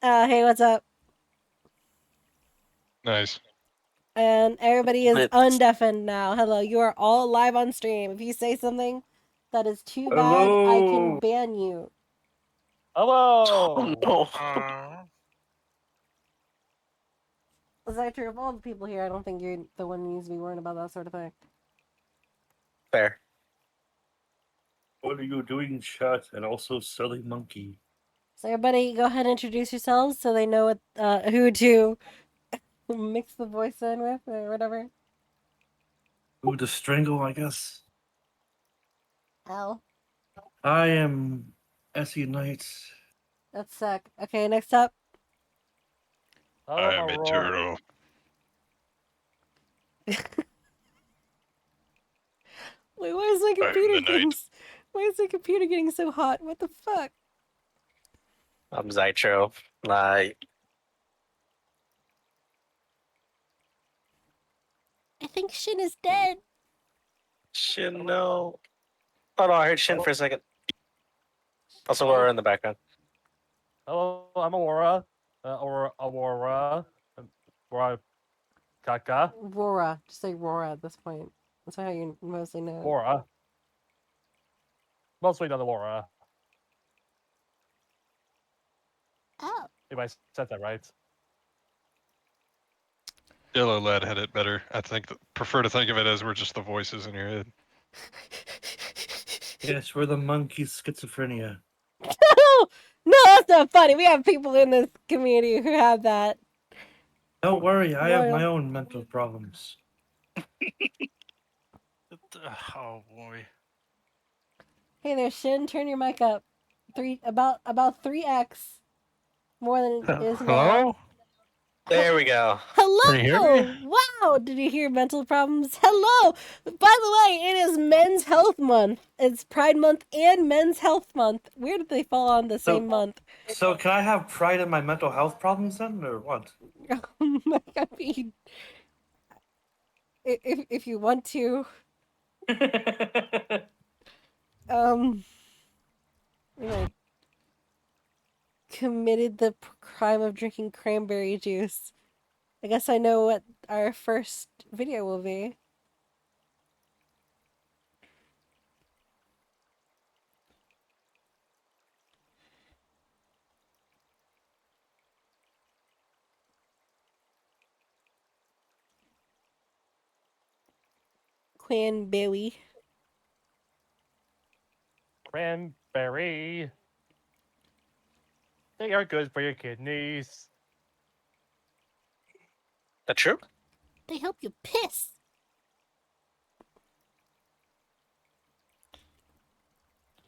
Hey, what's up? Nice. And everybody is But- undeafened now. Hello, you are all live on stream. If you say something that is too bad, I can Hello. ban you. Hello. No. Is that true? Of all the people here, I don't think you're the one who needs to be worried about that sort of thing. Fair. What are you doing, chat? And also, silly monkey. So everybody, go ahead and introduce yourselves so they know what who to mix the voice in with or whatever. Ooh, the strangle, I guess. Al, I am Essie Knight. that's sick. Okay, next up. Hello, I'm Aurora. eternal. Wait, why is my I'm computer the getting? knight. Why is my computer getting so hot? What the fuck? I'm Zytro. Like, I think Shin is dead. Shin, no. Oh no, I heard Shin for a second. Also, Aurora in the background. Hello, I'm Aurora. Aurora. Aurora. Kaka. Rora. Just say Rora at this point. That's how you mostly know it. Aurora. Mostly not Aurora. Oh. If I said that right. Yellow Lad had it better. I prefer to think of it as we're just the voices in your head. Yes, we're the monkey schizophrenia. No, that's not funny. We have people in this community who have that. Don't worry, I have my Royal. own mental problems. Oh boy. Hey there, Shin. Turn your mic up. About 3x more than it is now. Hello? There we go. Hello. Can you hear me? Wow. Did you hear mental problems? Hello. By the way, it is Men's Health Month. It's Pride Month and Men's Health Month. Where did they fall on the same month? So, can I have pride in my mental health problems then, or what? I mean, if you want to, anyway, committed the crime of drinking cranberry juice. I guess I know what our first video will be. Cranberry. Cranberry. They are good for your kidneys. That true? They help you piss.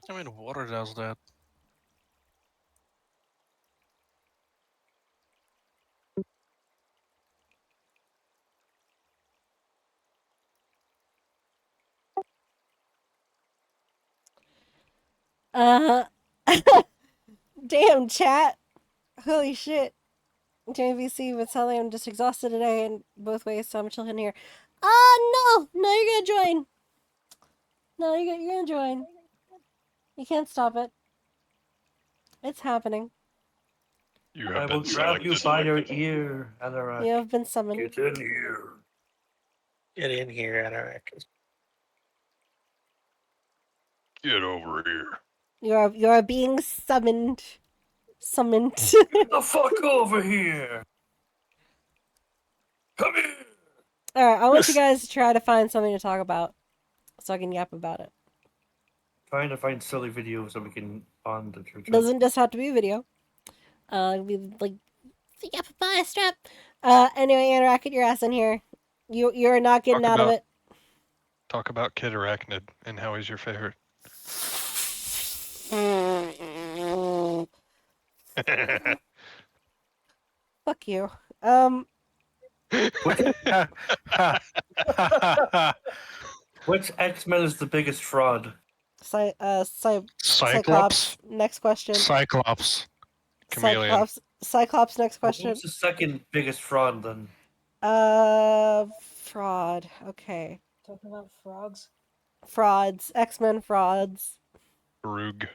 I mean, water does that. Damn, chat. Holy shit. JVC was telling I'm just exhausted today in both ways, so I'm chilling here. No! No, you're gonna join. No, you're gonna join. You can't stop it. It's happening. You I have will been grab you selected. by your ear, Anorak. You have been summoned. Get in here. Get in here, Anorak. Get over here. You are being summoned. Summoned. Get the fuck over here. Come here. Alright, I want you guys to try to find something to talk about. So I can yap about it. Trying to find silly videos so we can on the church. Doesn't just have to be a video. It'll be like yap about a strap. Anyway, Anorak, get your ass in here. You're not getting Talk out of about- it. Talk about Kid Arachnid and how he's your favorite. Fuck you. Which X-Men is the biggest fraud? Cyclops. Next question. Cyclops. Chameleon. Cyclops. Next question. Who's the second biggest fraud then? Fraud. Okay. Talking about frogs? Frauds. X-Men frauds. Rug.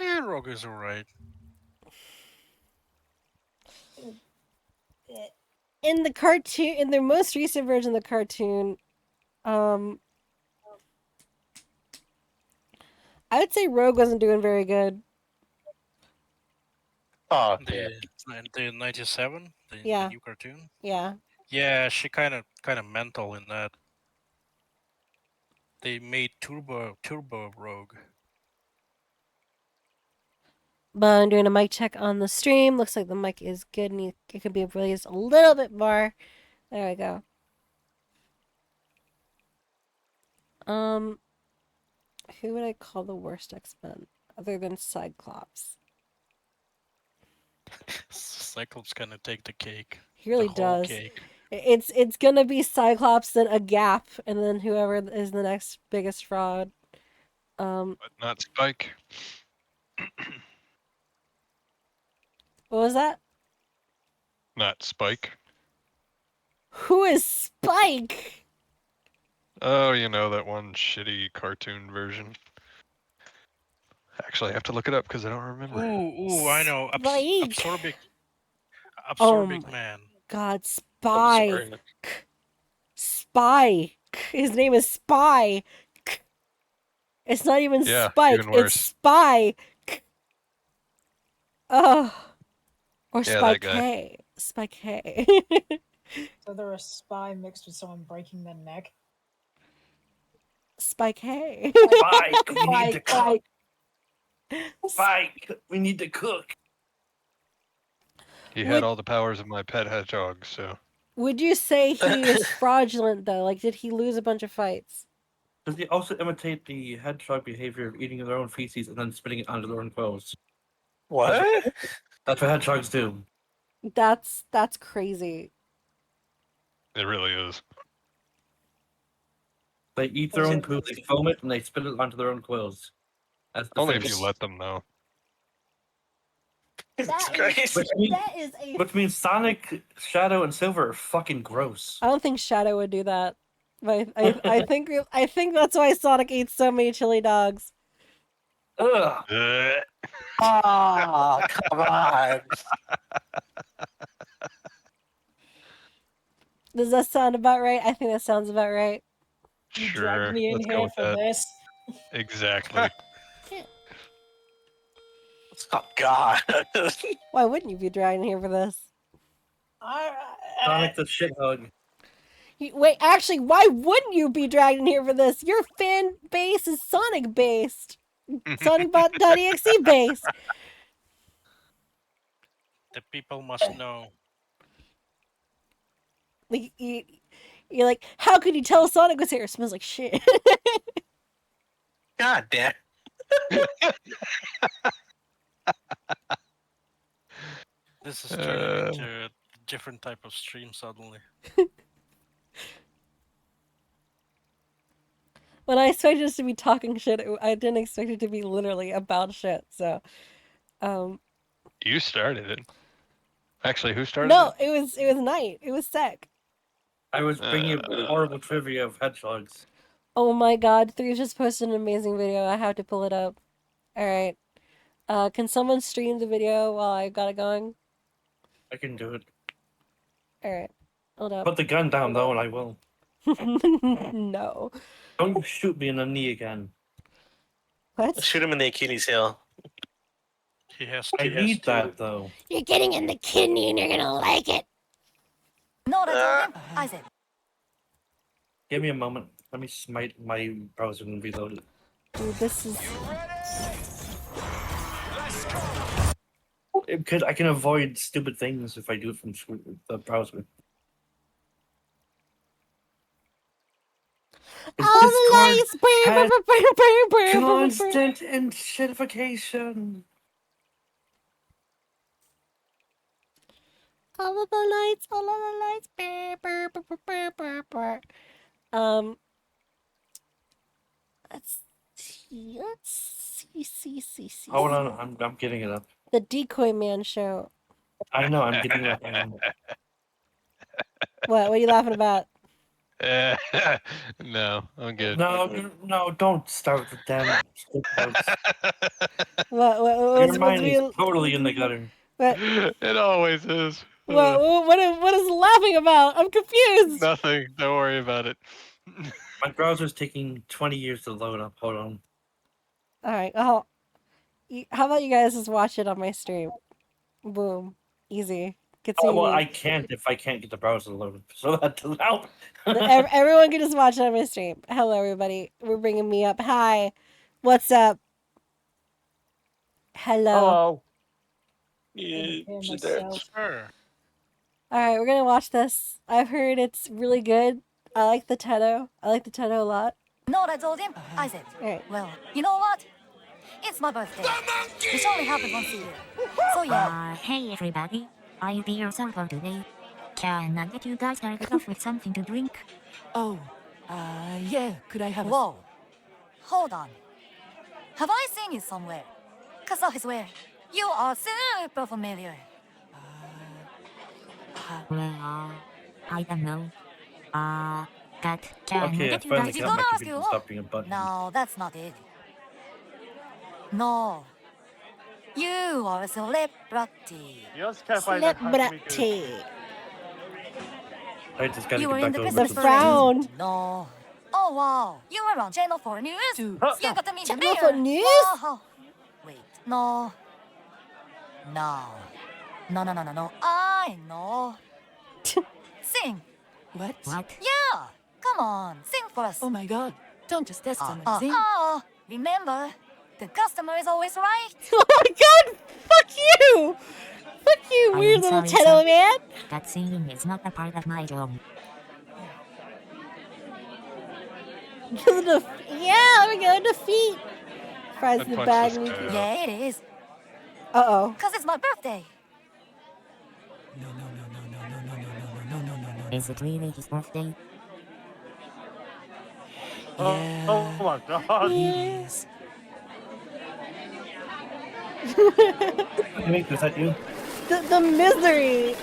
Yeah, Rogue is alright. in the cartoon, in their most recent version of the cartoon, I would say Rogue wasn't doing very good. Oh, yeah. The 97, Yeah. the new cartoon. Yeah. Yeah, she kind of mental in that. They made Turbo Rogue. But I'm doing a mic check on the stream. Looks like the mic is good and it could be raised a little bit more. There we go. Who would I call the worst X-Men other than Cyclops? Cyclops kind of take the cake. He really the whole does. Cake. It's gonna be Cyclops, then a Gap, and then whoever is the next biggest fraud. But not Spike. What was that? Not Spike. Who is Spike? Oh, you know, that one shitty cartoon version. Actually, I have to look it up because I don't remember. Ooh, I know. Spike. Absorbic Oh Man. God, I'm Spike. sorry. Spike. His name is Spike. It's not even Yeah, Spike. even worse. It's Spike. Ugh. Or Yeah, that Spike guy. K. Spike K. So they're a spy mixed with someone breaking their neck. Spike K. Spike, we need to cook. Spike. Spike, we need to cook. He Would- had all the powers of my pet hedgehog, so Would you say he is fraudulent though? Like, did he lose a bunch of fights? Does he also imitate the hedgehog behavior of eating their own feces and then spitting it onto their own quills? What? That's what hedgehogs do. That's crazy. it really is. They eat their own poop, they foam it, and they spit it onto their own quills. That's the Only if face. you let them know. It's That crazy. is a. Which means Sonic, Shadow, and Silver are fucking gross. I don't think Shadow would do that. But I think that's why Sonic eats so many chili dogs. Ugh. Oh, come on. Does that sound about right? I think that sounds about right. You Sure, dragged me in let's go here with for that. this. Exactly. Oh, God. Why wouldn't you be dragged in here for this? Sonic the shithug. Wait, actually, why wouldn't you be dragged in here for this? Your fan base is Sonic based. Sonicbot.exe based. The people must know. Like, you're like, how could you tell Sonic was here? It smells like shit. God damn. This is turning into a different type of stream suddenly. When I expected us to be talking shit, I didn't expect it to be literally about shit. So, You started it. Actually, who started no, it? it was Night. It was Sec. I was bringing a horrible trivia of hedgehogs. Oh my God, 3 just posted an amazing video. I have to pull it up. All right. Can someone stream the video while I got it going? I can do it. All right. Hold up. Put the gun down, though, and I will. No. Don't shoot me in the knee again. What? Shoot him in the Achilles heel. He has I need that, though. You're getting in the kidney and you're gonna like it. Not at all. I said, Give me a moment. Let me smite my browser and reload it. Dude, this is. Because I can avoid stupid things if I do it from the browser. All the lights! has Constant. Constant enshittification. All of the lights, all of the lights. Let's see. Hold on, I'm getting it up. The Decoy Man Show. I know, I'm getting it up. What are you laughing about? No, I'm good. No, don't start with them. What's Your mind being... is totally in the gutter. What? It always is. What is laughing about? I'm confused. Nothing. Don't worry about it. My browser's taking 20 years to load up. Hold on. All right. Oh, how about you guys just watch it on my stream? Boom. Easy. Get Oh, well, me. I can't if I can't get the browser to load. So that doesn't help. Everyone can just watch it on my stream. Hello, everybody. We're bringing me up. Hi. What's up? Hello. Yeah, Hear she's there. myself. Sure. All right, we're gonna watch this. I've heard it's really good. I like the Teto. I like the Teto a lot. Not I told him, I said. All right. Well, you know what? It's my birthday. This only happens once a year. So yeah. Hey everybody, I'll be your server today. Can I get you guys started off with something to drink? Oh, yeah, could I have Whoa. Hold on. Have I seen you somewhere? 'Cause I swear, you are super familiar. Well, I don't know. But can I Okay, I get you finally guys You got my gonna ask computer you to stop being a button. No, that's not it. No. You are a celebrity. Celebrity. I just gotta You get were in back the over The Christmas to frown. No. Oh wow. You were on Channel 4 News. Dude, You got to meet the Channel mayor. 4 News? Oh. Wait. No. No. No. I know. Sing. What? What? Yeah. Come on. Sing for us. Oh my god, don't just test someone. Sing. Remember, the customer is always right. Oh my god! Fuck you! Fuck you, I weird am little sorry, Teto sir. man! That singing is not a part of my job. Yeah, let me go defeat. Fries in I'd the punch bag. this Me. guy out. Yeah, it is. Uh-oh. 'Cause it's my birthday. No. Is it really his birthday? Yeah, Oh my god. it is. Nick, is that you? The misery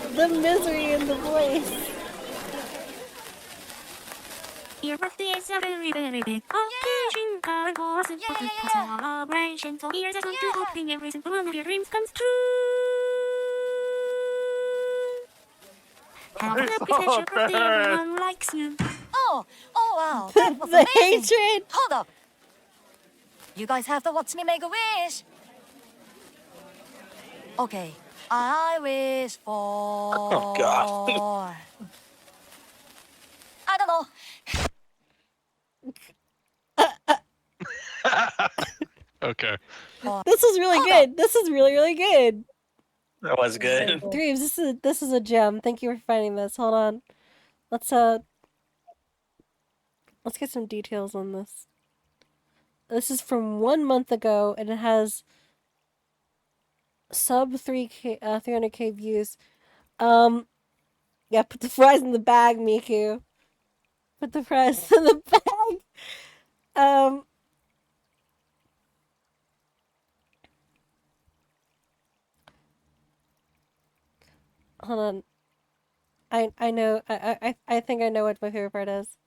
in the voice. Your birthday is a very, very big occasion. God was a celebration. So here's a song to hoping every single one of your dreams comes true. Have a happy special birthday, everyone likes you. Oh wow. That was The amazing. hatred. Hold up. You guys have to watch me make a wish. Okay. I wish for... Oh, God. I don't know. Okay. This is really good. This is really, really good. That was good. Dreams, this is a gem. Thank you for finding this. Hold on. Let's get some details on this. This is from 1 month ago, and it has sub 300k views. Yeah, put the fries in the bag, Miku. Put the fries in the bag. Hold on. I know. I think I know what my favorite part is.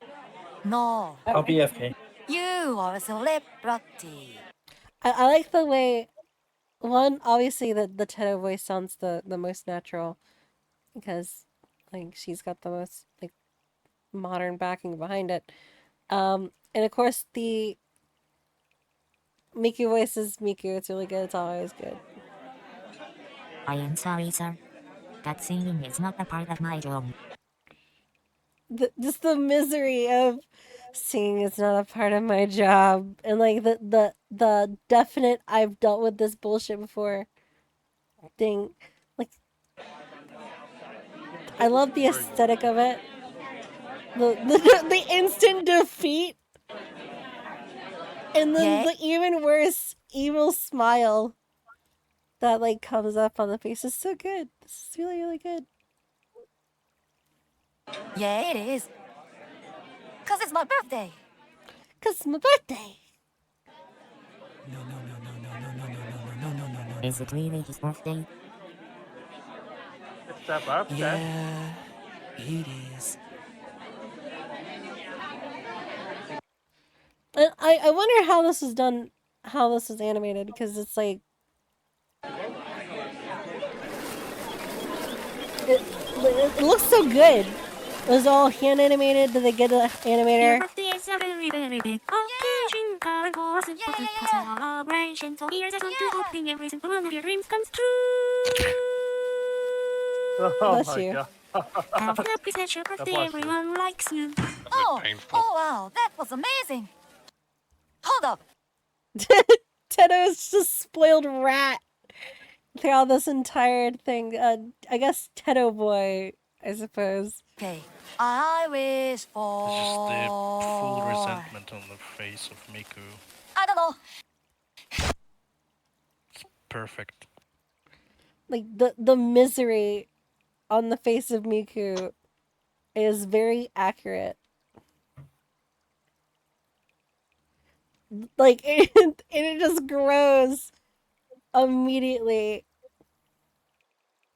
No. I'll be FK. You are a celebrity. I like the way. One, obviously, the Teto voice sounds the most natural, because like she's got the most like modern backing behind it. And of course the Miku voice is Miku. It's really good. It's always good. I am sorry, sir. That singing is not a part of my job. Just the misery of singing is not a part of my job, and like the definite I've dealt with this bullshit before thing. Like, I love the aesthetic of it. The instant defeat, and then the even worse evil smile that like comes up on the face is so good. This is really, really good. Yeah, it is. 'Cause it's my birthday. 'Cause it's my birthday. No. Is it really his birthday? It's that birthday. Yeah, it is. And I wonder how this is done, how this is animated, because it's like It looks so good. It was all hand animated. Did they get an Your animator? birthday is a very, very big occasion. God was a celebration. So here's a song to hoping every single one of your dreams comes true. Oh Bless my you. god. Have a happy such your birthday, bless you. everyone likes you. Oh, painful. oh wow, that was amazing. Hold up. Tedo's just spoiled rat throughout this entire thing. I guess Tedo boy, I suppose. Okay, I wish It's just the full for. resentment on the face of Miku. I don't know. Perfect. Like the misery on the face of Miku is very accurate. Like it just grows immediately.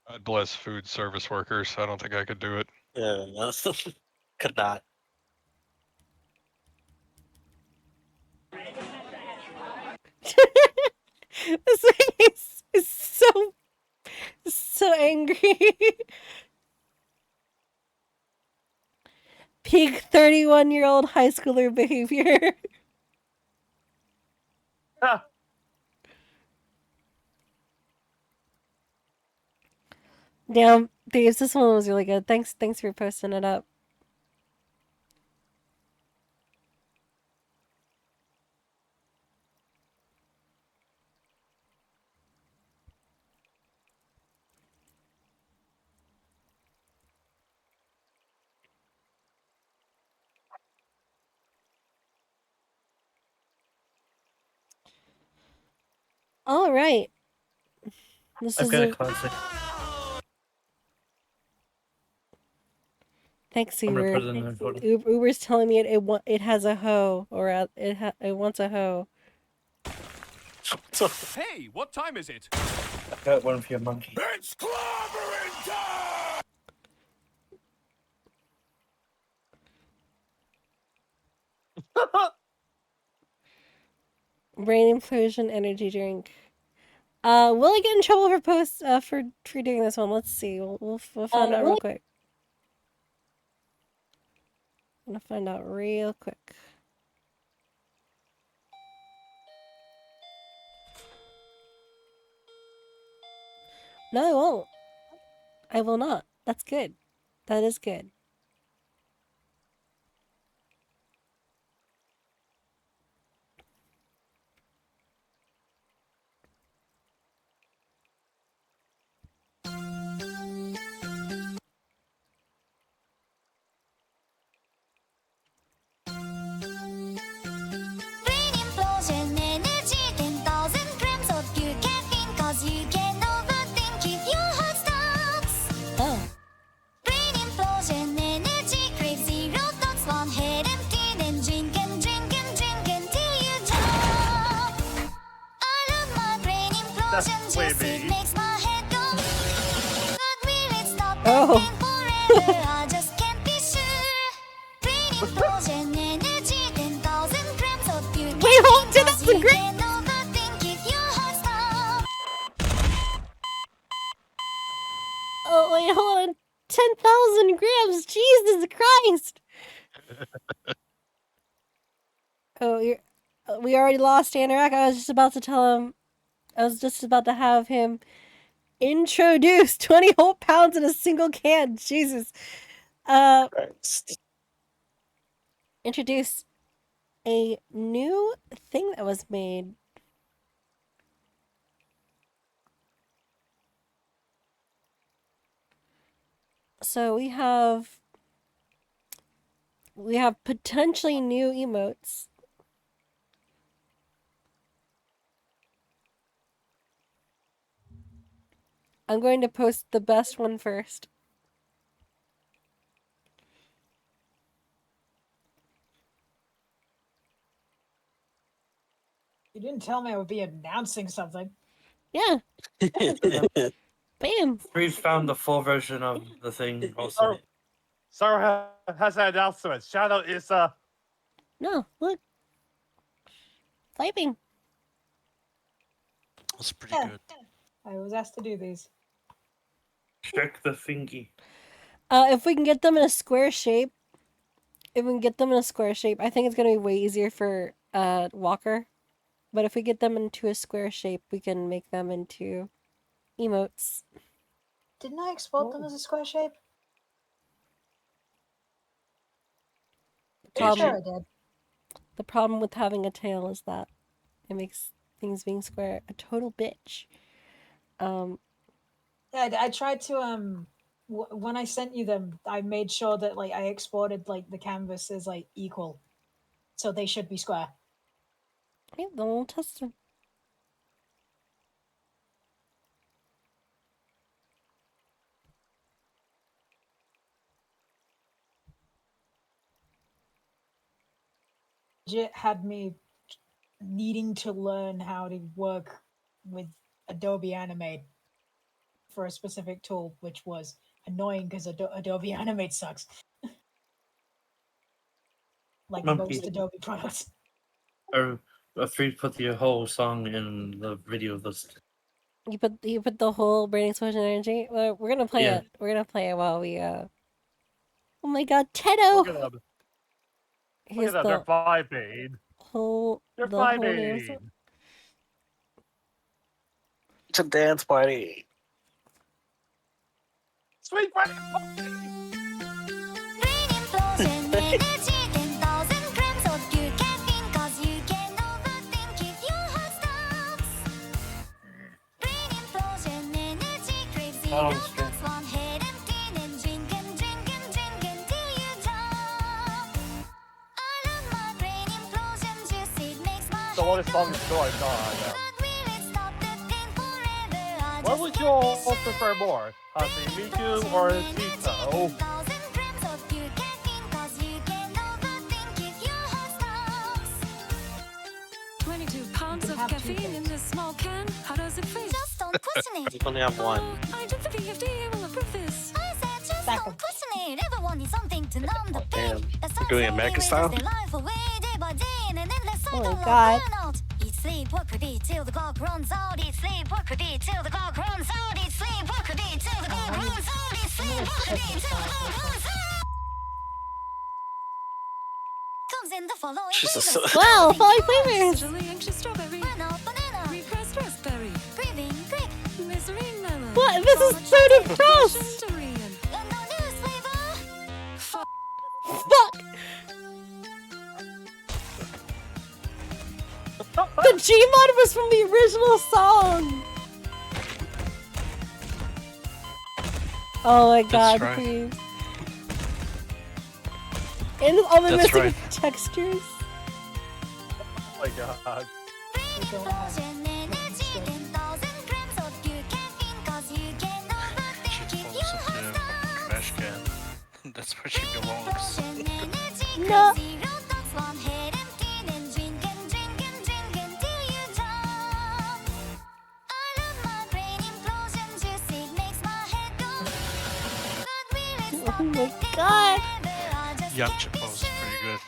God bless food service workers. I don't think I could do it. Yeah, no, could not. This face is so angry. Peak 31-year-old high schooler behavior. Damn, Dave, this one was really good. Thanks for posting it up. All right. This I've is got a a classic. thanks, I'm gonna Uber. put it in the photo. Uber's telling me it has a hoe, or it wants a hoe. Hey, what time is it? I've got one for your monkey. It's clobbering time! Brain implosion energy drink. Will I get in trouble for for doing this one? Let's see. We'll find out real quick. I'm gonna find out real quick. No, I won't. I will not. That's good. That is good. Brain implosion energy 10,000 grams of pure caffeine. Cause you can overthink if your heart stops. Oh. Brain implosion energy crave zero thoughts. One head empty, then drink and drink and drink until you drop. I love my brain implosion juice. It makes my head go. But will it stop Oh. and forever? I just can't be sure. Brain implosion energy 10,000 grams of pure Wait, hold caffeine. Cause 10,000 you grams? can overthink if your heart stops. Oh wait, hold on. 10,000 grams. Jesus Christ. Oh, we already lost Anorak. I was just about to tell him. I was just about to have him introduce 20 whole pounds in a single can. Jesus. Christ. Introduce a new thing that was made. So we have potentially new emotes. I'm going to post the best one first. You didn't tell me I would be announcing something. Yeah. Bam. We've found the full version of the thing also. Sarah has an announcement. Shadow is No, look. Typing. That's pretty Yeah. good. I was asked to do these. Check the thingy. If we can get them in a square shape, I think it's gonna be way easier for Walker. But if we get them into a square shape, we can make them into emotes. Didn't I export them as a square shape? Pretty Problem- sure I did. The problem with having a tail is that it makes things being square a total bitch. Yeah, I tried to when I sent you them, I made sure that like I exported like the canvas as like equal, so they should be square. Yeah, then we'll test them. Legit had me needing to learn how to work with Adobe Animate for a specific tool, which was annoying because Adobe Animate sucks. Like Monkey. most Adobe products. Or if we put the whole song in the video list. You put the whole brain explosion energy. Well, we're gonna play Yeah. it. We're gonna play it while we Oh my God, Tedo! Look at them. Look Here's at them. They're vibing. whole They're the whole vibing. name. It's a dance party. Sweet party. Brain implosion energy 10,000 grams of pure caffeine, cause you can overthink if your heart stops. Brain implosion energy craves zero thoughts, one head empty, then drink and drink and drink until you drop. I love my brain implosion juice, it makes my So what head is song go. is going on? But will it stop the pain forever? I What just would you can't be all sure. prefer more? Miku or Tito? 10,000 grams of pure caffeine, cause you can overthink if your heart stops. 22 pounds You of have two caffeine in things. this small can. How does it feel? Just don't question it. You only have one. I don't think the FDA will approve this. I said just Stack 'em. don't question it. Everyone needs something to numb the pain. Damn. That's We're doing it slowly American withers style? their life away day by day in an endless Oh cycle my of God. burnout. Eat, sleep, work, repeat till the clock runs out. Eat, sleep, work, repeat till the clock runs out. Eat, sleep, work, repeat till the clock runs out. Eat, sleep, work, repeat till the clock runs out. Comes in the following Jesus. flavors. Wow, following flavors! Suddenly anxious strawberry. Burnout banana. Repressed raspberry. Grieving grape. Misery melon. What? This is so depressed! Durian. And no news flavor. Fuck! The Gmod was from the original song! Oh my God, right. please. And all the That's missing right. textures. Oh my god. Explosion energy 10,000 grams of pure caffeine, cause you can overthink She if falls your heart into a trash stops. can. That's where she belongs. Explosion energy No. craves zero thoughts, one head empty, then drink and drink and drink until you drop. I love my brain implosion juice, it makes my head go. But will it stop Oh the my pain God. forever? I just Young can't be Chipo's is sure. pretty good.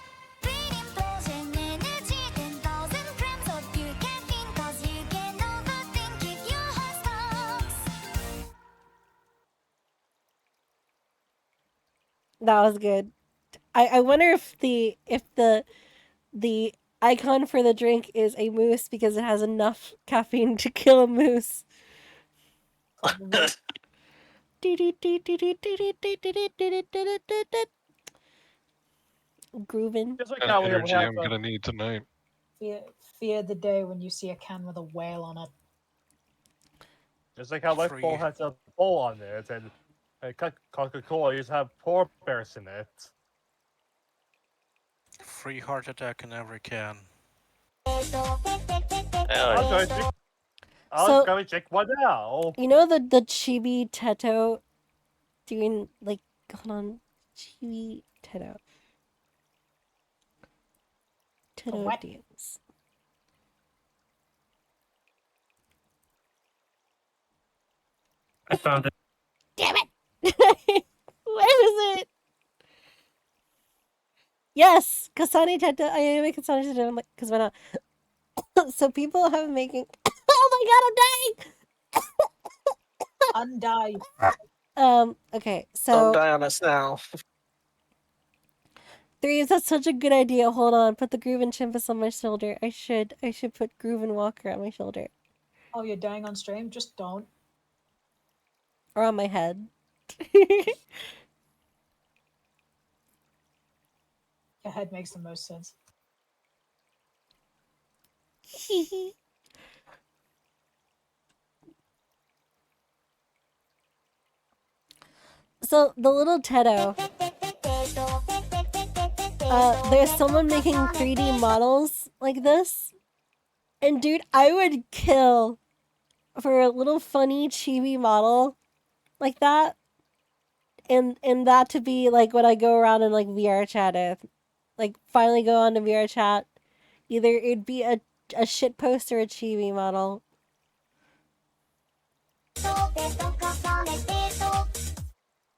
Brain implosion energy 10,000 grams of pure caffeine, cause you can overthink if your heart stops. That was good. I wonder if the icon for the drink is a moose because it has enough caffeine to kill a moose. Groovin'. Just like Kind how of we energy have I'm gonna need tonight. Fear the day when you see a can with a whale on it. just like how Red Bull Free. has a bowl on it, and Coca-Cola used to have polar bears in it. Free heart attack in every can. I'm Hell going to, I'm So- going to check one now. You know the Chibi Teto doing like hold on Chibi Teto. Teto what? dance. I found it. Damn it! Where is it? Yes, Kasani Teto. I am a Kasani Teto. I'm like, because why not? So people have been making. Oh my God! I'm dying. Undie. Okay, Don't so die on us now. Threes, that's such a good idea. Hold on, put the Groove and Chimpus on my shoulder. I should put Groove and Walker on my shoulder. Oh, you're dying on stream? Just don't. Or on my head. Your head makes the most sense. So, the little Tedo. There's someone making 3D models like this. And dude, I would kill for a little funny chibi model like that. And that to be like what I go around and like VR chat with. Like finally go on to VR chat. Either it'd be a shit post or a chibi model.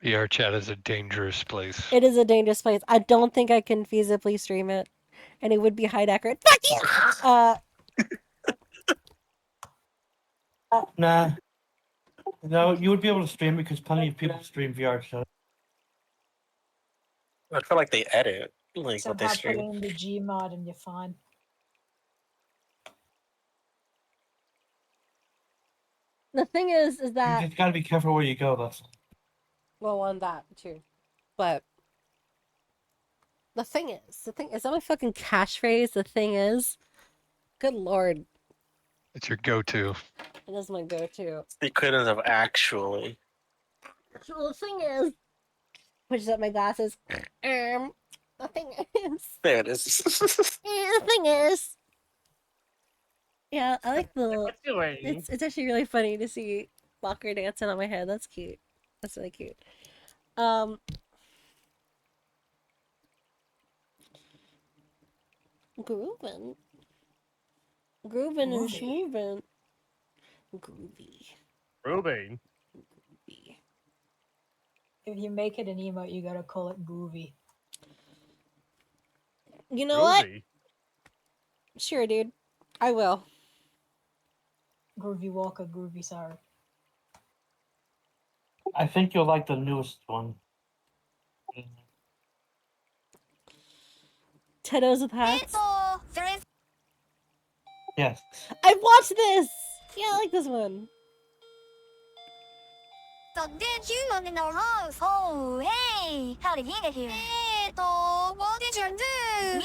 VR chat is a dangerous place. It is a dangerous place. I don't think I can feasibly stream it. And it would be height accurate. Fuck you! Nah. No, you would be able to stream it because plenty of people stream VR chat. I feel like they edit like what they Somehow put stream. in the Gmod and you're fine. The thing is You that just gotta be careful where you go, that's well, on that too, but the thing is that my fucking catchphrase. The thing is, good lord, It's your go-to. it is my go-to. They couldn't have actually. So the thing is, pushes up my glasses. The thing is, There it is. the thing is, yeah, I like the. It's actually really funny to see Walker dancing on my head. That's cute. That's really cute. Groovin'. Groovin' and schmoovin'. Groovy. Ruby. Groovy. If you make it an emote, you gotta call it groovy. You know what? Ruby. Sure, dude. I will. Groovy Walker, groovy sorry. I think you'll like the newest one. Tedos with hats. Yes. I've watched this! Yeah, I like this one. The dead human in our house. Oh, hey! How did he get here? What did you do? Me?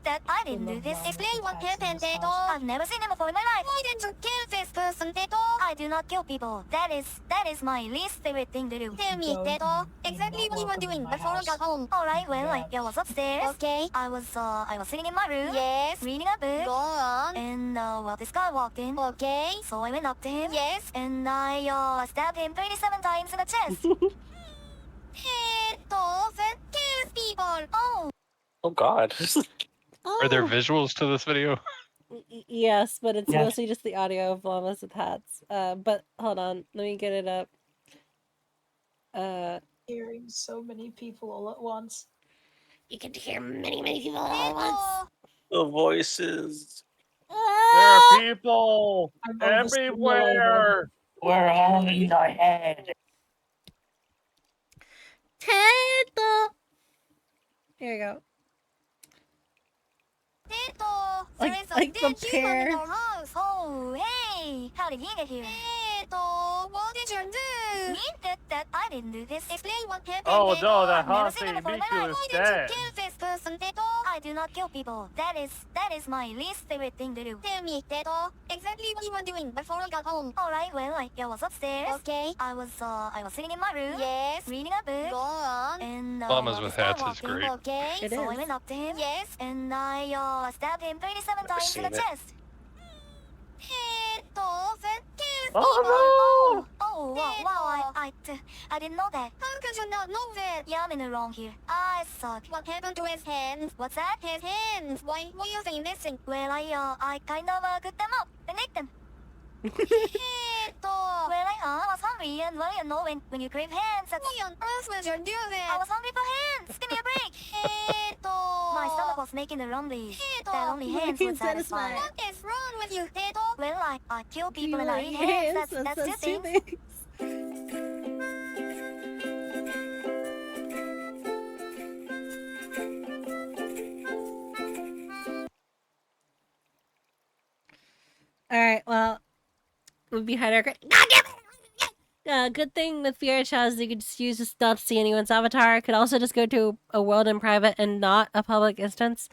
That I didn't do this. Explain what happened, Teto. I've never seen him before in my life. Why didn't you kill this person, Teto? I do not kill people. That is my least favorite thing to do. Tell me, Teto. Exactly what you were doing before I got home. Alright, well, I was upstairs. Okay. I was sitting in my room. Yes. Reading a book. Go on. And, well, this guy walked in. Okay. So I went up to him. Yes. And I stabbed him 37 times in the chest. Teto, that kills people. Oh. Oh God. Are there visuals to this video? Yes, but it's Yes. mostly just the audio of llamas with hats. But hold on, let me get it up. Hearing so many people all at once. You can hear many people all at once. The voices. There are people I'm overstimulated. everywhere. We're all in the head. Teto. Here we go. Teto, Like- there is a like the dead human pair. in our house. Oh, hey! How did he get here? Teto, what did you do? Me? That I didn't do this. Explain what happened. Oh Teto. no, that I've never seen him Hansi before in my Miku life. is Why dead. did you kill this person, Teto? I do not kill people. That is my least favorite thing to do. Tell me, Teto, exactly what you were doing before I got home. Alright, well, I was upstairs. Okay. I was sitting in my room. Yes. Reading a book. Go on. And Llamas well, with this guy hats is walked in. great. Okay. It so I is. went up to him. Yes. And I stabbed him 37 times in the seen it. chest. Teto, that kills Oh, people. Oh, wow, I didn't know that. How could you not know that? Yeah, I'm in the wrong here. I suck. What happened to his hands? What's that? His hands. Why are they missing? Well, I kind of cut them up and ate them. Teto. Well, I was hungry and well, you know, when you crave hands, that's... Why on earth would you do that? I was hungry for hands. Give me a break. Teto. My stomach was making the rumblies. Teto. That only hands would satisfy. What is wrong with you, Teto? Well, I kill people and I eat hands. That's two things. Alright, well, we'll be behind our... good thing with VR chat is you could just use this not to see anyone's avatar. Could also just go to a world in private and not a public instance.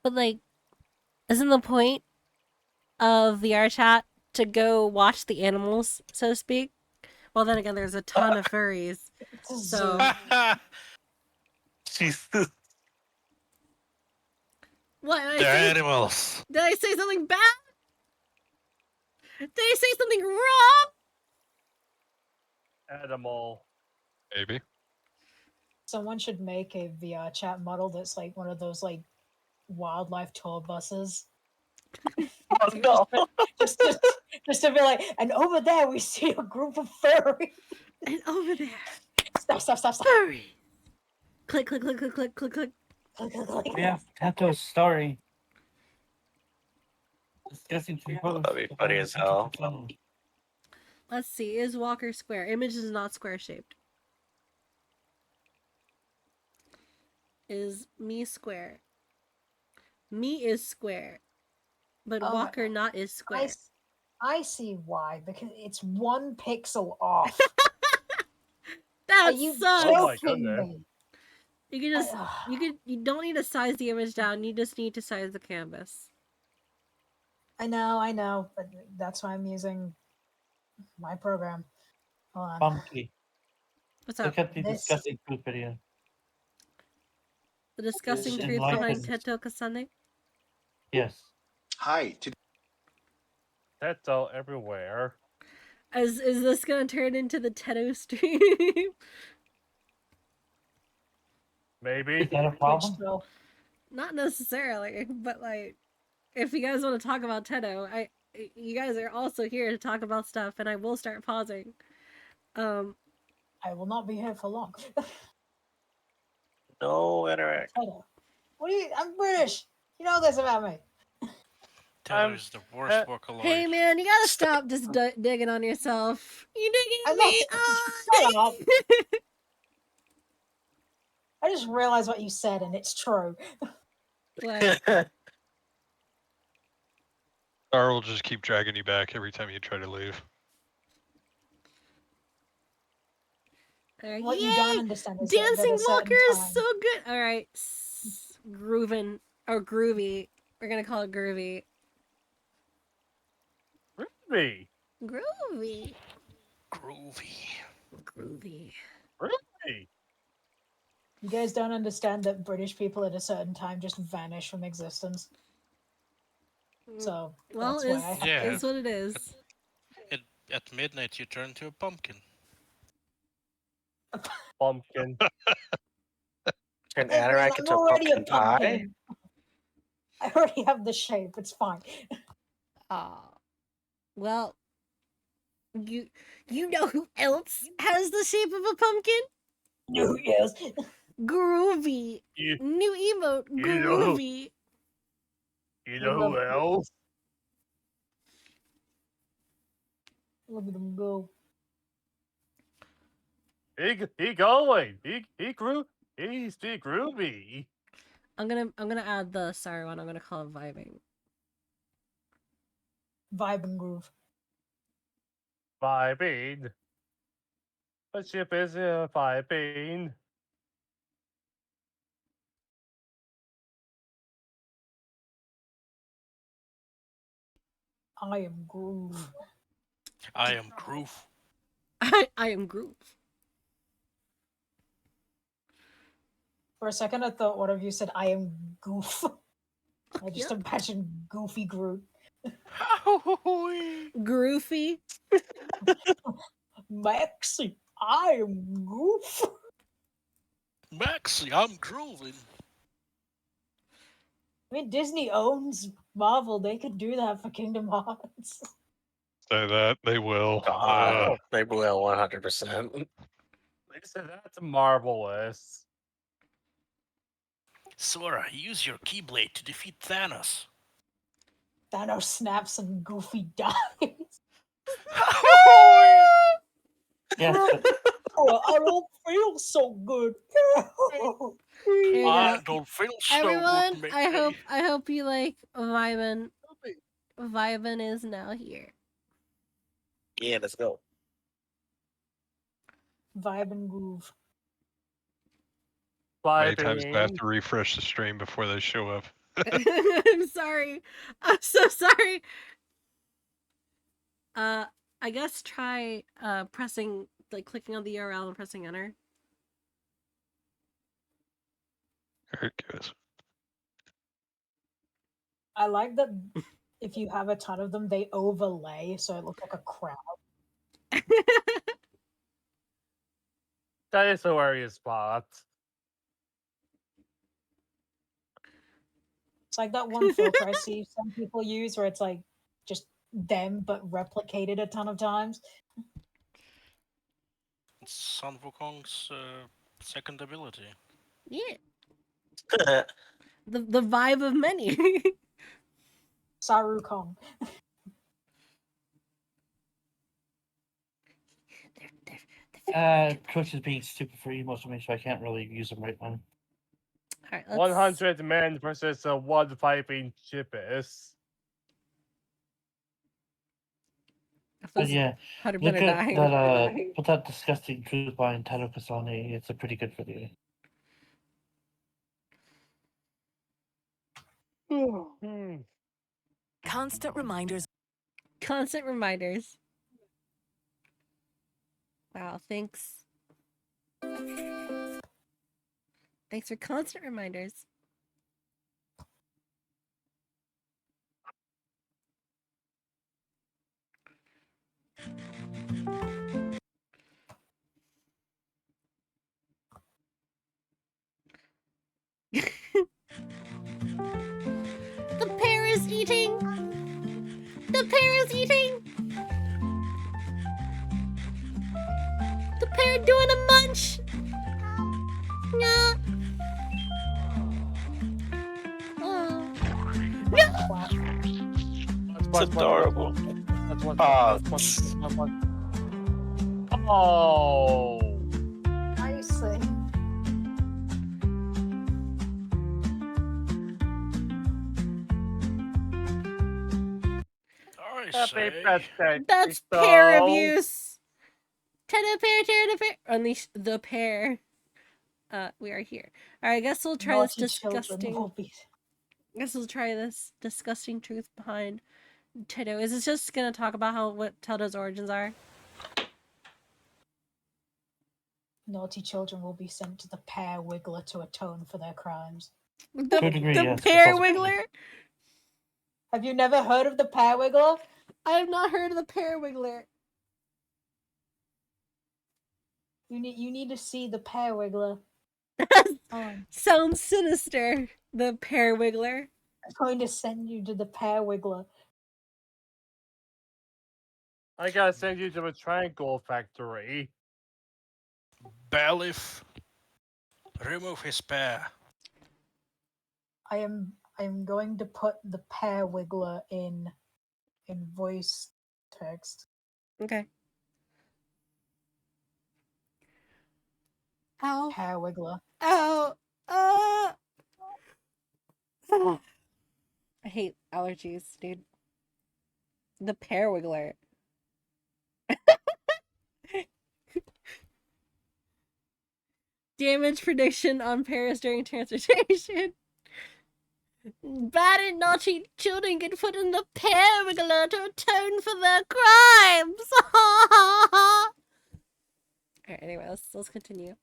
But, like, isn't the point of VR chat to go watch the animals, so to speak? Well, then again, there's a ton of furries. So, Jesus. what? Did I They're say, animals. did I say something bad? Did I say something wrong? Animal. Maybe. Someone should make a VR chat model that's like one of those like wildlife tour buses. Oh, no. just, just, just to be like, and over there we see a group of furries. And over there. Stop. Furry. Click, click, click, click, click, click, click. We have Tato's story. Discussing two posts. That'd be funny as hell. Let's see. Is Walker square? Image is not square shaped. Is me square? Me is square. But Walker not is square. I see why, because it's 1 pixel off. That Are you sucks. Oh my joking goodness. me? You can just you don't need to size the image down, you just need to size the canvas. I know, but that's why I'm using my program. Hold on. Bumpy. What's up? Look at the This- disgusting food video. The disgusting This truth behind enlightens. Teto Kasane? Yes. Hi. Teto everywhere. Is this gonna turn into the Teto stream? Maybe. Is that a problem? Twitch, Not necessarily, but like, if you guys want to talk about Teto, you guys are also here to talk about stuff, and I will start pausing. I will not be here for long. No interact. What do you? I'm British. You know this about me. Taylor is the worst vocaloid. Hey man, you gotta stop just digging on yourself. You digging I'm me? Shut up. I just realized what you said, and it's true. What? Star will just keep dragging you back every time you try to leave. What you don't understand is Dancing that Walker is time, so good. All right, groovin' or groovy. We're gonna call it groovy. Groovy. Groovy. Groovy. Groovy. Groovy. you guys don't understand that British people at a certain time just vanish from existence. So Well, that's why I have Yeah. it's what it is. At midnight, you turn into a pumpkin. Pumpkin. Turn I mean, Anorak I'm into a already pumpkin pie. I already have the shape. It's fine. Well, you know who else has the shape of a pumpkin? Yes. Groovy. You, New emote. You know- Groovy. you know who else? Look at them go. He going. He grew. He's too groovy. I'm gonna add the sorry one. I'm gonna call it vibing. Vibe and groove. Vibing. The ship is vibing. I am groove. I am Groove. I am groove. For a second, I thought one of you said, I am goof. I just imagined Goofy Groot. Groofy. Maxi, I am goof. Maxi, I'm grooving. I mean, Disney owns Marvel. They could do that for Kingdom Hearts. Say that they will. They will 100%. They said that's marvelous. Sora, use your Keyblade to defeat Thanos. Thanos snaps and Goofy dies. Yes. Oh, I don't feel so good. I don't feel so Everyone, good, I matey. hope you like vibing. Vibin is now here. Yeah, let's go. Vibe and groove. How many times do I have Vibing. to refresh the stream before they show up? I'm sorry. I'm so sorry. I guess try pressing, like, clicking on the URL and pressing enter. There it goes. I like that if you have a ton of them, they overlay so it looks like a crowd. That is a hilarious spot. It's like that one filter I see some people use where it's like just them but replicated a ton of times. It's Sun Wukong's second ability. Yeah. The vibe of many. Saru Kong. Twitch is being stupid for most of me, so I can't really use them right now. Alright, let's... 100 men versus a one piping chippers. But yeah, 100 look men are at dying. that. Put that disgusting truth behind Taro Kasane. It's a pretty good video. Constant reminders. Constant reminders. Wow, thanks. Thanks for constant reminders. The pear is eating! The pear is eating! The pear doing a munch! Yeah. Oh. It's adorable. That's one. Ah. That's one. Oh. Nicely. Happy birthday. That's Tito. pear abuse! Tear the pear! Unleash the pear. We are here. Alright, I guess we'll try Naughty this children disgusting... will be- I guess we'll try this disgusting truth behind Tedo. Is it just gonna talk about what Tedo's origins are? Naughty children will be sent to the pear wiggler to atone for their crimes. The, To a degree, the yes, pear it's also- wiggler? Have you never heard of the pear wiggler? I have not heard of the pear wiggler. You need to see the pear wiggler. Sounds sinister. The pear wiggler. I'm going to send you to the pear wiggler. I gotta send you to a triangle factory. Bailiff, remove his pear. I am going to put the pear wiggler in voice text. Okay. Ow. Pear wiggler. Ow. I hate allergies, dude. The pear wiggler. Damage prediction on pears during transportation. Bad and naughty children get put in the pear wiggler to atone for their crimes. Alright, anyway, let's continue.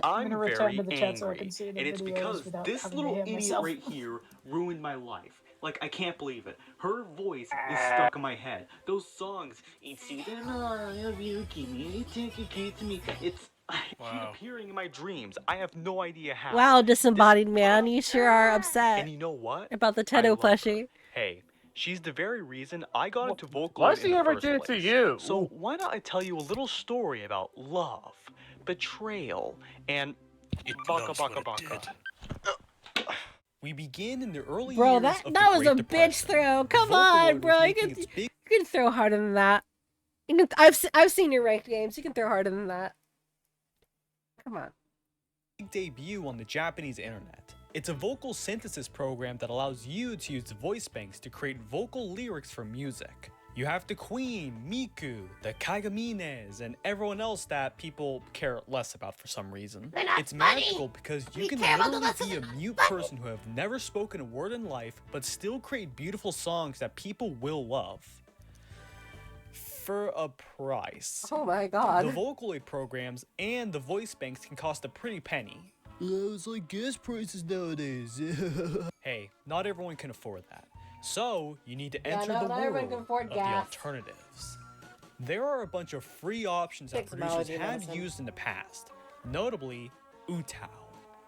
I'm gonna return very to the chat so I angry, can see the and it's videos because without this having to little hear idiot myself. right here ruined my life. Like, I can't believe it. Her voice is stuck in my head. Those songs, it's I keep hearing in my dreams. I have no idea how. Wow, disembodied man, you sure are upset. And you know what? About the I Tedo love her. plushie. Hey, she's the very reason I got into Why Vocaloid does in he the ever first do it to place. you? So why not I tell you a little story about love, betrayal, and baka baka baka. We begin in the early Bro, years that of was the a Great bitch Depression. throw. Come Vocaloid on, was bro. You making its big can throw harder than that. You can, I've seen your ranked games. You can throw harder than that. Come on. debut on the Japanese internet. It's a vocal synthesis program that allows you to use voice banks to create vocal lyrics for music. You have the Queen, Miku, the Kagamines, and everyone else that people care less about for some reason. It's magical because you can literally be a mute person who have never spoken a word in life, but still create beautiful songs that people will love. For a price. Oh my god. The Vocaloid programs and the voice banks can cost a pretty penny. It's like gas prices nowadays. Hey, not everyone can afford that. So, you need to enter the not everyone world can afford of gas. the alternatives. There are a bunch of free options that producers Technology have medicine. used in the past, notably Utao.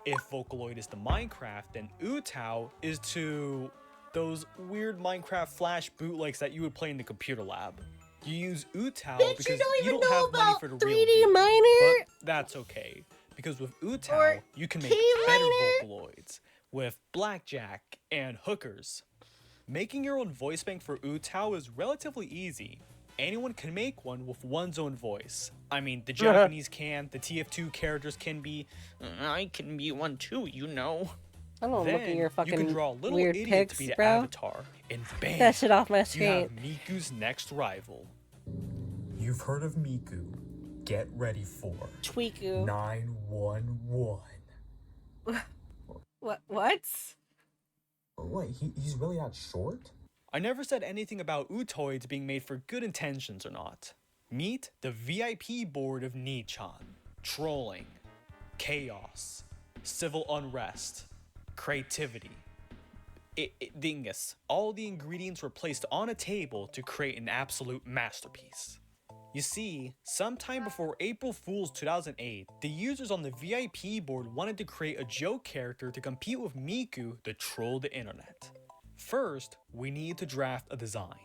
If Vocaloid is to Minecraft, then Utao is to those weird Minecraft Flash bootlegs that you would play in the computer lab. You use Utao because you don't have money for the real 3D deal, Miner? but that's okay, because with Or Utao, you can make better K-Miner? Vocaloids with blackjack and hookers. Making your own voice bank for Utao is relatively easy. Anyone can make one with one's own voice. I mean, the Japanese can, the TF2 characters can be. I can be one too, you know. I don't look at Then your you fucking can draw a little weird idiot pics, to be the bro. avatar, and bam, Get that shit off my you have screen. Miku's next rival. You've heard of Miku. Get ready for Tweaku. 911. What? What? He's really that short? I never said anything about Utoids being made for good intentions or not. Meet the VIP board of Nichan. Trolling, chaos, civil unrest, creativity. Dingus. All the ingredients were placed on a table to create an absolute masterpiece. You see, sometime before April Fool's 2008, the users on the VIP board wanted to create a joke character to compete with Miku to troll the internet. First, we need to draft a design.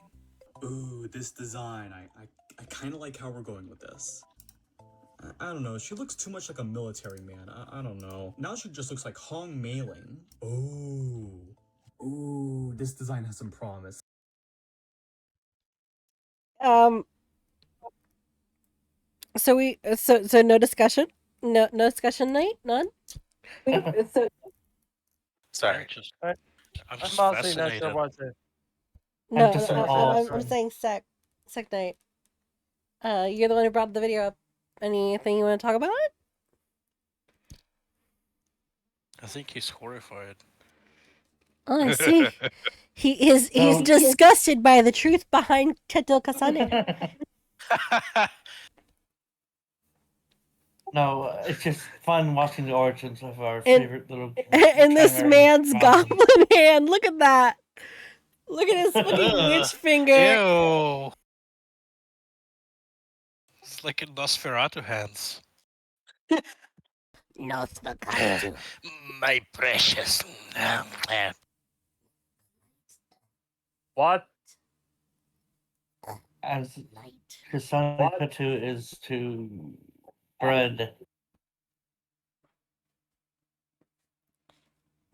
Ooh, this design. I kind of like how we're going with this. I don't know, she looks too much like a military man. I don't know. Now she just looks like Hong Mei-ling. Ooh, this design has some promise. So no discussion? No discussion night? None? Sorry. I'm just honestly not fascinated. sure what to. No, just I'm saying sec night. You're the one who brought the video up. Anything you want to talk about? I think he's horrified. Oh, I see. He's disgusted by the truth behind Teto Kasane. No, it's just fun watching the origins of our And- favorite little. And this chimera man's goblin. goblin hand. Look at that. Look at his fucking witch finger. Ew. It's like a Nosferatu hands. Nosferatu. My precious. What? As Kasane Patu is to bread.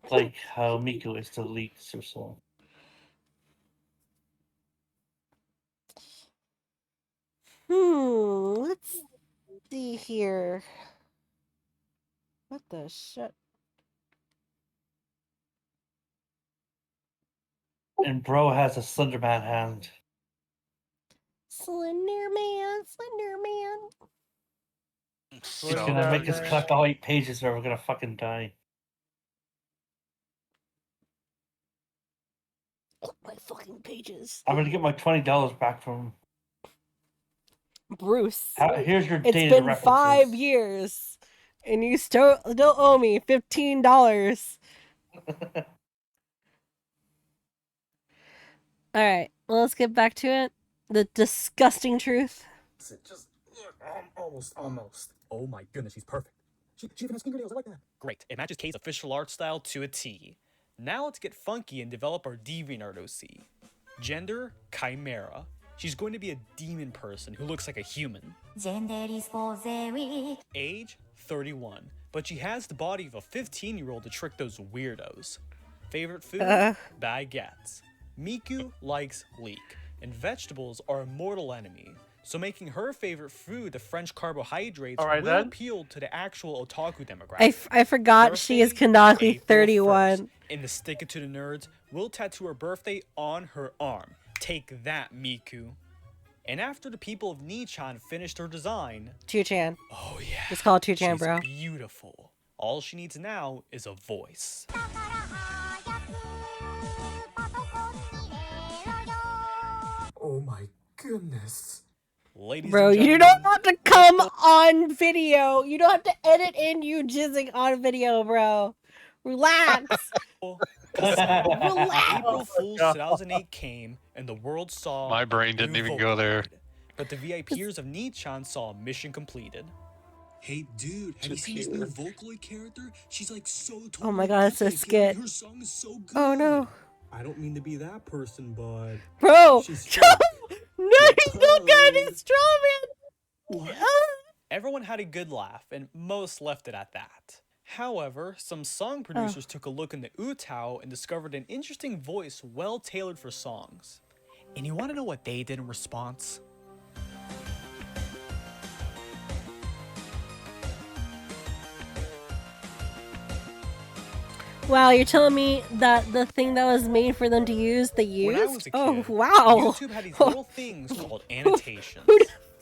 Like how Miku is to leeks or so. Let's see here. What the shit? And bro has a Slenderman hand. Slender Man. He's gonna make us collect all 8 pages or we're gonna fucking die. My fucking pages. I'm gonna get my $20 back from him. Bruce. Here's your It's data been references. 5 years, and you still owe me $15. All right, well, let's get back to it. The disgusting truth. Just almost. Oh my goodness, she's perfect. She even has fingernails. I like that. Great, it matches K's official art style to a T. Now let's get funky and develop our DeviantArt OC. Gender, Chimera. She's going to be a demon person who looks like a human. Age, 31. But she has the body of a 15-year-old to trick those weirdos. Favorite food? Baguettes. Miku likes leek, and vegetables are a mortal enemy. So making her favorite food, the French carbohydrates, All right, will then. appeal to the actual otaku demographic. I forgot she is Birthday, canonically April 31. 1st. And the Stick It to the Nerds will tattoo her birthday on her arm. Take that, Miku. And after the people of Nichan finished her design... 2chan. Oh yeah. Just call it 2chan, she's bro. beautiful. All she needs now is a voice. Oh my goodness. Ladies Bro, and you gentlemen, don't have to come on video. You don't have to edit in you jizzing on video, bro. Relax. April Fool's 2008 came and the world saw My brain a didn't new even go there. Vocaloid. But the VIPers of Nichan saw mission completed. Hey dude, have you seen this new Vocaloid character? She's like so totally Oh my god, it's a epic, skit. and her song is so good. Oh no. I don't mean to be that person, but Bro! she's No, you don't gotta do straw, man! Everyone had a good laugh, and most left it at that. However, some song producers took a look in the Utao and discovered an interesting voice well tailored for songs. And you want to know what they did in response? Wow, you're telling me that the thing that was made for them to use, they When I was used? a Oh, kid, wow. YouTube had these little things called annotations.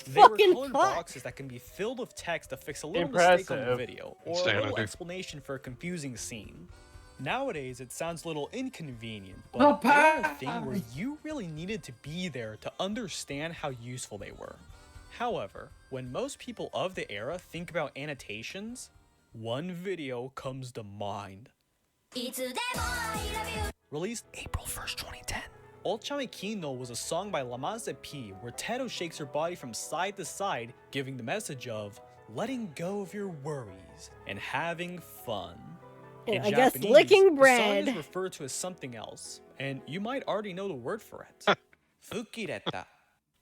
They were fucking colored thought? boxes that can be filled with text to fix a little mistake on the Impressive. video, or a Insanity. little explanation for a confusing scene. Nowadays, it sounds a little inconvenient, No but they were a power. thing where you really needed to be there to understand how useful they were. However, when most people of the era think about annotations, one video comes to mind. Released April 1st, 2010. Ochame Kino was a song by Lamaze P where Teto shakes her body from side to side, giving the message of letting go of your worries and having fun. In I guess Japanese, licking the bread. song is referred to as something else, and you might already know the word for it. Fukireta.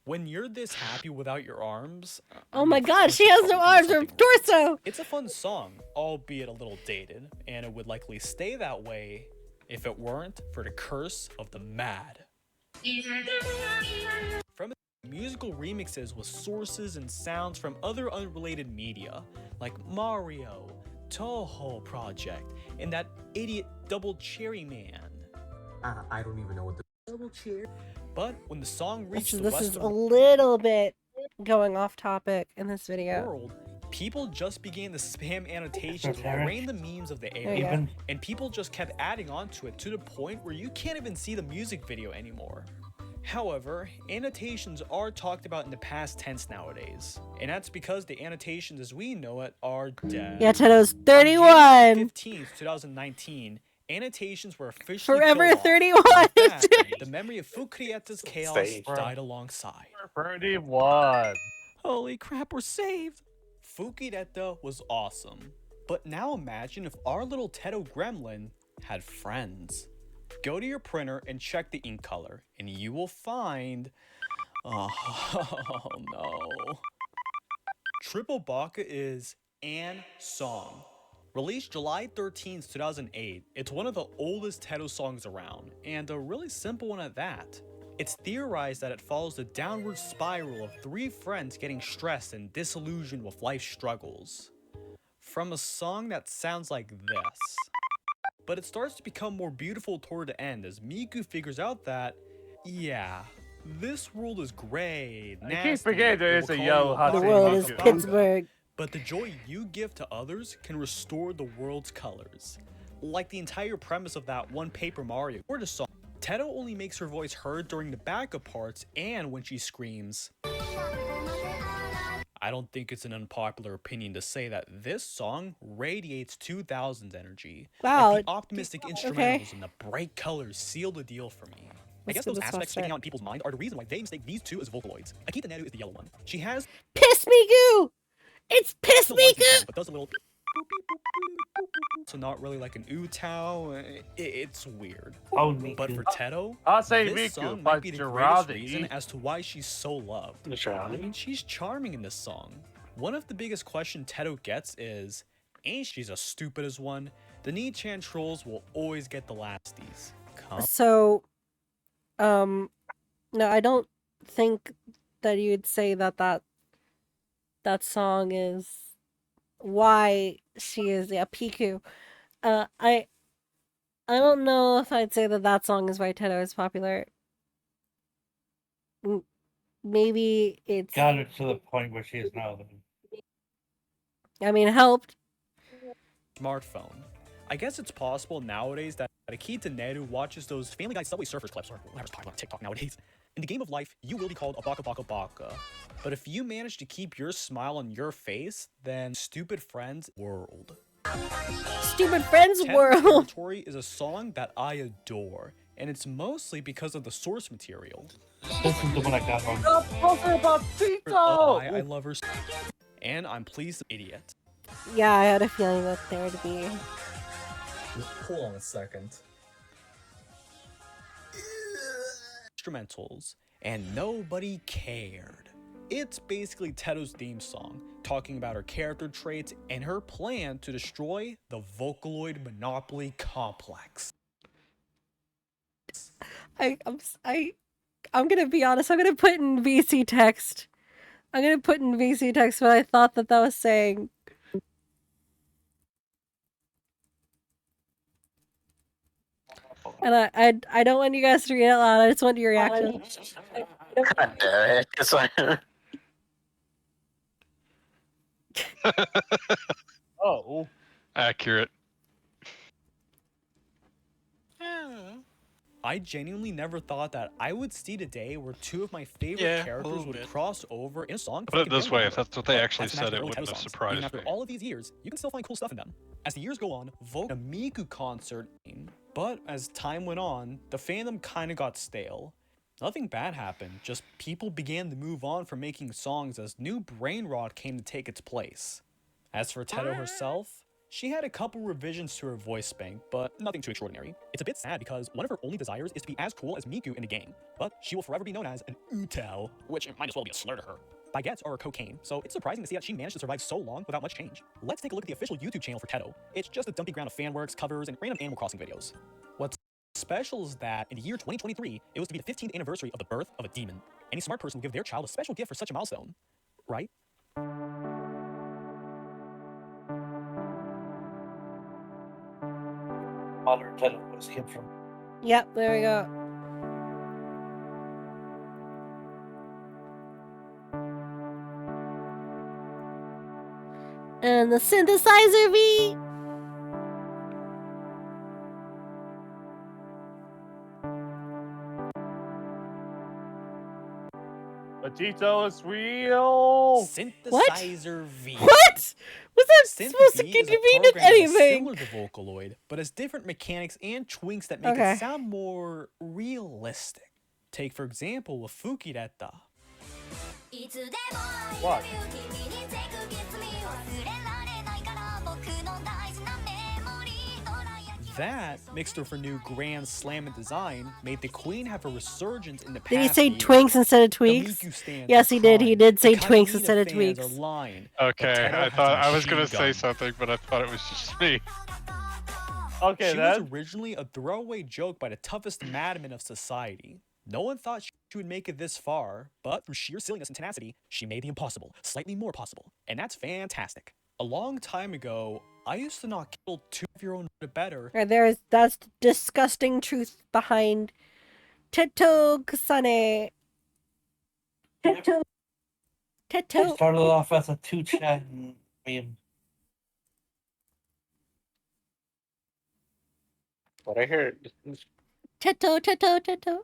When you're this happy without your arms... Oh my god, she has no arms or torso! It's a fun song, albeit a little dated, and it would likely stay that way if it weren't for the curse of the mad. From its musical remixes with sources and sounds from other unrelated media, like Mario, Toho Project, and that idiot Double Cherry Man. I don't even know what the double chair. But when the song reached the This is Western a little bit going off topic in this video. world, people just began to spam annotations with random memes of the There you era, go. and people just kept adding on to it to the point where you can't even see the music video anymore. However, annotations are talked about in the past tense nowadays, and that's because the annotations as we know it are dead. Yeah, Teto's On 31! January 15th, 2019, annotations were officially Forever killed off. 31! With that, the memory of Fukrieta's chaos Same. died alongside. 31. Holy crap, we're saved! Fukireta was awesome. But now imagine if our little Teto gremlin had friends. Go to your printer and check the ink color, and you will find... Oh, no. Triple Baka is an song. Released July 13th, 2008, it's one of the oldest Teto songs around, and a really simple one at that. It's theorized that it follows the downward spiral of three friends getting stressed and disillusioned with life's struggles. From a song that sounds like this. But it starts to become more beautiful toward the end as Miku figures out that, yeah, this world is gray, I nasty, keep forgetting there it is will a call yellow you hot The Hey, world Miku. is Pittsburgh. but the joy you give to others can restore the world's colors. Like the entire premise of that one Paper Mario or the song. Teto only makes her voice heard during the backup parts and when she screams. I don't think it's an unpopular opinion to say that this song radiates 2000s energy. Wow, Like the optimistic instrumentals and the bright colors seal the deal for me. I Let's guess do those this aspects offset. sticking out in people's mind are the reason why they mistake these two as Vocaloids. Akita Neru is the yellow one. She has Piss me goo! It's piss the me licensing goo! sound, but does a little so not really like an Utao. It's weird. Oh, But for Teto, I'll say this Miku, song but might be the greatest Girardi. reason as to why she's so loved. I mean, she's charming in this song. One of the biggest questions Teto gets is, ain't she's as stupid as one? The Nichan trolls will always get the lasties. Come So, no, I don't think that you'd say that song is why she is Piku. I don't know if I'd say that song is why Teto is popular. Maybe it's Got her to the point where she is now. I mean, it helped. Smartphone. I guess it's possible nowadays that Akita Neru watches those Family Guy Subway Surfers clips, or whatever's popular on TikTok nowadays. In the game of life, you will be called a baka baka baka. But if you manage to keep your smile on your face, then Stupid Friends World. Stupid Friends Ted World. Territory is a song that I adore, and it's mostly because of the source material. This is the one I got wrong. I love her. And I'm pleased, idiot. Yeah, I had a feeling that there would be. Hold on a second. Instrumentals, and nobody cared. It's basically Teto's theme song, talking about her character traits and her plan to destroy the Vocaloid Monopoly Complex. I'm gonna be honest. I'm gonna put in VC text. I'm gonna put in VC text what I thought that was saying. And I don't want you guys to read it out loud. I just want your reaction. God damn it. It's like... Oh. Accurate. I genuinely never thought that I would see the day where two of my favorite Yeah, a characters little would bit. cross over in a song. Put it this way, if that's what they But actually that's the magic said, it of early wouldn't Teto have songs. surprised Even after me. all of these years, you can still find cool stuff in them. As the years go on, Vogue a Miku concert, but as time went on, the fandom kind of got stale. Nothing bad happened, just people began to move on from making songs as new brain rot came to take its place. As for Teto herself, she had a couple revisions to her voice bank, but nothing too extraordinary. It's a bit sad because one of her only desires is to be as cool as Miku in the game, but she will forever be known as an Utel, which might as well be a slur to her. Baguettes are cocaine, so it's surprising to see that she managed to survive so long without much change. Let's take a look at the official YouTube channel for Teto. It's just a dumpy ground of fanworks, covers, and random Animal Crossing videos. What's special is that in the year 2023, it was to be the 15th anniversary of the birth of a demon. Any smart person will give their child a special gift for such a milestone, right? Modern Teto voice came from. Yep, there we go. And the synthesizer beat. Vegito is real. Synthesizer V. What? Was that Synth supposed to V get is a to mean program that is anything? similar to Vocaloid, but has different mechanics and tweaks that make Okay. it sound more realistic. Take, for example, with Fukireta. What? That, mixed with her new Grand Slam design, made the Queen have a resurgence in the past Did he say years. twinks instead of The tweaks? Miku stands Yes, are he did. He crying. did say The twinks Katamina instead of fans tweaks. are lying. Okay, Teto I has thought a I was gonna machine say gun. something, but I thought it was just me. Okay, She was then. originally a throwaway joke by the toughest madmen of society. No one thought she would make it this far, but through sheer silliness and tenacity, she made the impossible slightly more possible. And that's fantastic. A long time ago, I used to not kill two of your own better. Right, that's disgusting truth behind Teto Kusane. Teto. It Teto. started off as a 2chan meme. What I heard. Teto.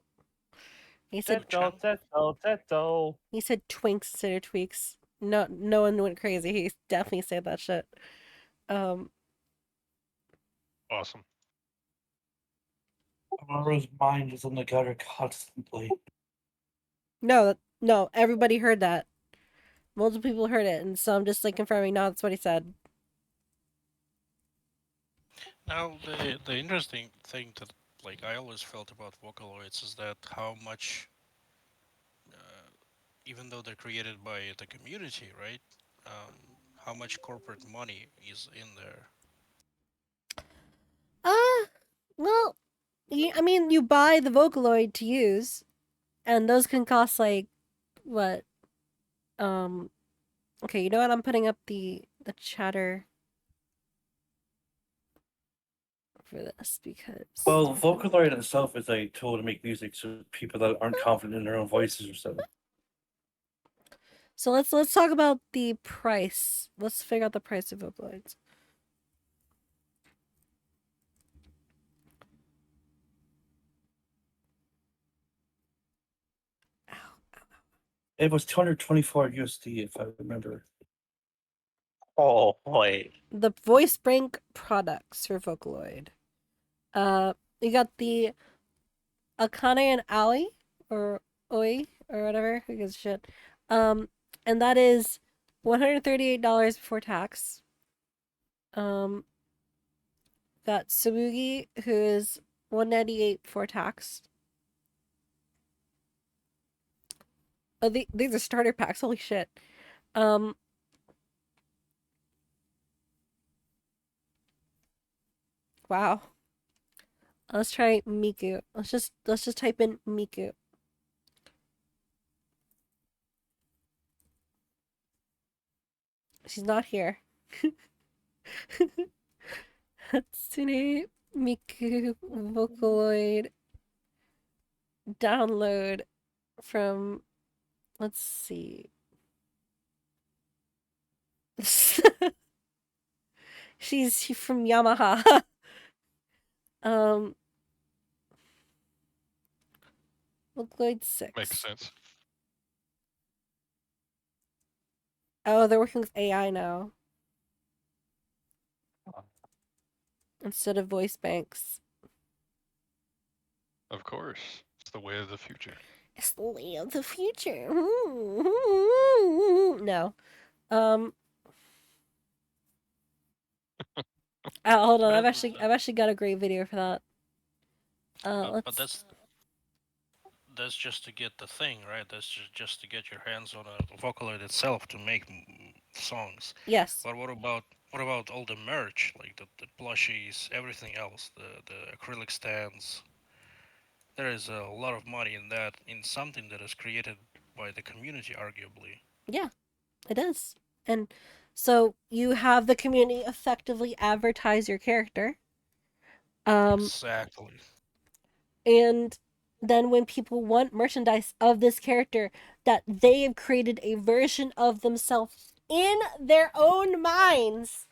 He said Teto. he said twinks instead of tweaks. No one went crazy. He definitely said that shit. Awesome. Amaru's mind is in the gutter constantly. No, everybody heard that. Multiple people heard it, and so I'm just like confirming. No, that's what he said. Now, the interesting thing that like I always felt about Vocaloids is that how much, even though they're created by the community, right? How much corporate money is in there? Well, you buy the Vocaloid to use, and those can cost like, what, Okay, you know what? I'm putting up the chatter for this because. Well, Vocaloid itself is a tool to make music so people that aren't confident in their own voices or something. So let's talk about the price. Let's figure out the price of Vocaloids. It was 224 USD, if I remember. Oh boy. The voice bank products for Vocaloid. You got the Akane and Ali, or Oi, or whatever. Who gives a shit? And that is $138 before tax. Got Tsubugi, who is $198 before tax. Oh, these are starter packs. Holy shit. Wow. Let's try Miku. Let's just type in Miku. She's not here. Hatsune Miku Vocaloid download from, let's see. She's from Yamaha. Vocaloid 6. Makes sense. Oh, they're working with AI now. Instead of voice banks. Of course. It's the way of the future. It's the way of the future. No. Hold on. I've actually got a great video for that. But that's just to get the thing, right? That's just to get your hands on a Vocaloid itself to make songs. Yes. But what about all the merch, like the plushies, everything else, the acrylic stands? There is a lot of money in that, in something that is created by the community, arguably. Yeah, it is. And so you have the community effectively advertise your character. Exactly. And then when people want merchandise of this character that they have created a version of themselves in their own minds,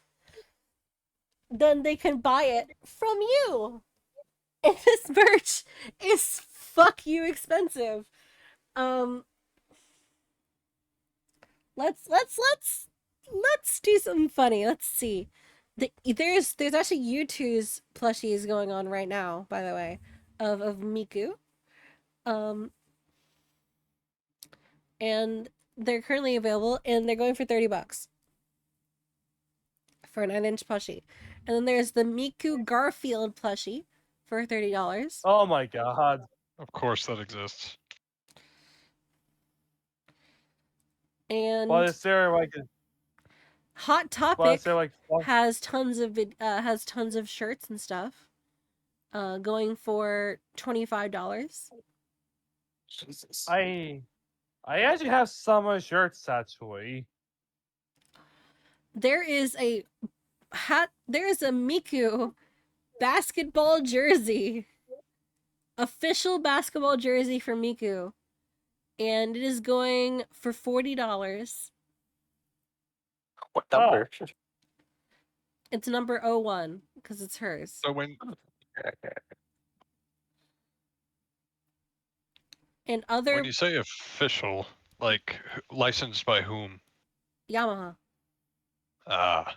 then they can buy it from you. And this merch is fuck you expensive. Let's do something funny. Let's see. There's actually U2's plushies going on right now, by the way, of Miku. And they're currently available, and they're going for $30 for a 9-inch plushie. And then there's the Miku Garfield plushie for $30. Oh my god. Of course that exists. And Well, is there like Hot Topic well, is there like has tons of shirts and stuff. Going for $25. Jesus. I actually have summer shirts actually. There is a Miku basketball jersey. Official basketball jersey for Miku. And it is going for $40. What number? It's number 01 because it's hers. So when And other when you say official, like licensed by whom? Yamaha. Ah.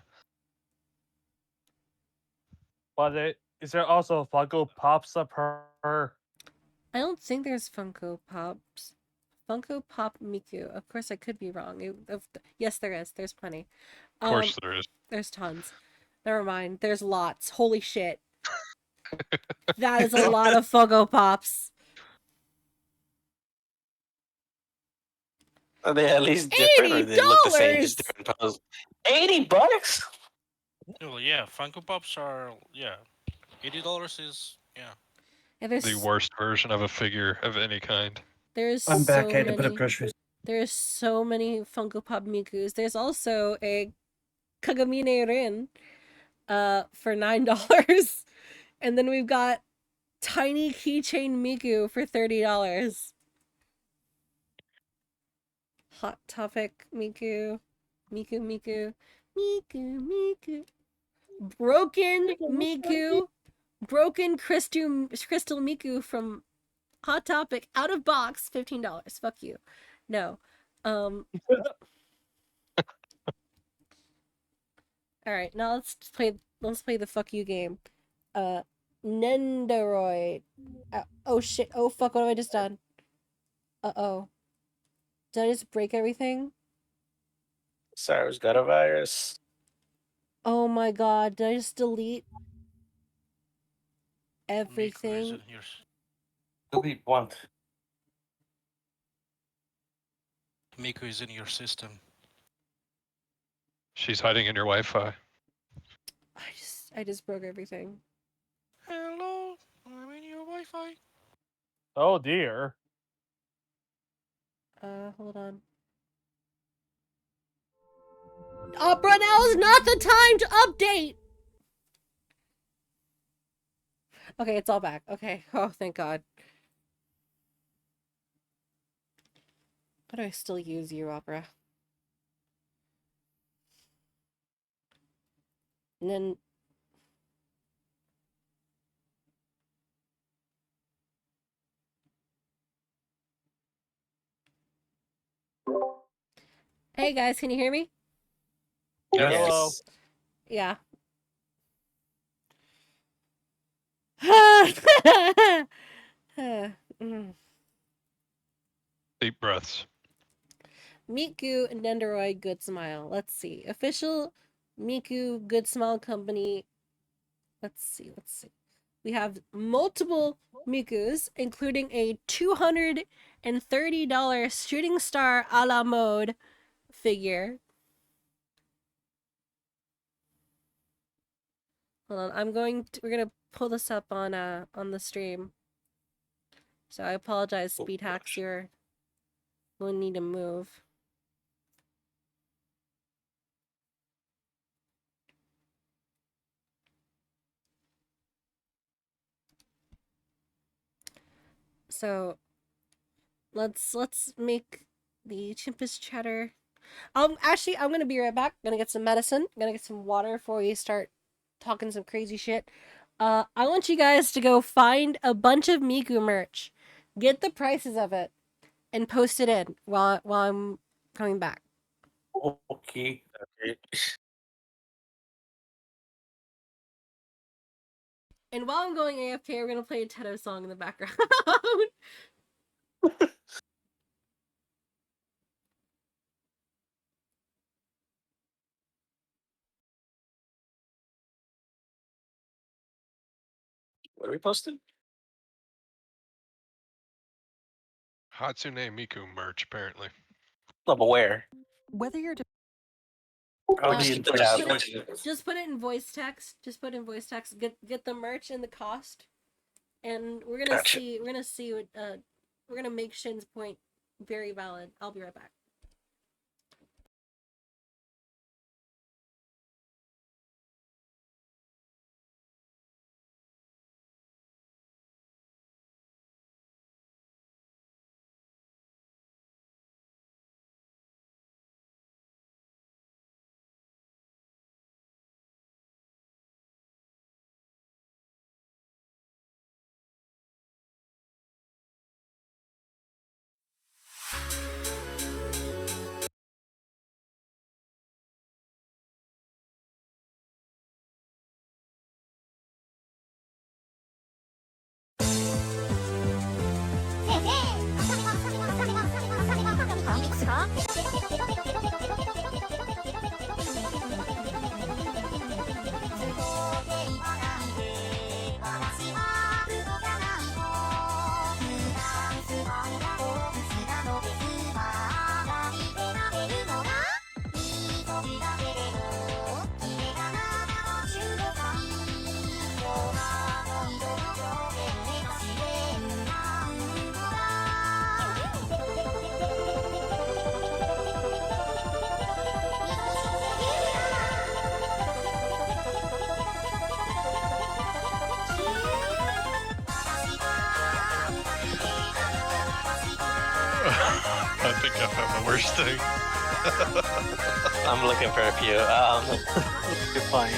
But is there also Funko Pops of her? I don't think there's Funko Pops. Funko Pop Miku. Of course, I could be wrong. Yes, there is. There's plenty. Of course there is. There's tons. Never mind. There's lots. Holy shit. That is a lot of Funko Pops. Are they at least different, or they look the same, just different pose? $80? Well, yeah, Funko Pops are $80 is Yeah, there's The worst version of a figure of any kind. there's I'm back. so I had to put up many. groceries. There's so many Funko Pop Mikus. There's also a Kagamine Rin for $9. And then we've got tiny keychain Miku for $30. Hot Topic Miku. Miku. Broken Miku. Broken Crystal Miku from Hot Topic out of box, $15. Fuck you. No. Alright, now let's play the fuck you game. Nendoroid. Oh shit. Oh fuck, what have I just done? Uh-oh. Did I just break everything? Sarah's got a virus. Oh my god, did I just delete everything? Delete one. Miku is in your system. She's hiding in your Wi-Fi. I just broke everything. Hello, I'm in your Wi-Fi. Oh dear. Hold on. Opera, now is not the time to update! Okay, it's all back. Okay. Oh, thank God. Why do I still use you, Opera? And then... Hey guys, can you hear me? Yes. Yeah. Deep breaths. Miku and Nendoroid Good Smile. Let's see. Official Miku Good Smile Company. Let's see. We have multiple Mikus, including a $230 Shooting Star a la mode figure. Hold on, we're gonna pull this up on the stream. So I apologize, Speed Hacks, we'll need to move. So let's make the Chimpus chatter. Actually, I'm gonna be right back. I'm gonna get some medicine. I'm gonna get some water before we start talking some crazy shit. I want you guys to go find a bunch of Miku merch, get the prices of it, and post it in while I'm coming back. Okay. And while I'm going AFK, we're gonna play a Teto song in the background. What are we posting? Hatsune Miku merch, apparently. I'm aware. Whether you're Just put it in voice text. Just put in voice text. Get the merch and the cost, and we're gonna see. We're gonna see what. We're gonna make Shin's point very valid. I'll be right back. I think I found the worst thing. I'm looking for a few. You're fine.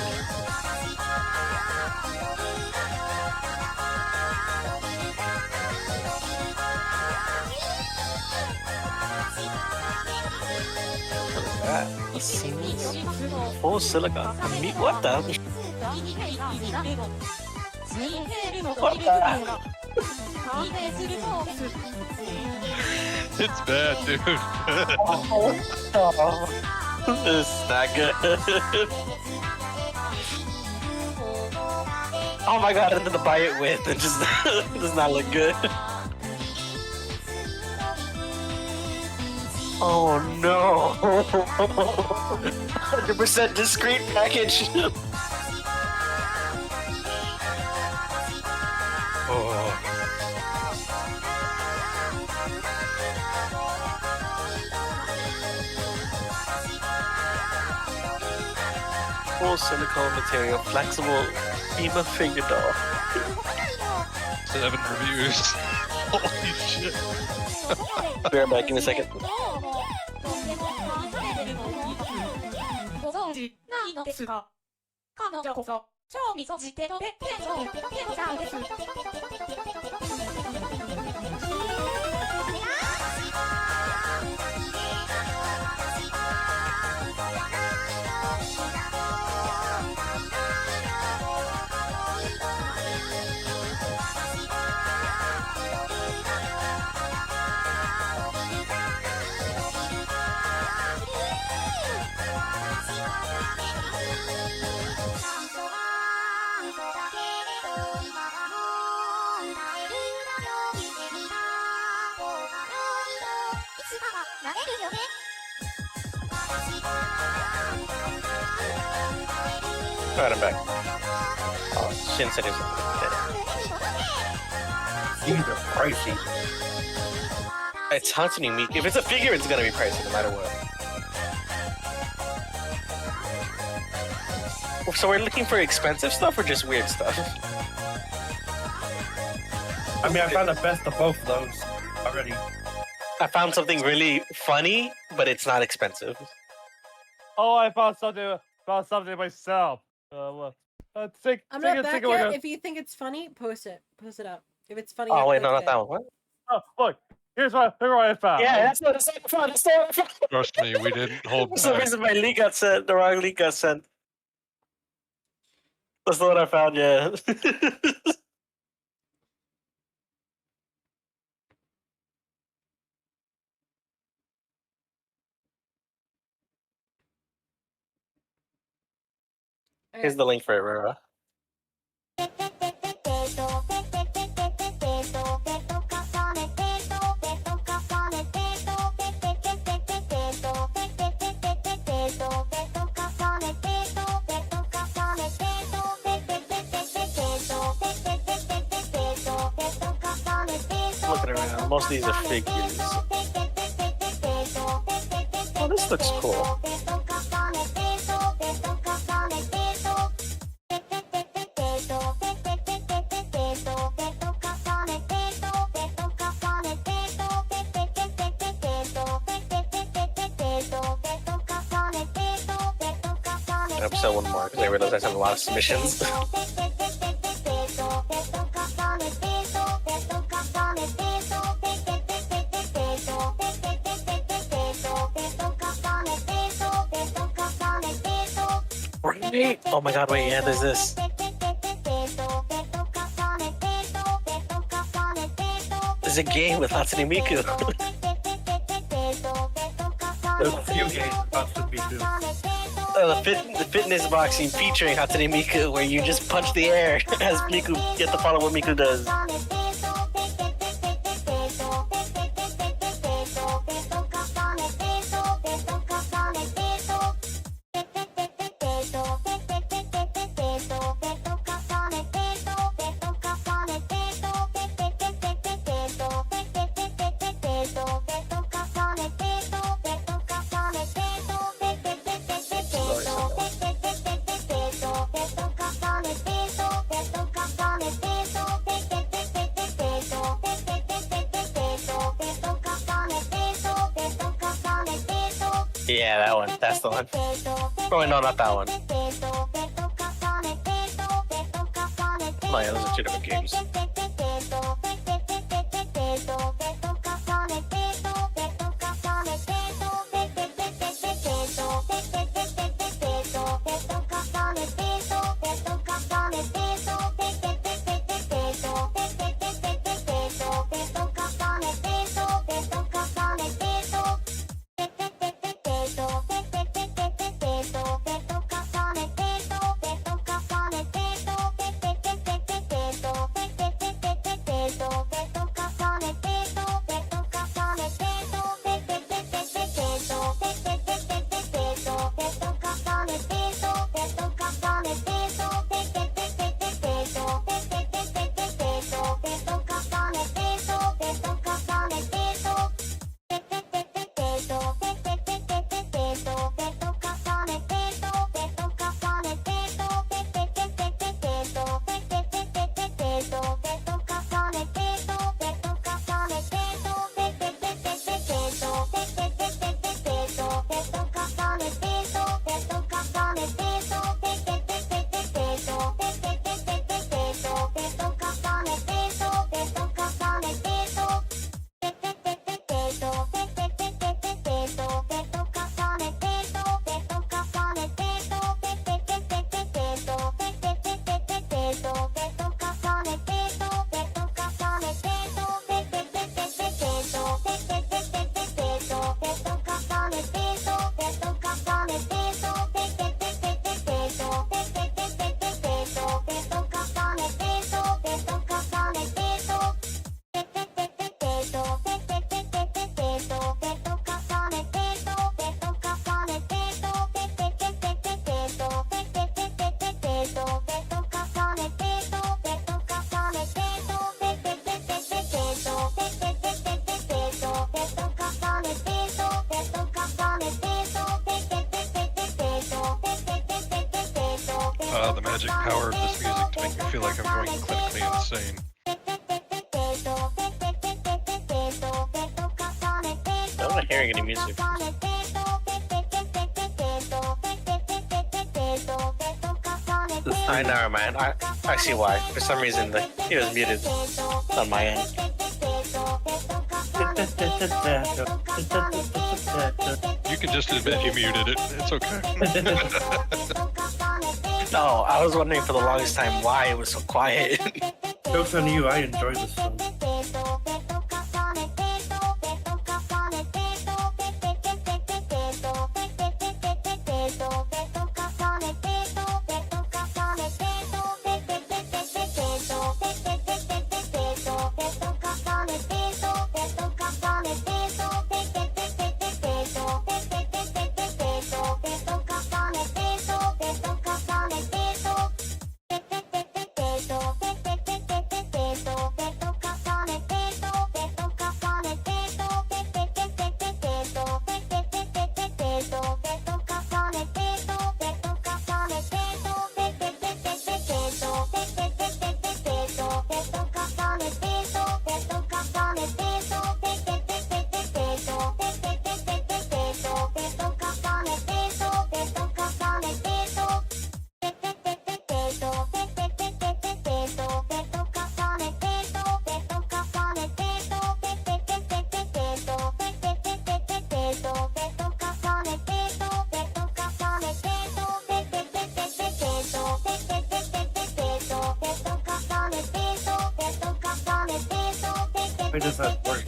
Full silicon. What the? What the? It's bad, dude. This is not good. Oh my god, and then to buy it with, it just does not look good. Oh no! 100% discreet package. Oh. Full silicone material, flexible Bima finger doll. 7 reviews. Holy shit. Be right back in a second. ご存知ないのですが、彼女こそ超みそしてとペンソさんです。Alright, I'm back. Oh, Shin said he was These are pricey. It's haunting me. If it's a figure, it's gonna be pricey no matter what. So we're looking for expensive stuff or just weird stuff? I mean, I found the best of both of those already. I found something really funny, but it's not expensive. Oh, I found something myself. Take I'm take not a back take a look yet. at- If you think it's funny, post it. Post it up. If it's funny, Oh wait, no, post not it. that one. What? Oh, look, here's what I found. Yeah, that's what I found. That's what I found. Trust me, we didn't hold For some back. reason, my link got sent. The wrong link got sent. That's the one I found. Yeah. Here's the link for it, Rara. Looking around, most of these are figures. Oh, this looks cool. Episode one more because I realized I have a lot of submissions. Right? Oh my god, wait, yeah, there's this. There's a game with Hatsune Miku. There's a few games about to be too. The fitness boxing featuring Hatsune Miku, where you just punch the air as Miku, you have to follow what Miku does. Yeah, that one. That's the one. Oh, no, not that one. Oh, yeah, those are two different games. The magic power of this music to make me feel like I'm going clinically insane. I'm not hearing any music. I know, man. I see why. For some reason, it was muted on my end. You can just admit you muted it. It's okay. No, I was wondering for the longest time why it was so quiet. Joke's on you, I enjoy this song. Why does that work?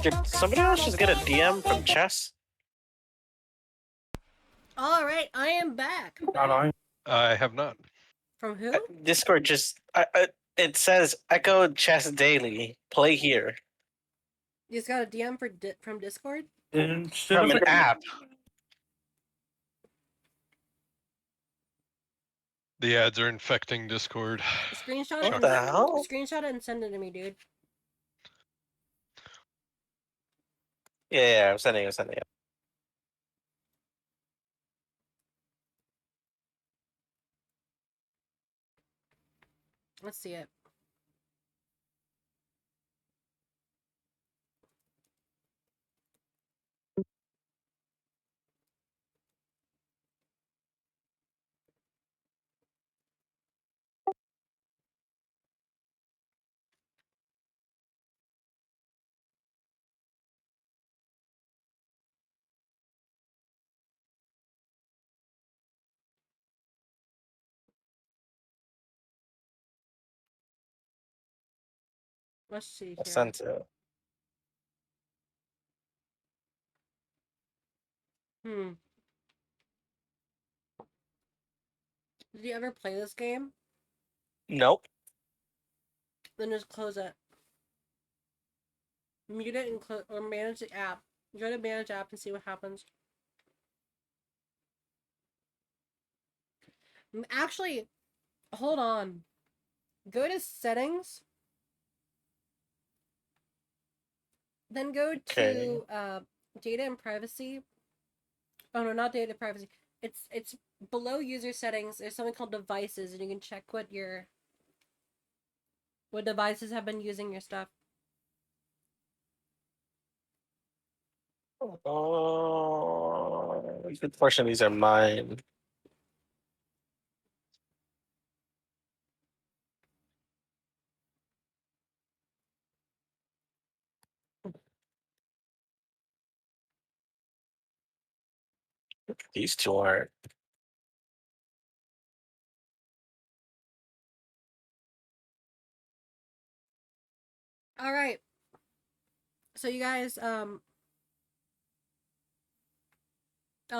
Did somebody else just get a DM from Chess? All right, I am back. Not I. I have not. From who? Discord just it says Echo Chess Daily. Play here You just got a DM from Discord? Instead from of an app. The ads are infecting Discord. Screenshot What it the and hell? screenshot it and send it to me, dude. Yeah, I'm sending it. Let's see it. Let's see I here. sent it. Did you ever play this game? Nope. Then just close it. Mute it and close or manage the app. Go to manage app and see what happens. Actually, hold on. Go to settings. Then go to data and privacy. Oh no, not data privacy. It's below user settings. There's something called devices, and you can check what devices have been using your stuff. Oh, a good portion of these are mine. These two aren't. All right. So you guys, oh,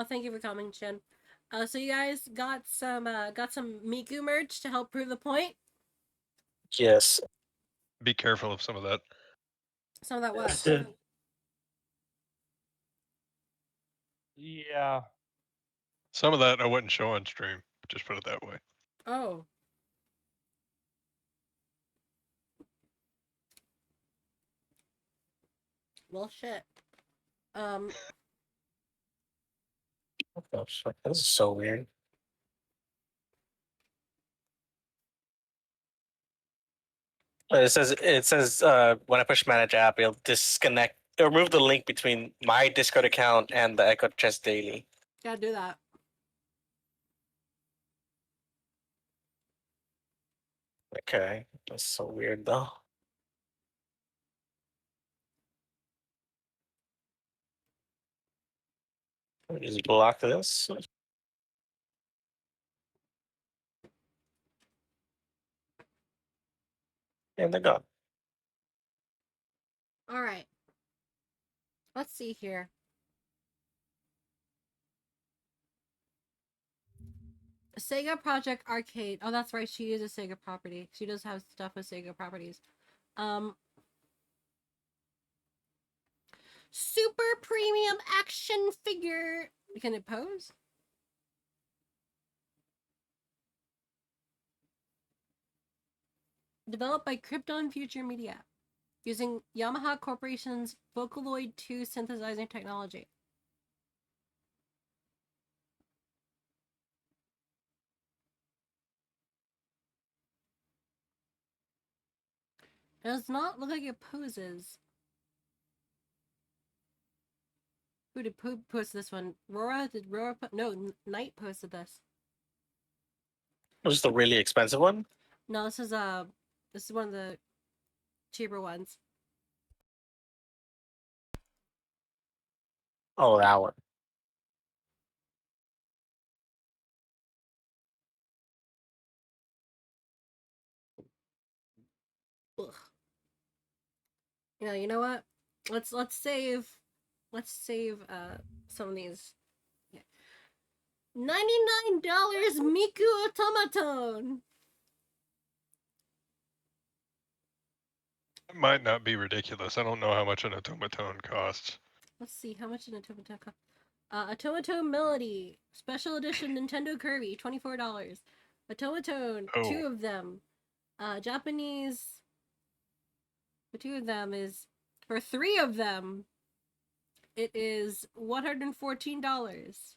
thank you for coming, Chin. So you guys got some Miku merch to help prove the point. Yes. Be careful of some of that. Some of that what? Yeah. Some of that I wouldn't show on stream. Just put it that way. Oh. Well, shit. Oh, shit. This is so weird. It says when I push manage app, it'll disconnect. It'll remove the link between my Discord account and the Echo Chess Daily. Gotta do that. Okay, that's so weird though. Let me just block this. And they're gone. All right. Let's see here. Sega Project Arcade. Oh, that's right. She is a Sega property. She does have stuff with Sega properties. Super premium action figure. Can it pose? Developed by Krypton Future Media, using Yamaha Corporation's Vocaloid 2 synthesizing technology. It does not look like it poses. Who did post this one? Rora? Did Rora no, Knight posted this. Was this the really expensive one? No, this is one of the cheaper ones. Oh, that one. Ugh. You know what? Let's save some of these. Yeah. $99 Miku automaton. It might not be ridiculous. I don't know how much an automaton costs. Let's see how much an automaton costs. Automaton Melody Special Edition Nintendo Kirby, $24. Automaton, 2 of them. Japanese. For 2 of them is for 3 of them. It is $114.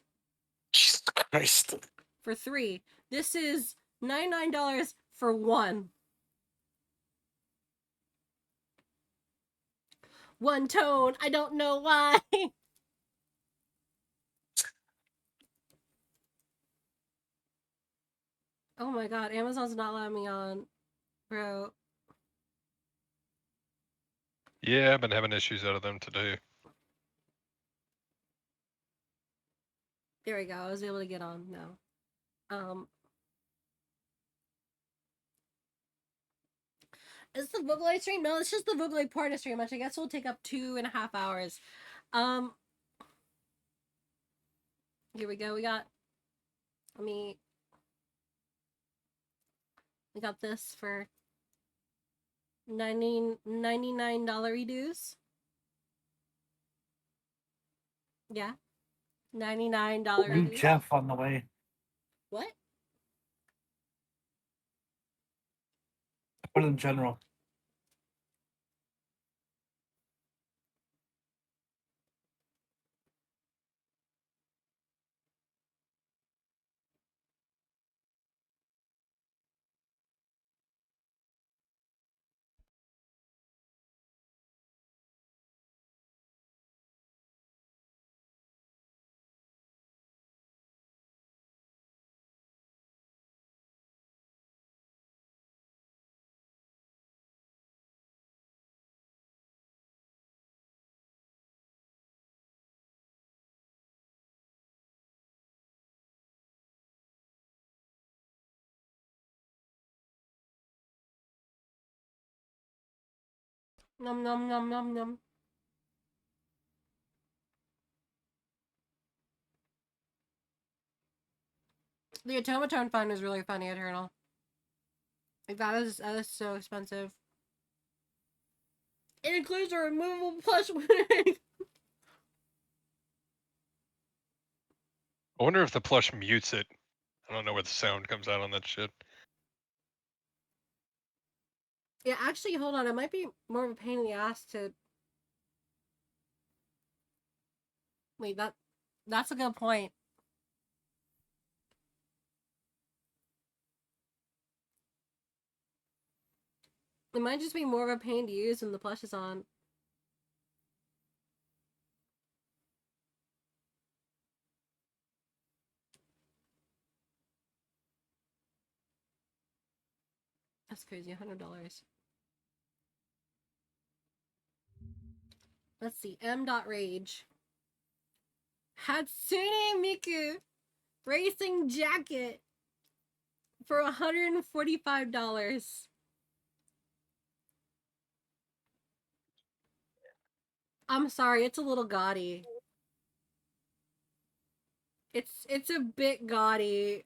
Jesus Christ. For 3. This is $99 for 1. One tone. I don't know why. Oh my god, Amazon's not letting me on. Bro. Yeah, I've been having issues out of them today. There we go. I was able to get on now. Is the Vogelite stream? No, it's just the Vogelite partner stream, which I guess will take up 2.5 hours. Here we go. We got this for $99 dues. Yeah. $99 New dues. Jeff on the way. What? But in general. Nom nom nom nom nom. The automaton fund is really funny, Eternal. Like that is so expensive. It includes a removable plush wig. I wonder if the plush mutes it. I don't know where the sound comes out on that shit. Yeah, actually, hold on. It might be more of a pain in the ass to... Wait, that's a good point. It might just be more of a pain to use when the plush is on. That's crazy, $100. Let's see, M.Rage. Hatsune Miku racing jacket for $145. I'm sorry, it's a little gaudy. It's a bit gaudy.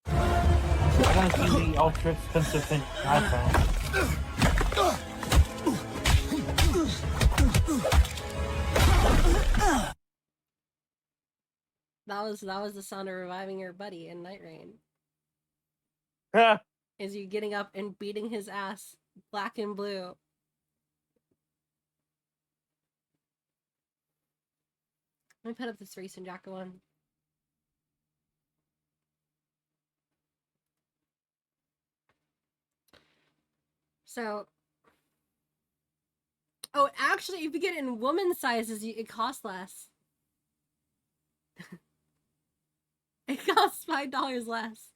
I want to see the ultra expensive thing iPhone. That was the sound of reviving your buddy in Night Rain. Is you getting up and beating his ass black and blue. Let me put up this Racing Jacket one. So, oh, actually, if you get it in woman's sizes, it costs less. It costs $5 less.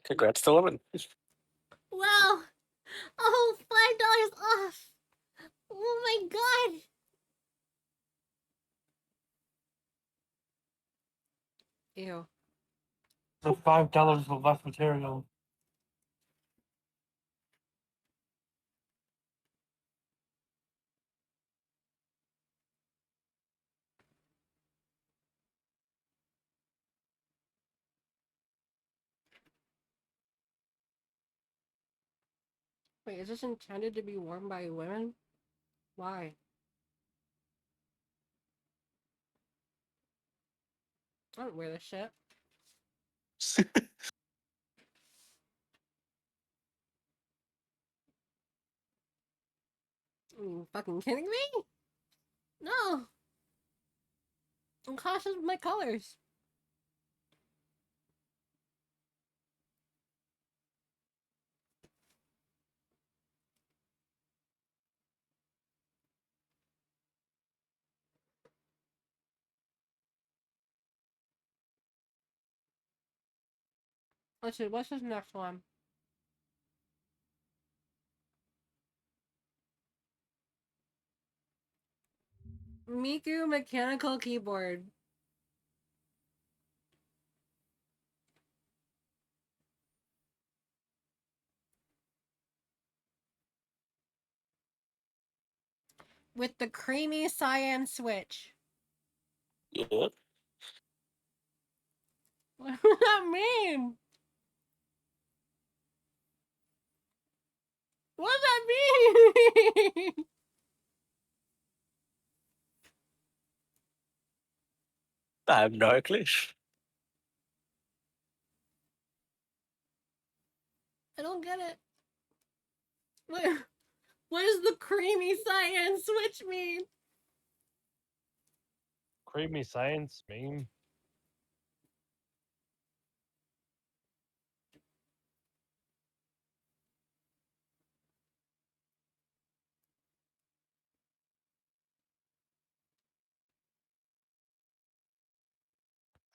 Congrats to women. Wow! Oh, $5 off! Ew. So $5 of less material. Wait, is this intended to be worn by women? Why? I don't wear this shit. Are you fucking kidding me? No. I'm cautious with my colors. Let's see, what's this next one? Miku mechanical keyboard. With the creamy cyan switch. Yeah. What does that mean? What does that mean? I have no clue. I don't get it. What does the creamy cyan switch mean? Creamy science meme.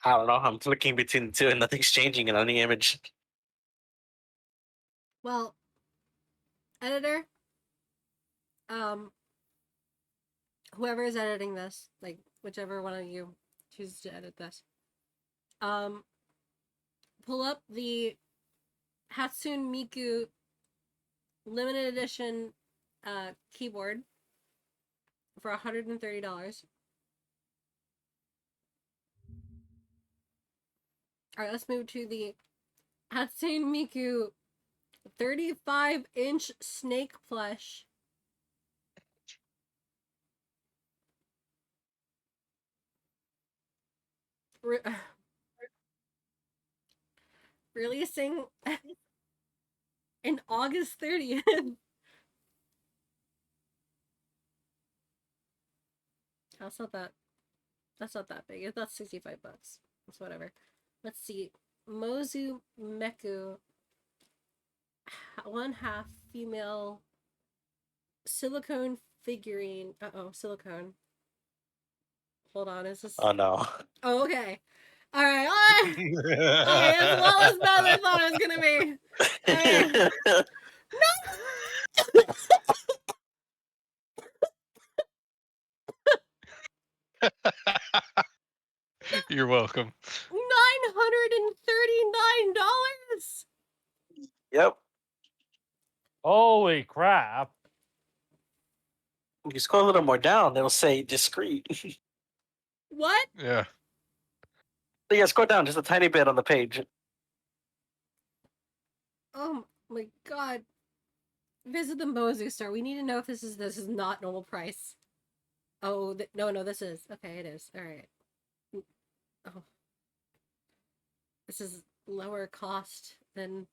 I don't know. I'm flicking between the two and nothing's changing in any image. Well, editor, whoever is editing this, like whichever one of you chooses to edit this, pull up the Hatsune Miku limited edition keyboard for $130. Alright, let's move to the Hatsune Miku 35-inch snake plush. Releasing in August 30th. That's not that big. That's $65. It's whatever. Let's see. Mozu Meku, 1/2 female silicone figurine. Silicone. Hold on, is this? Oh no. Oh, okay. All right. Okay, it's well as bad as I thought it was gonna be. Okay. No. You're welcome. $939. Yep. Holy crap. You scroll a little more down, it'll say discreet. What? Yeah. Yeah, scroll down just a tiny bit on the page. Oh my god. Visit the Mozu store. We need to know if this is not normal price. Oh, no, this is. Okay, it is. All right. Oh. This is lower cost than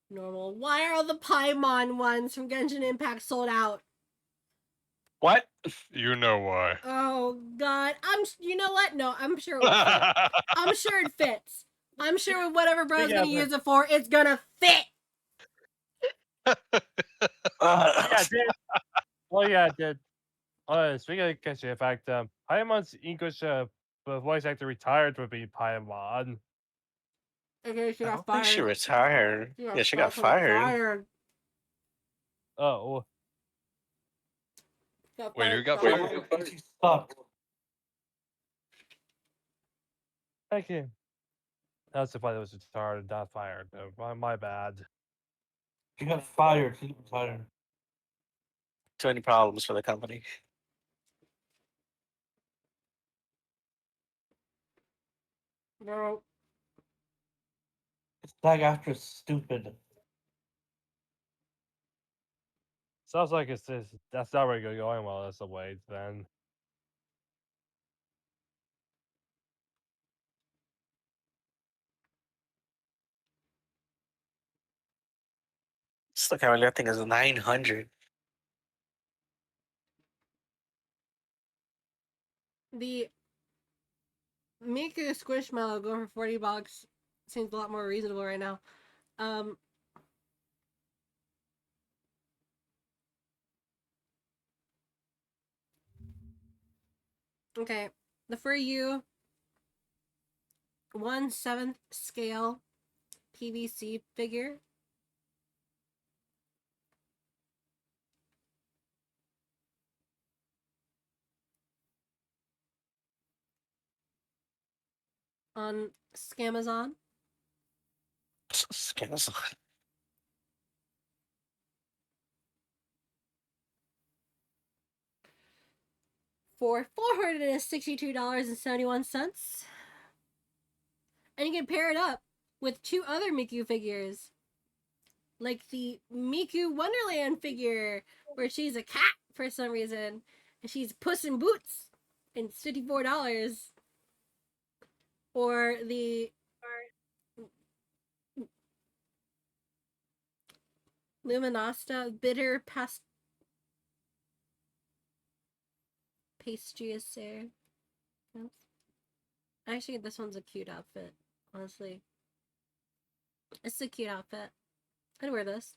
normal. Why are all the Paimon ones from Genshin Impact sold out? What? You know why. Oh god. You know what? No, I'm sure it will fit. I'm sure it fits. I'm sure whatever bro's gonna use it for, it's gonna fit. Yeah, dude. Well, yeah, dude. Speaking of Genshin Impact, Paimon's English voice actor retired would be Paimon. Okay, she I got don't think she fired. retired. Yeah, she got fired. Oh. Wait, who got fired? Stop. Thank you. That's the part that was retired, not fired. My bad. He got fired. He got fired. Too many problems for the company. No. SAG-AFTRA is stupid. Sounds like it's just that's not really going well. That's the way then. Just look how that thing is 900. The Miku Squishmallow going for $40 seems a lot more reasonable right now. Okay, the For You 1/7 scale PVC figure. On Scamazon. Scamazon. For $462.71. And you can pair it up with 2 other Miku figures. Like the Miku Wonderland figure, where she's a cat for some reason. And she's Puss in Boots. And it's $54. Or the Luminasta Bitter Pastry. Actually, this one's a cute outfit, honestly. It's a cute outfit. I'd wear this.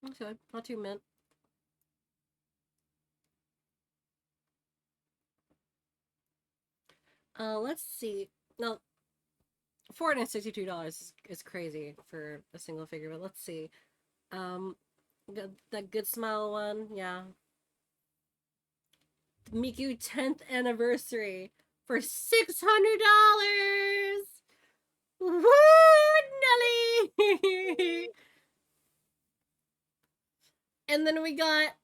That's good. Not too mint. Let's see. No, $462 is crazy for a single figure, but let's see. That Good Smile one, yeah. Miku 10th anniversary for $600. Woo, Nelly! And then we got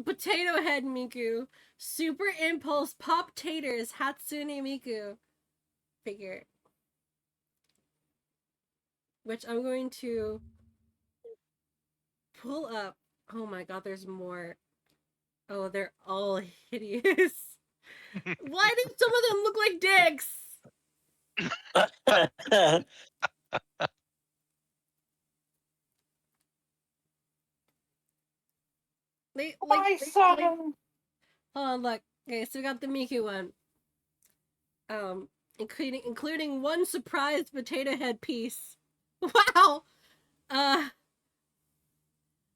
Potato Head Miku, Super Impulse Pop Taters Hatsune Miku figure. Which I'm going to pull up. Oh my god, there's more. Oh, they're all hideous. Why do some of them look like dicks? Hold on, look. Okay, so we got the Miku one. Including one surprise potato head piece. Wow.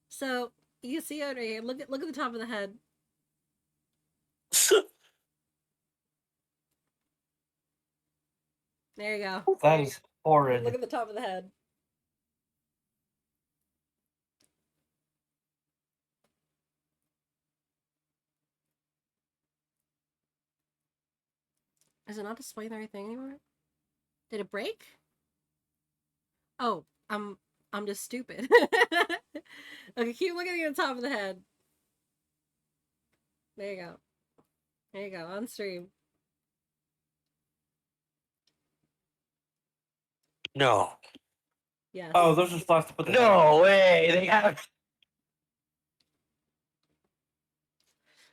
So you see it right here. Look at the top of the head. There you go. That is horrid. Look at the top of the head. Is it not displaying the right thing anymore? Did it break? Oh, I'm just stupid. Okay, keep looking at the top of the head. There you go. There you go, on stream. No. Yes. Oh, those are slots to put the No way. They have.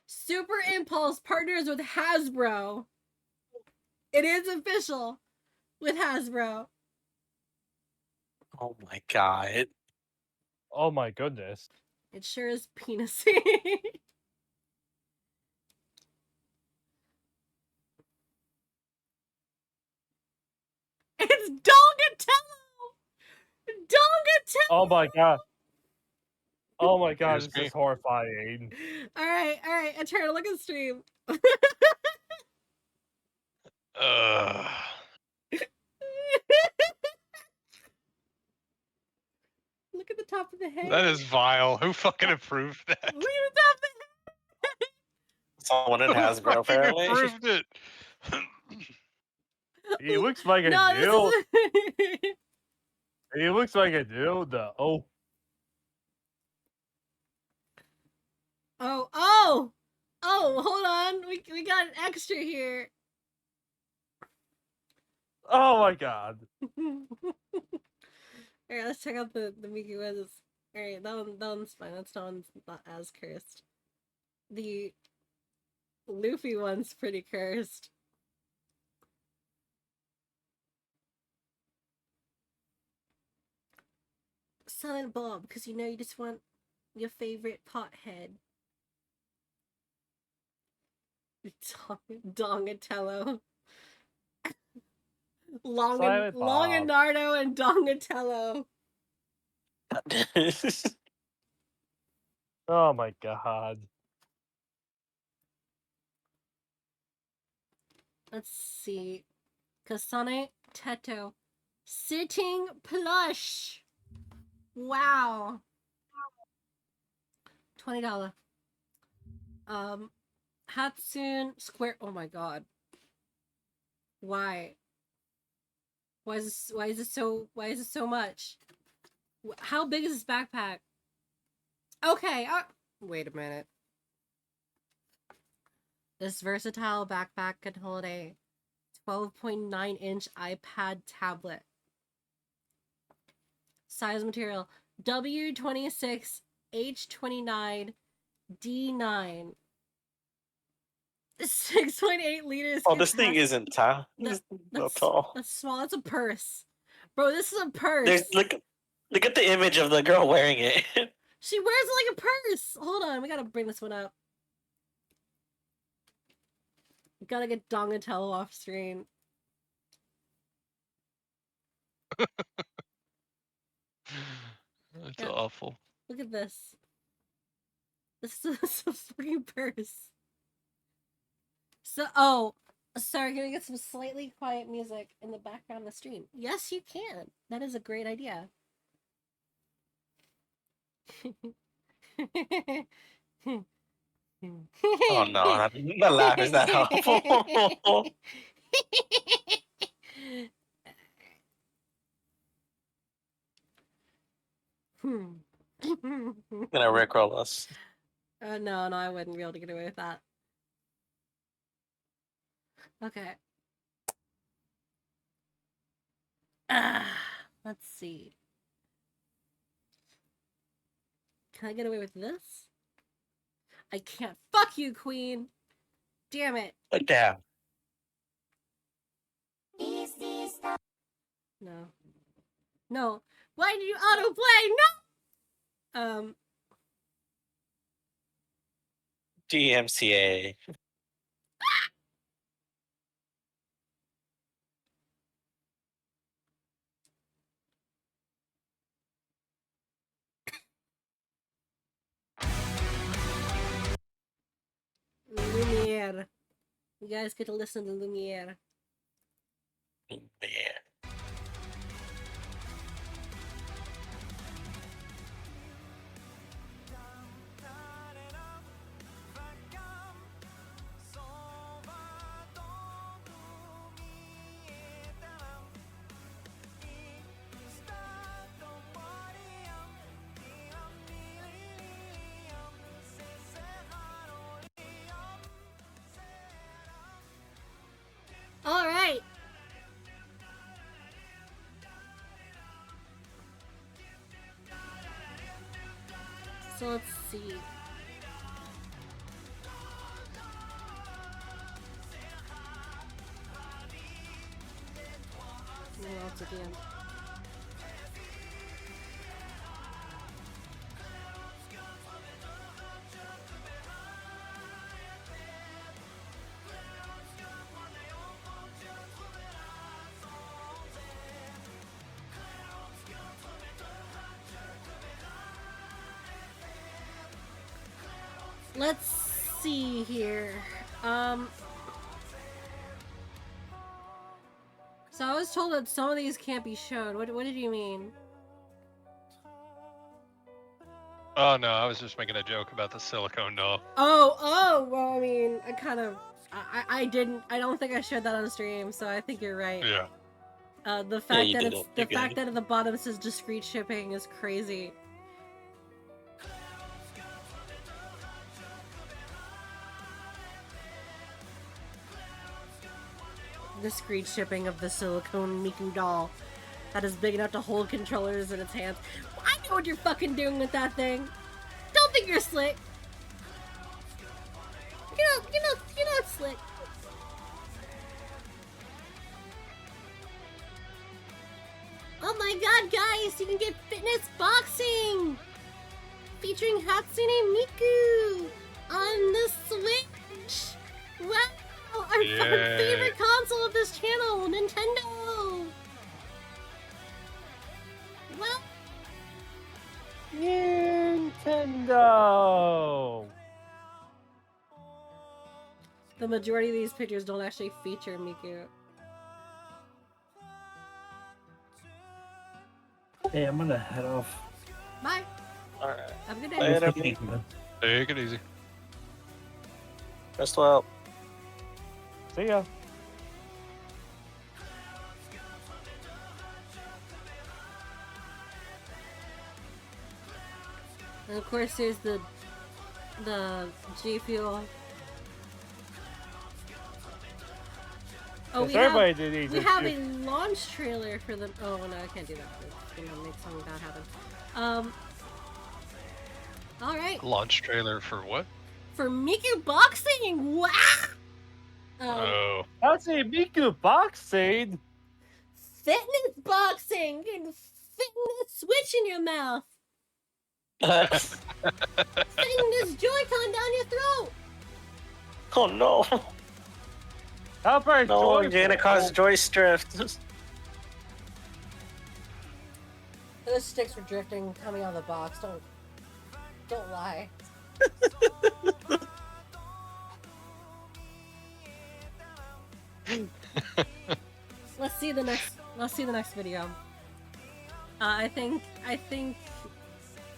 Super Impulse partners with Hasbro. It is official with Hasbro. Oh my god. Oh my goodness. It sure is penisy. It's Donatello! Donatello! Oh my god. Oh my god, this is horrifying. Alright, Eternal, look at the stream. Look at the top of the head. That is vile. Who fucking approved that? Look at the top of the head. Someone in Hasbro, apparently. Approved it. He looks like a No, this dude. is. He looks like a dude. Oh, Oh, hold on. We got an extra here. oh my god. Alright, let's check out the Mickey ones. Alright, that one's fine. That one's not as cursed. The Luffy one's pretty cursed. Silent Bob, because you know you just want your favorite pothead. Donatello. Silent Bob. Longinardo and Donatello. Oh my god. Let's see. Kasane Teto. Sitting plush. Wow. $20. Hatsune Square. Oh my god. Why? Why is it so much? How big is this backpack? Okay, wait a minute. This versatile backpack can hold a 12.9-inch iPad tablet. Size material W26 H29 D9. 6.8 liters. Oh, this thing isn't tall. That's tall. That's small. It's a purse. Bro, this is a purse. Look at the image of the girl wearing it. She wears it like a purse. Hold on, we gotta bring this one up. We gotta get Donatello off screen. That's awful. Look at this. This is a fucking purse. So, sorry, can we get some slightly quiet music in the background of the stream? Yes, you can. That is a great idea. Oh no, the laugh is that awful. Gonna rickroll us. No, I wouldn't be able to get away with that. Okay. Let's see. Can I get away with this? I can't. Fuck you, Queen! Damn it. Damn. No. No. Why did you autoplay? No! DMCA. Lumiere. You guys get to listen to Lumiere. Yeah. All right. So let's see. What else again? Let's see here. So I was told that some of these can't be shown. What did you mean? Oh no, I was just making a joke about the silicone doll. Oh, well, I mean, I don't think I shared that on stream, so I think you're right. Yeah. The fact you that didn't. the You're fact good. that at the bottom says discreet shipping is crazy. Discreet shipping of the silicone Miku doll that is big enough to hold controllers in its hands. I know what you're fucking doing with that thing. Don't think you're slick. You're not slick. Oh my god, guys, you can get fitness boxing featuring Hatsune Miku on the Switch. Wow, our Yay. favorite console of this channel, Nintendo. Well, Nintendo. the majority of these pictures don't actually feature Miku. Hey, I'm gonna head off. Bye. Alright. Have a good day. Later. Take it easy. Rest well. See ya. And of course, there's the G Fuel. Oh, Yes, everybody did these. we have a launch trailer for the. Oh no, I can't do that. It's gonna make something bad happen. All right. Launch trailer for what? For Miku Boxing. Wow. Oh. That's a Miku boxing. Fitness boxing and fitness switch in your mouth. Fitting this Joy-Con down your throat. Oh no. How about No, you're gonna cause joystick drift. Those sticks were drifting coming out of the box. Don't lie. Let's see the next video. I think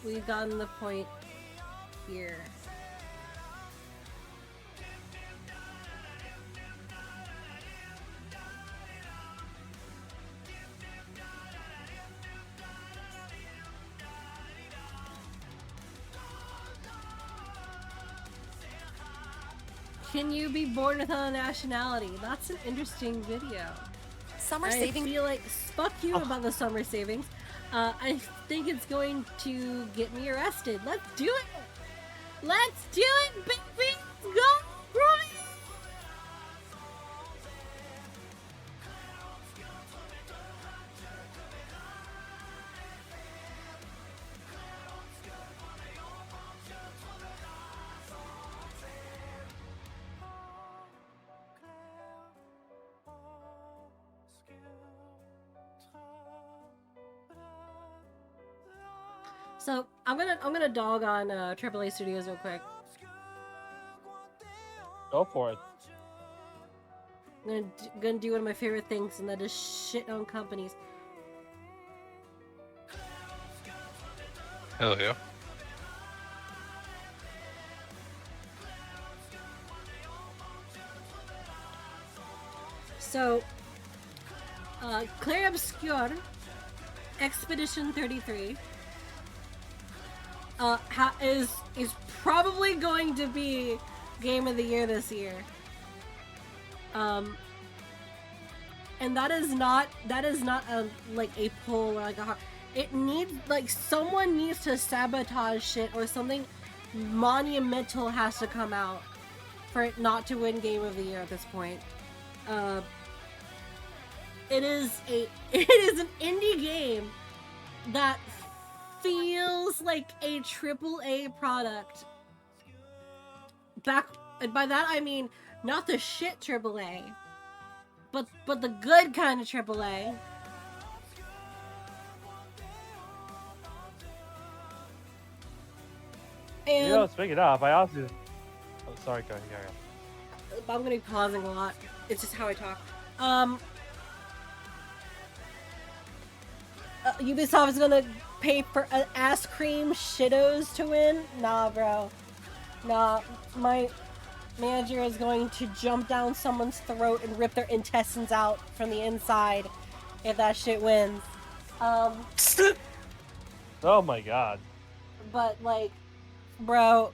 we've gotten the point here. Can you be born without a nationality? That's an interesting video. Summer I saving. feel like fuck you about the summer savings. I think it's going to get me arrested. Let's do it. Let's do it, baby. Let's go, Roy. So I'm gonna dog on AAA Studios real quick. Go for it. I'm gonna do one of my favorite things, and that is shit on companies. Hell yeah. So, Claire Obscure, Expedition 33, is probably going to be Game of the Year this year. And that is not a like a poll or like a. It needs like someone needs to sabotage shit or something monumental has to come out for it not to win Game of the Year at this point. It is an indie game that feels like a AAA product. And by that I mean not the shit AAA, but the good kind of AAA. And You know, speaking of, I also. Oh, sorry, go ahead. I'm gonna be pausing a lot. It's just how I talk. Ubisoft is gonna pay for ass cream shittos to win? Nah, bro. Nah, my manager is going to jump down someone's throat and rip their intestines out from the inside if that shit wins. Oh my god. But like, bro,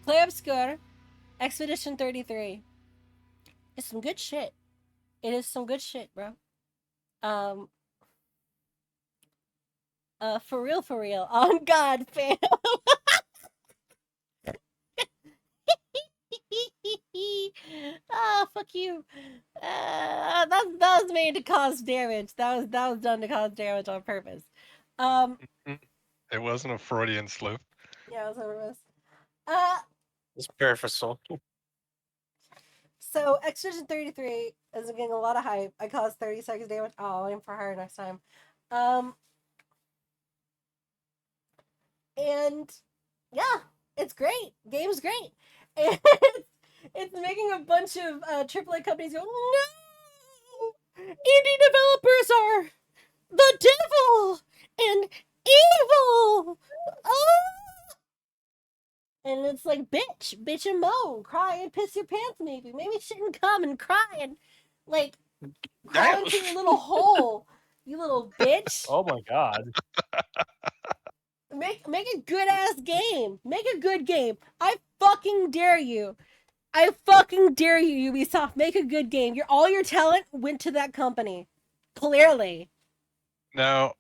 Play Obscure, Expedition 33. It's some good shit. It is some good shit, bro. For real. On God, fam. Ah, fuck you. That was made to cause damage. That was done to cause damage on purpose. It wasn't a Freudian slip. Yeah, it was on purpose. It's purposeful. So Expedition 33 is getting a lot of hype. I caused 30 seconds damage. Oh, I'll aim for higher next time. And yeah, it's great. Game's great. And it's making a bunch of AAA companies go, no! Indie developers are the devil and evil! Oh! And it's like, bitch and moan, cry and piss your pants maybe. Maybe shouldn't come and cry and, like, crawl into your little hole, you little bitch. Oh my god. Make a good ass game. Make a good game. I fucking dare you. I fucking dare you, Ubisoft. Make a good game. All your talent went to that company. Clearly. Now,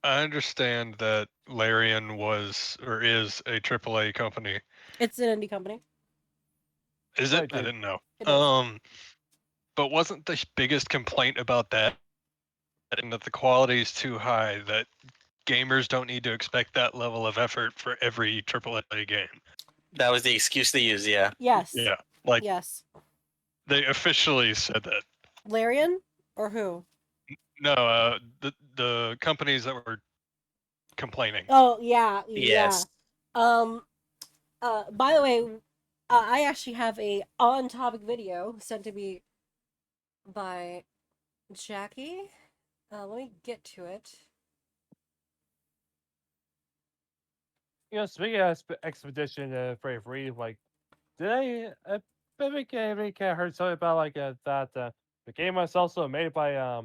I understand that Larian was or is a AAA company. It's an indie company. Is it? I didn't know. It is. But wasn't the biggest complaint about that that the quality is too high, that gamers don't need to expect that level of effort for every AAA game? That was the excuse they used, yeah. Yes. Yeah, like yes. They officially said that. Larian or who? No, the companies that were complaining. Oh yeah. Yes. Yeah. By the way, I actually have a on-topic video sent to me by Jackie. Let me get to it. You know, speaking of Expedition 33, like, did I heard something about like that the game was also made by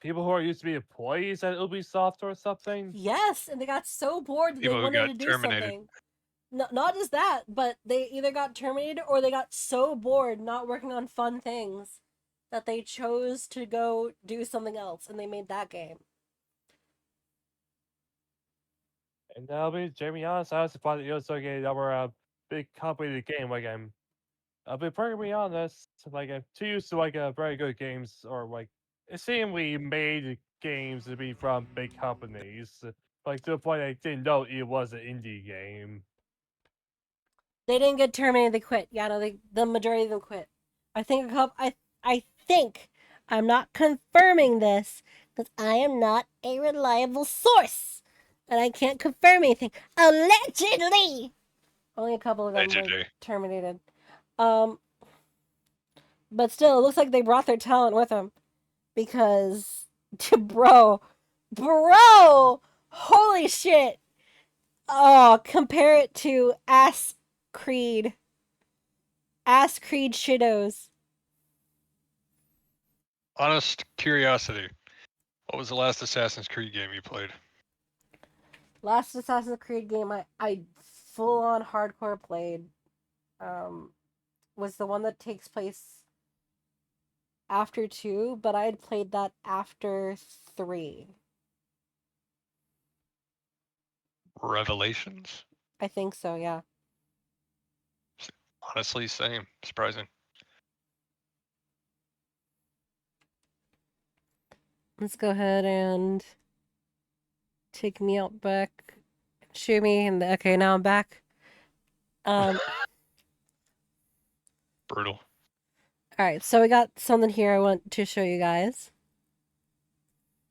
people who are used to be employees at Ubisoft or something? Yes, and they got so bored that People they who wanted got to do terminated. something. Not just that, but they either got terminated or they got so bored not working on fun things that they chose to go do something else, and they made that game. And I'll be Jamie honest, I was surprised that you was like a big company of the game. Like I'll be perfectly honest, like I'm too used to like very good games or like it seemingly made games to be from big companies. Like to the point I didn't know it was an indie game. They didn't get terminated; they quit. Yeah, no, the majority of them quit. I think I think I'm not confirming this because I am not a reliable source, and I can't confirm anything. Allegedly, only a couple of them were terminated. But still, it looks like they brought their talent with them because, bro, holy shit! Oh, compare it to Ass Creed shittos. Honest curiosity, what was the last Assassin's Creed game you played? Last Assassin's Creed game I full on hardcore played was the one that takes place after 2, but I had played that after 3. Revelations? I think so, yeah. Honestly, same. Surprising. Let's go ahead and take me out back. Shoot me and okay, now I'm back. Brutal. Alright, so we got something here I want to show you guys.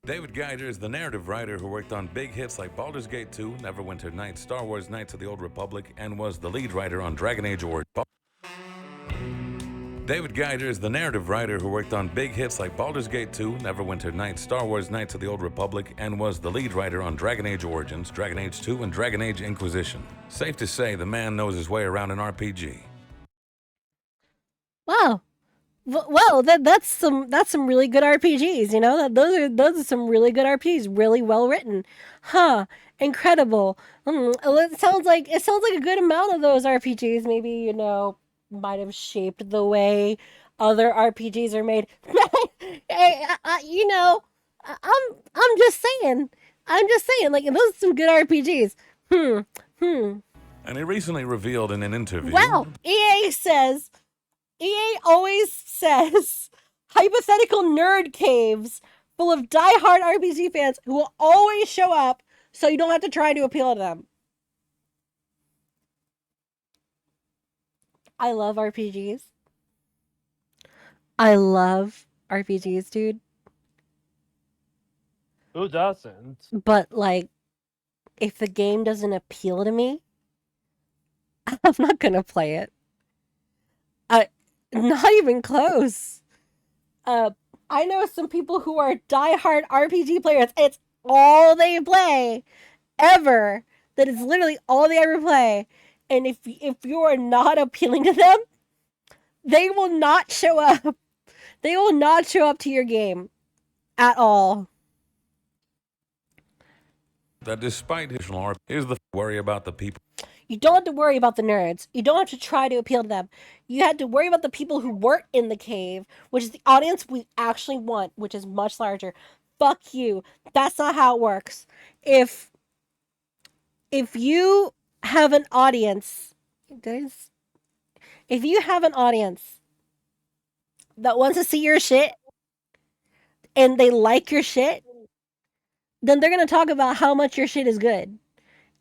David Geiger is the narrative writer who worked on big hits like Baldur's Gate 2, Neverwinter Nights, Star Wars Knights of the Old Republic, and was the lead writer on Dragon Age Origins. David Geiger is the narrative writer who worked on big hits like Baldur's Gate 2, Neverwinter Nights, Star Wars Knights of the Old Republic, and was the lead writer on Dragon Age Origins, Dragon Age 2, and Dragon Age Inquisition. Safe to say the man knows his way around an RPG. Wow. Well, that's some really good RPGs, you know? Those are some really good RPGs, really well written. Huh. Incredible. It sounds like a good amount of those RPGs maybe, you know, might have shaped the way other RPGs are made. Hey, you know, I'm just saying, like those are some good RPGs. And he recently revealed in an interview. Wow, EA always says hypothetical nerd caves full of die-hard RPG fans who will always show up, so you don't have to try to appeal to them. I love RPGs. I love RPGs, dude. Who doesn't? But, like, if the game doesn't appeal to me, I'm not gonna play it. Not even close. I know some people who are die-hard RPG players. It's all they play ever. That is literally all they ever play. And if you are not appealing to them, they will not show up. They will not show up to your game at all. That despite his RP, here's the worry about the people. You don't have to worry about the nerds. You don't have to try to appeal to them. You had to worry about the people who weren't in the cave, which is the audience we actually want, which is much larger. Fuck you. That's not how it works. If you have an audience, if you have an audience that wants to see your shit and they like your shit, then they're going to talk about how much your shit is good.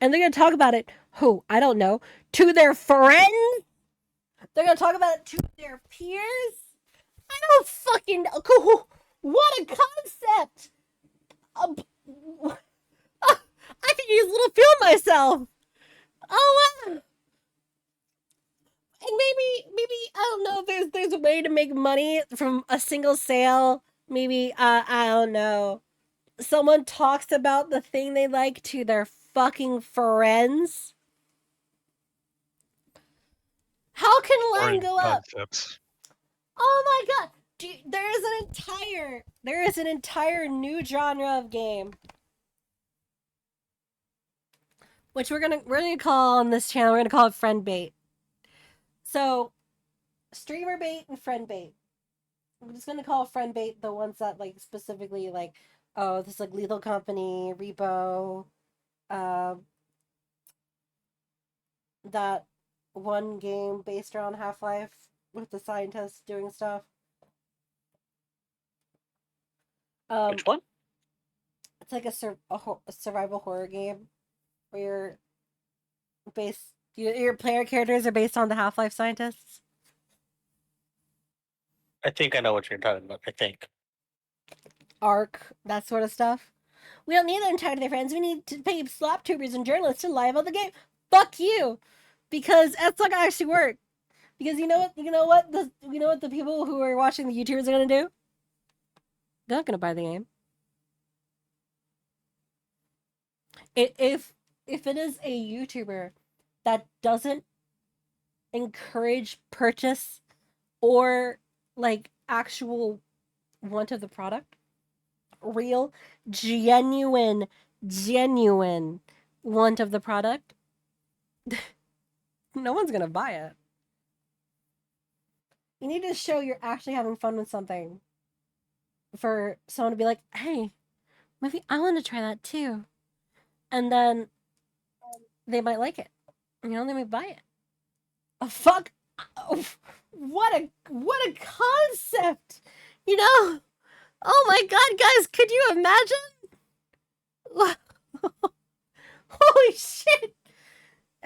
And they're going to talk about it, I don't know, to their friends? They're going to talk about it to their peers? I don't fucking know. What a concept! I could use a little film myself. Oh, wow. And maybe I don't know if there's a way to make money from a single sale. Maybe I don't know. Someone talks about the thing they like to their fucking friends. How can line go up? Concepts. Oh my god! There is an entire new genre of game, which we're gonna call on this channel. We're gonna call it friend bait. So, streamer bait and friend bait. I'm just gonna call friend bait the ones that like specifically like, oh, this is like Lethal Company, Repo, that one game based around Half-Life with the scientists doing stuff. Which one? It's like a survival horror game where your player characters are based on the Half-Life scientists. I think I know what you're talking about. I think. Arc, that sort of stuff. We don't need them to talk to their friends. We need to pay slop tubers and journalists to lie about the game. Fuck you, because that's not gonna actually work. Because you know what the people who are watching the YouTubers are gonna do? They're not gonna buy the game. If it is a YouTuber that doesn't encourage purchase or like actual want of the product, real, genuine want of the product, no one's gonna buy it. You need to show you're actually having fun with something for someone to be like, hey, maybe I want to try that too. And then they might like it. You know, they might buy it. Oh, fuck. Oh, what a concept. You know? Oh my god, guys, could you imagine? Holy shit.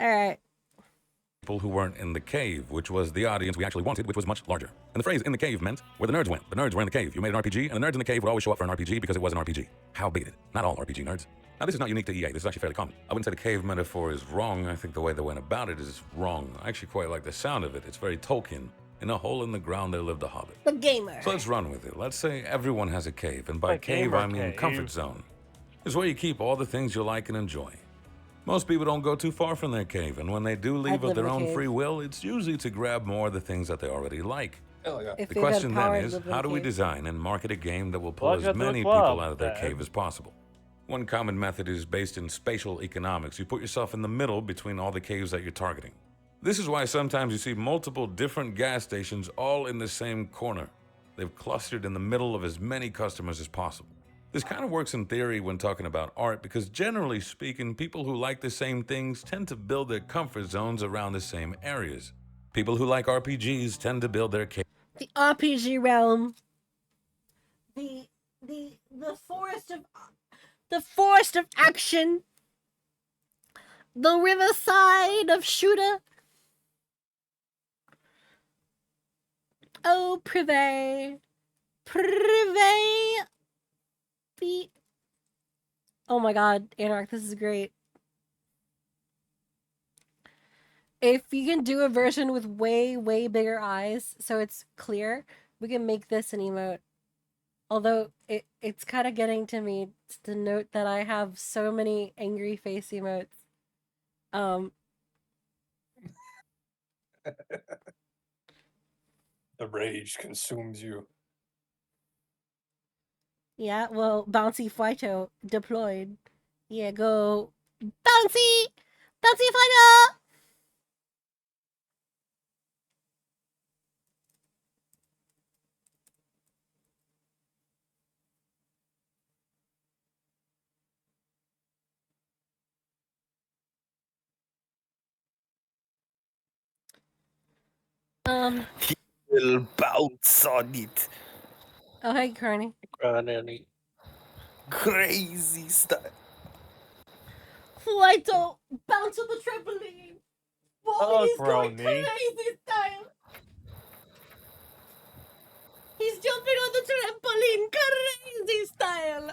Alright. People who weren't in the cave, which was the audience we actually wanted, which was much larger. And the phrase "in the cave" meant where the nerds went. The nerds were in the cave. You made an RPG, and the nerds in the cave would always show up for an RPG because it was an RPG. How baited. Not all RPG nerds. Now, this is not unique to EA. This is actually fairly common. I wouldn't say the cave metaphor is wrong. I think the way they went about it is wrong. I actually quite like the sound of it. It's very Tolkien. In a hole in the ground there lived a hobbit. The gamer. So let's run with it. Let's say everyone has a cave, and by A cave gamer I mean comfort cave. zone. It's where you keep all the things you like and enjoy. Most people don't go too far from their cave, and when they do leave of their own free will, it's usually to grab more of the things that they already like. If The they've had question then power to is, live in how a do we cave. design and market a game that will pull Welcome as to the many club, people out of their then. cave as possible? One common method is based in spatial economics. You put yourself in the middle between all the caves that you're targeting. This is why sometimes you see multiple different gas stations all in the same corner. They've clustered in the middle of as many customers as possible. This kind of works in theory when talking about art because generally speaking, people who like the same things tend to build their comfort zones around the same areas. People who like RPGs tend to build their cave. The RPG realm. The forest of action. The riverside of shooter. Oh, privé. Privé. Oh my god, Anarch, this is great. If you can do a version with way, way bigger eyes, so it's clear, we can make this an emote. Although, it's kind of getting to me to note that I have so many angry face emotes. The rage consumes you. Yeah, well, Bouncy Fighto deployed. Yeah, go Bouncy! Bouncy Fighto! He will bounce on it. Oh, hey, Carney. Crazy stuff. Fighto, bounce on the trampoline! Boy, Oh, he's going Crony. crazy style! He's jumping on the trampoline crazy style!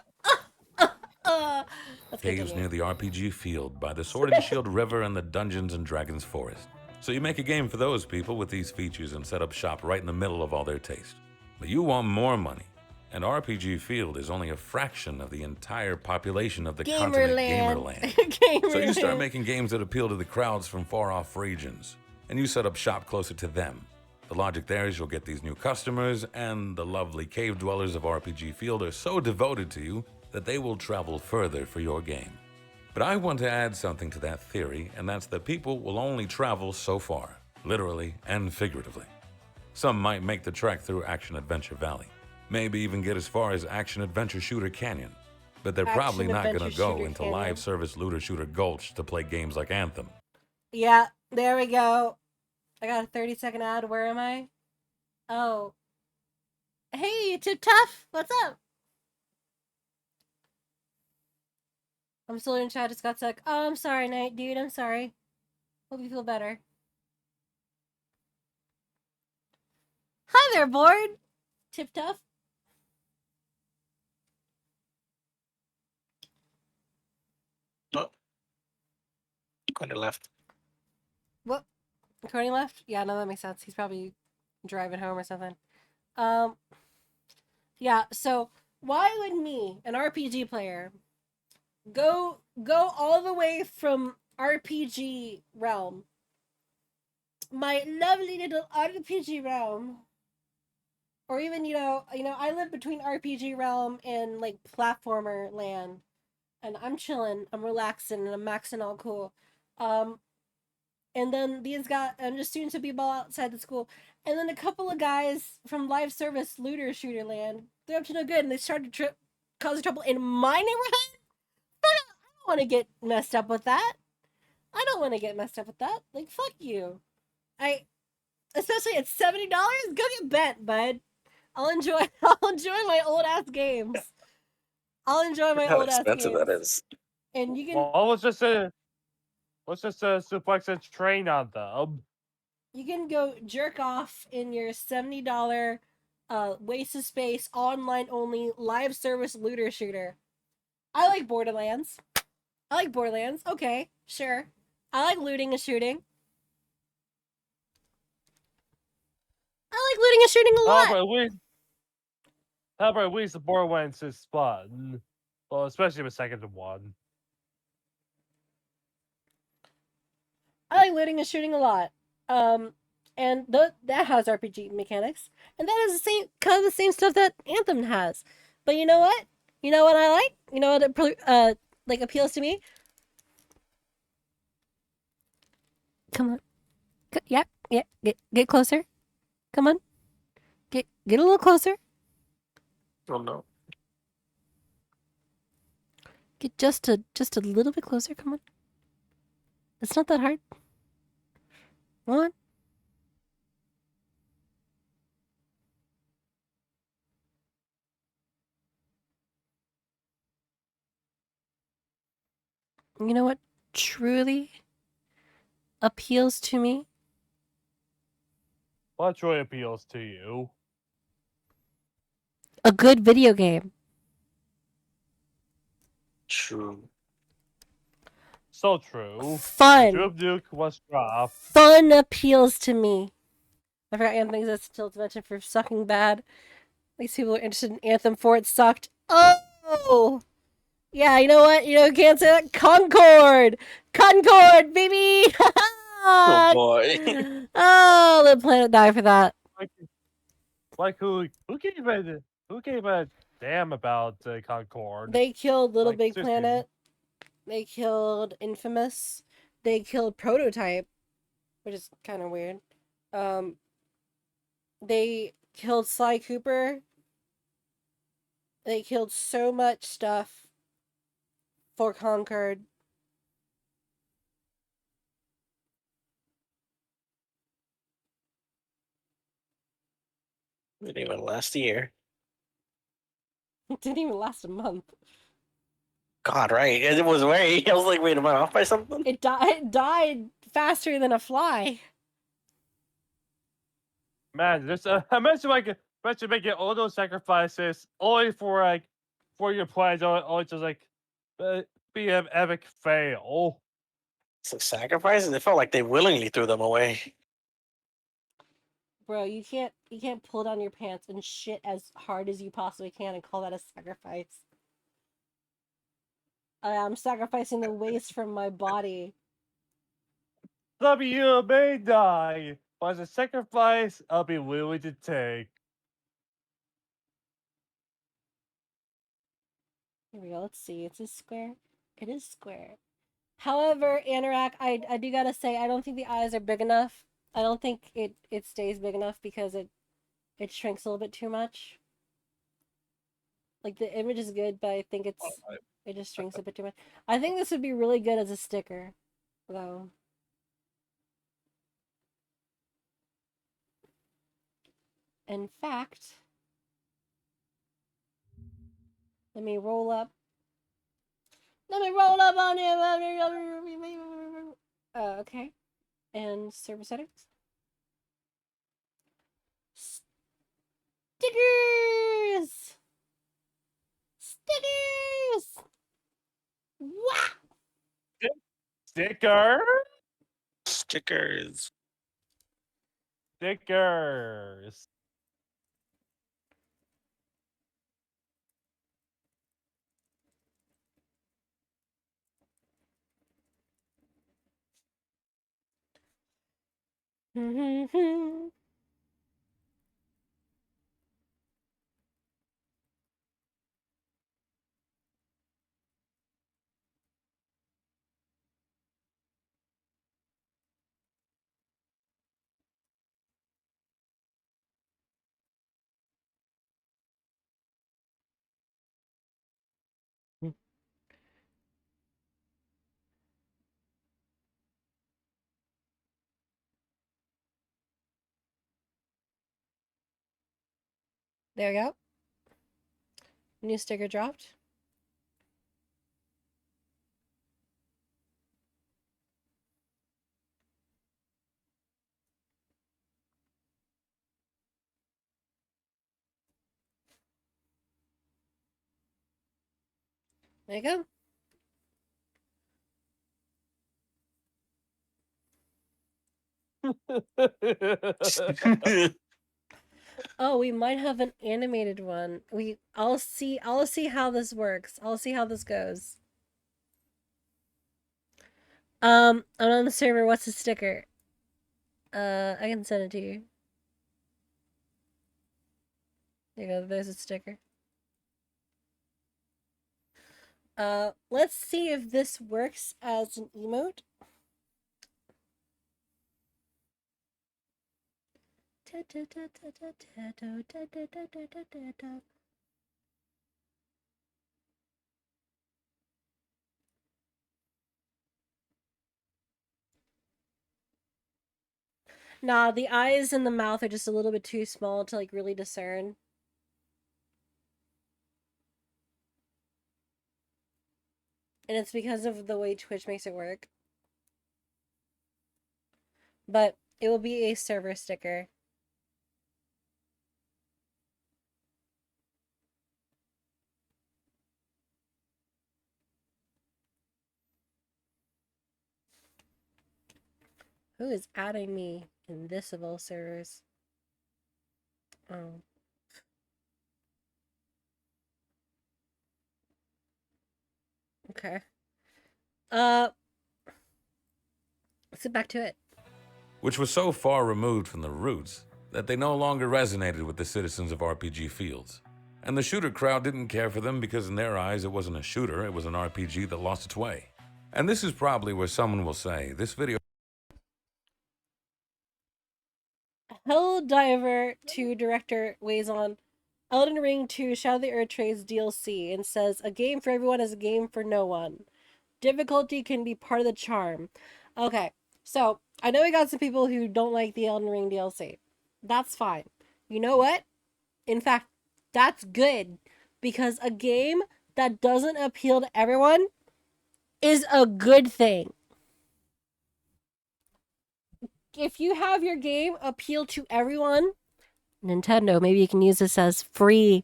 Let's Caves continue. near the RPG field by the Sword and Shield River and the Dungeons and Dragons forest. So you make a game for those people with these features and set up shop right in the middle of all their taste. But you want more money, and RPG Field is only a fraction of the entire population of the continent Gamerland. So you start making games that appeal to the crowds from far-off regions, and you set up shop closer to them. The logic there is you'll get these new customers, and the lovely cave dwellers of RPG Field are so devoted to you that they will travel further for your game. But I want to add something to that theory, and that's that people will only travel so far, literally and figuratively. Some might make the trek through Action Adventure Valley, maybe even get as far as Action Adventure Shooter Canyon, but they're probably not going to go into live service looter shooter Gulch to play games like Anthem. Yeah, there we go. I got a 30-second ad. Where am I? Oh. Hey, Tip Tough. What's up? I'm still in chat. Just got stuck. Oh, I'm sorry, Night Dude. I'm sorry. Hope you feel better. Hi there, board. Tip Tough. Oh. Kind of left. What? Cody left? Yeah, no, that makes sense. He's probably driving home or something. Yeah, so why would me, an RPG player, go all the way from RPG realm, my lovely little RPG realm, or even you know I live between RPG realm and like platformer land, and I'm chilling, I'm relaxing, and I'm maxing all cool. And then these guys, I'm just students of people outside the school, and then a couple of guys from live service looter shooter land, they're up to no good, and they started to cause trouble in my neighborhood. I don't want to get messed up with that. I don't want to get messed up with that. Like, fuck you. Especially at $70, go get bent, bud. I'll enjoy my old ass games. I'll enjoy my How old ass games. expensive that is. And you can Well, let's just suplex a train on them. you can go jerk off in your $70 waste of space online only live service looter shooter. I like Borderlands. Okay, sure. I like looting and shooting. I like looting and shooting a lot. How about we support when it's fun? Well, especially the second one. I like looting and shooting a lot. And that has RPG mechanics, and that is the same kind of the same stuff that Anthem has. But you know what? You know what I like? You know what like appeals to me? Come on. Yeah. Get closer. Come on. Get a little closer. Oh no. Get just a little bit closer. Come on. It's not that hard. Come on. You know what truly appeals to me? What truly appeals to you? A good video game. True. So true. Fun. Droop Duke was dropped. Fun appeals to me. I forgot Anthem exists still to mention for sucking bad. These people are interested in Anthem for it sucked. Oh! Yeah, you know what? You know who can't say that? Concord! Concord, baby! Oh boy. Oh, let Planet die for that. Like who gave a damn about Concord? They killed Little Like, Big seriously. Planet. They killed Infamous. They killed Prototype, which is kind of weird. They killed Sly Cooper. They killed so much stuff for Concord. Didn't even last a year. It didn't even last a month. God, right? It was way. I was like, wait, am I off by something? It died faster than a fly. Man, this imagine making all those sacrifices only for your plans, only just be an epic fail. So sacrifices? It felt like they willingly threw them away. Bro, you can't pull down your pants and shit as hard as you possibly can and call that a sacrifice. I'm sacrificing the waste from my body. Some of you may die, but as a sacrifice I'll be willing to take. Here we go. Let's see. It's a square. It is square. However, Anorak, I do gotta say, I don't think the eyes are big enough. I don't think it stays big enough because it shrinks a little bit too much. Like the image is good, but I think it just shrinks a bit too much. I think this would be really good as a sticker, though. In fact, let me roll up. Let me roll up on you. Okay. And server settings. Stickers! Stickers! Wow! Sticker? Stickers. Stickers. There we go. New sticker dropped. There you go. Oh, we might have an animated one. I'll see how this works. I'll see how this goes. I'm on the server. What's the sticker? I can send it to you. There you go. There's a sticker. Let's see if this works as an emote. Nah, the eyes and the mouth are just a little bit too small to like really discern. And it's because of the way Twitch makes it work. But it will be a server sticker. Who is adding me in this of all servers? Oh. Okay. Let's get back to it. Which was so far removed from the roots that they no longer resonated with the citizens of RPG fields. And the shooter crowd didn't care for them because in their eyes it wasn't a shooter, it was an RPG that lost its way. And this is probably where someone will say, this video... Helldiver 2 director weighs on Elden Ring 2 Shadow of the Earth Trades DLC and says, a game for everyone is a game for no one. Difficulty can be part of the charm. Okay, so I know we got some people who don't like the Elden Ring DLC. That's fine. You know what? In fact, that's good. Because a game that doesn't appeal to everyone is a good thing. If you have your game appeal to everyone, Nintendo, maybe you can use this as free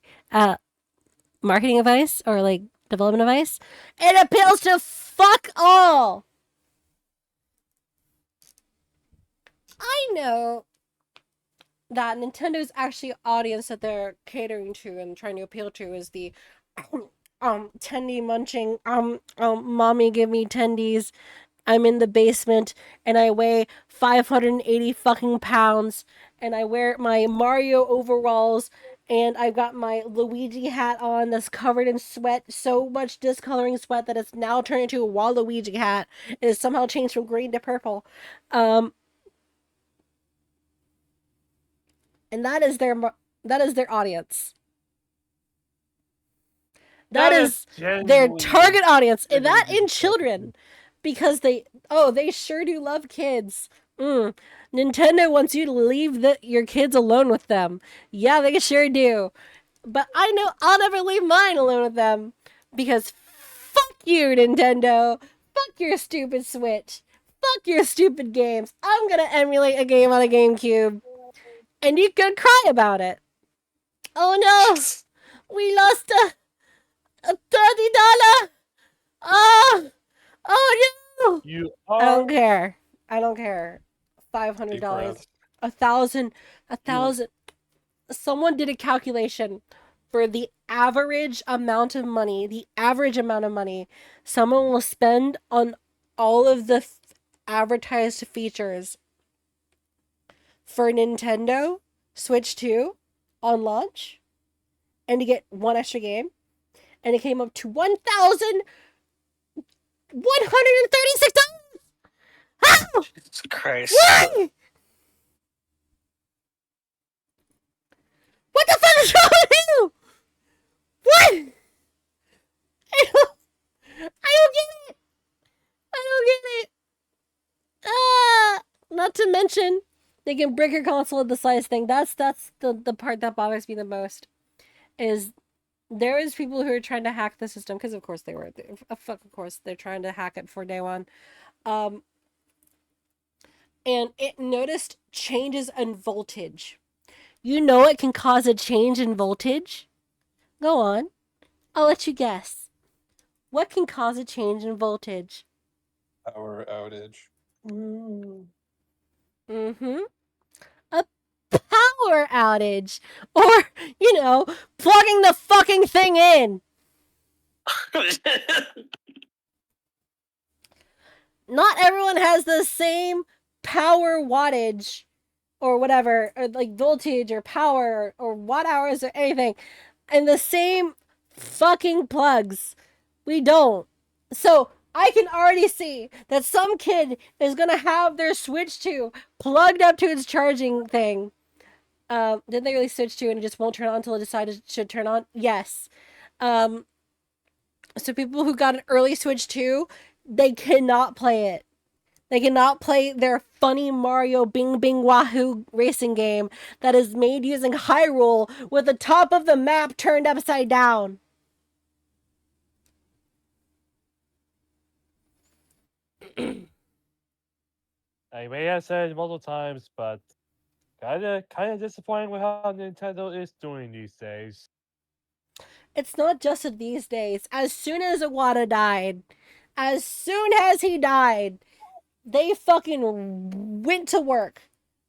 marketing advice or like development advice. It appeals to fuck all. I know that Nintendo's actually audience that they're catering to and trying to appeal to is the tendy munching mommy give me tendies. I'm in the basement and I weigh 580 fucking pounds and I wear my Mario overalls and I've got my Luigi hat on that's covered in sweat, so much discoloring sweat that it's now turned into a Waluigi hat. It has somehow changed from green to purple. And that is their audience. That is their target audience, and that in children, because they sure do love kids. Nintendo wants you to leave your kids alone with them. Yeah, they sure do. But I know I'll never leave mine alone with them, because fuck you, Nintendo. Fuck your stupid Switch. Fuck your stupid games. I'm gonna emulate a game on a GameCube, and you can cry about it. Oh no, we lost a $30. Oh no! I don't care. I don't care. $500, $1,000. Someone did a calculation for the average amount of money. Someone will spend on all of the advertised features for Nintendo Switch 2 on launch, and to get one extra game. And it came up to $1,136. How? Jesus Christ. Why? What the fuck is wrong with you? What? I don't get it. Not to mention, they can break your console at the size thing. That's the part that bothers me the most. Is there is people who are trying to hack the system, because of course they were. Of course they're trying to hack it for day one. And it noticed changes in voltage. You know it can cause a change in voltage? Go on. I'll let you guess. What can cause a change in voltage? Power outage. Mm-hmm. A power outage or, plugging the fucking thing in. Not everyone has the same power wattage or whatever, or like voltage or power or watt hours or anything, and the same fucking plugs. We don't. So I can already see that some kid is gonna have their Switch 2 plugged up to its charging thing. Did they really switch to and it just won't turn on until it decides it should turn on? Yes. So people who got an early Switch 2, they cannot play it. They cannot play their funny Mario Bing Bing Wahoo racing game that is made using Hyrule with the top of the map turned upside down. I may have said it multiple times, but kind of disappointing with how Nintendo is doing these days. It's not just these days. As soon as Iwata died, as soon as he died, they fucking went to work.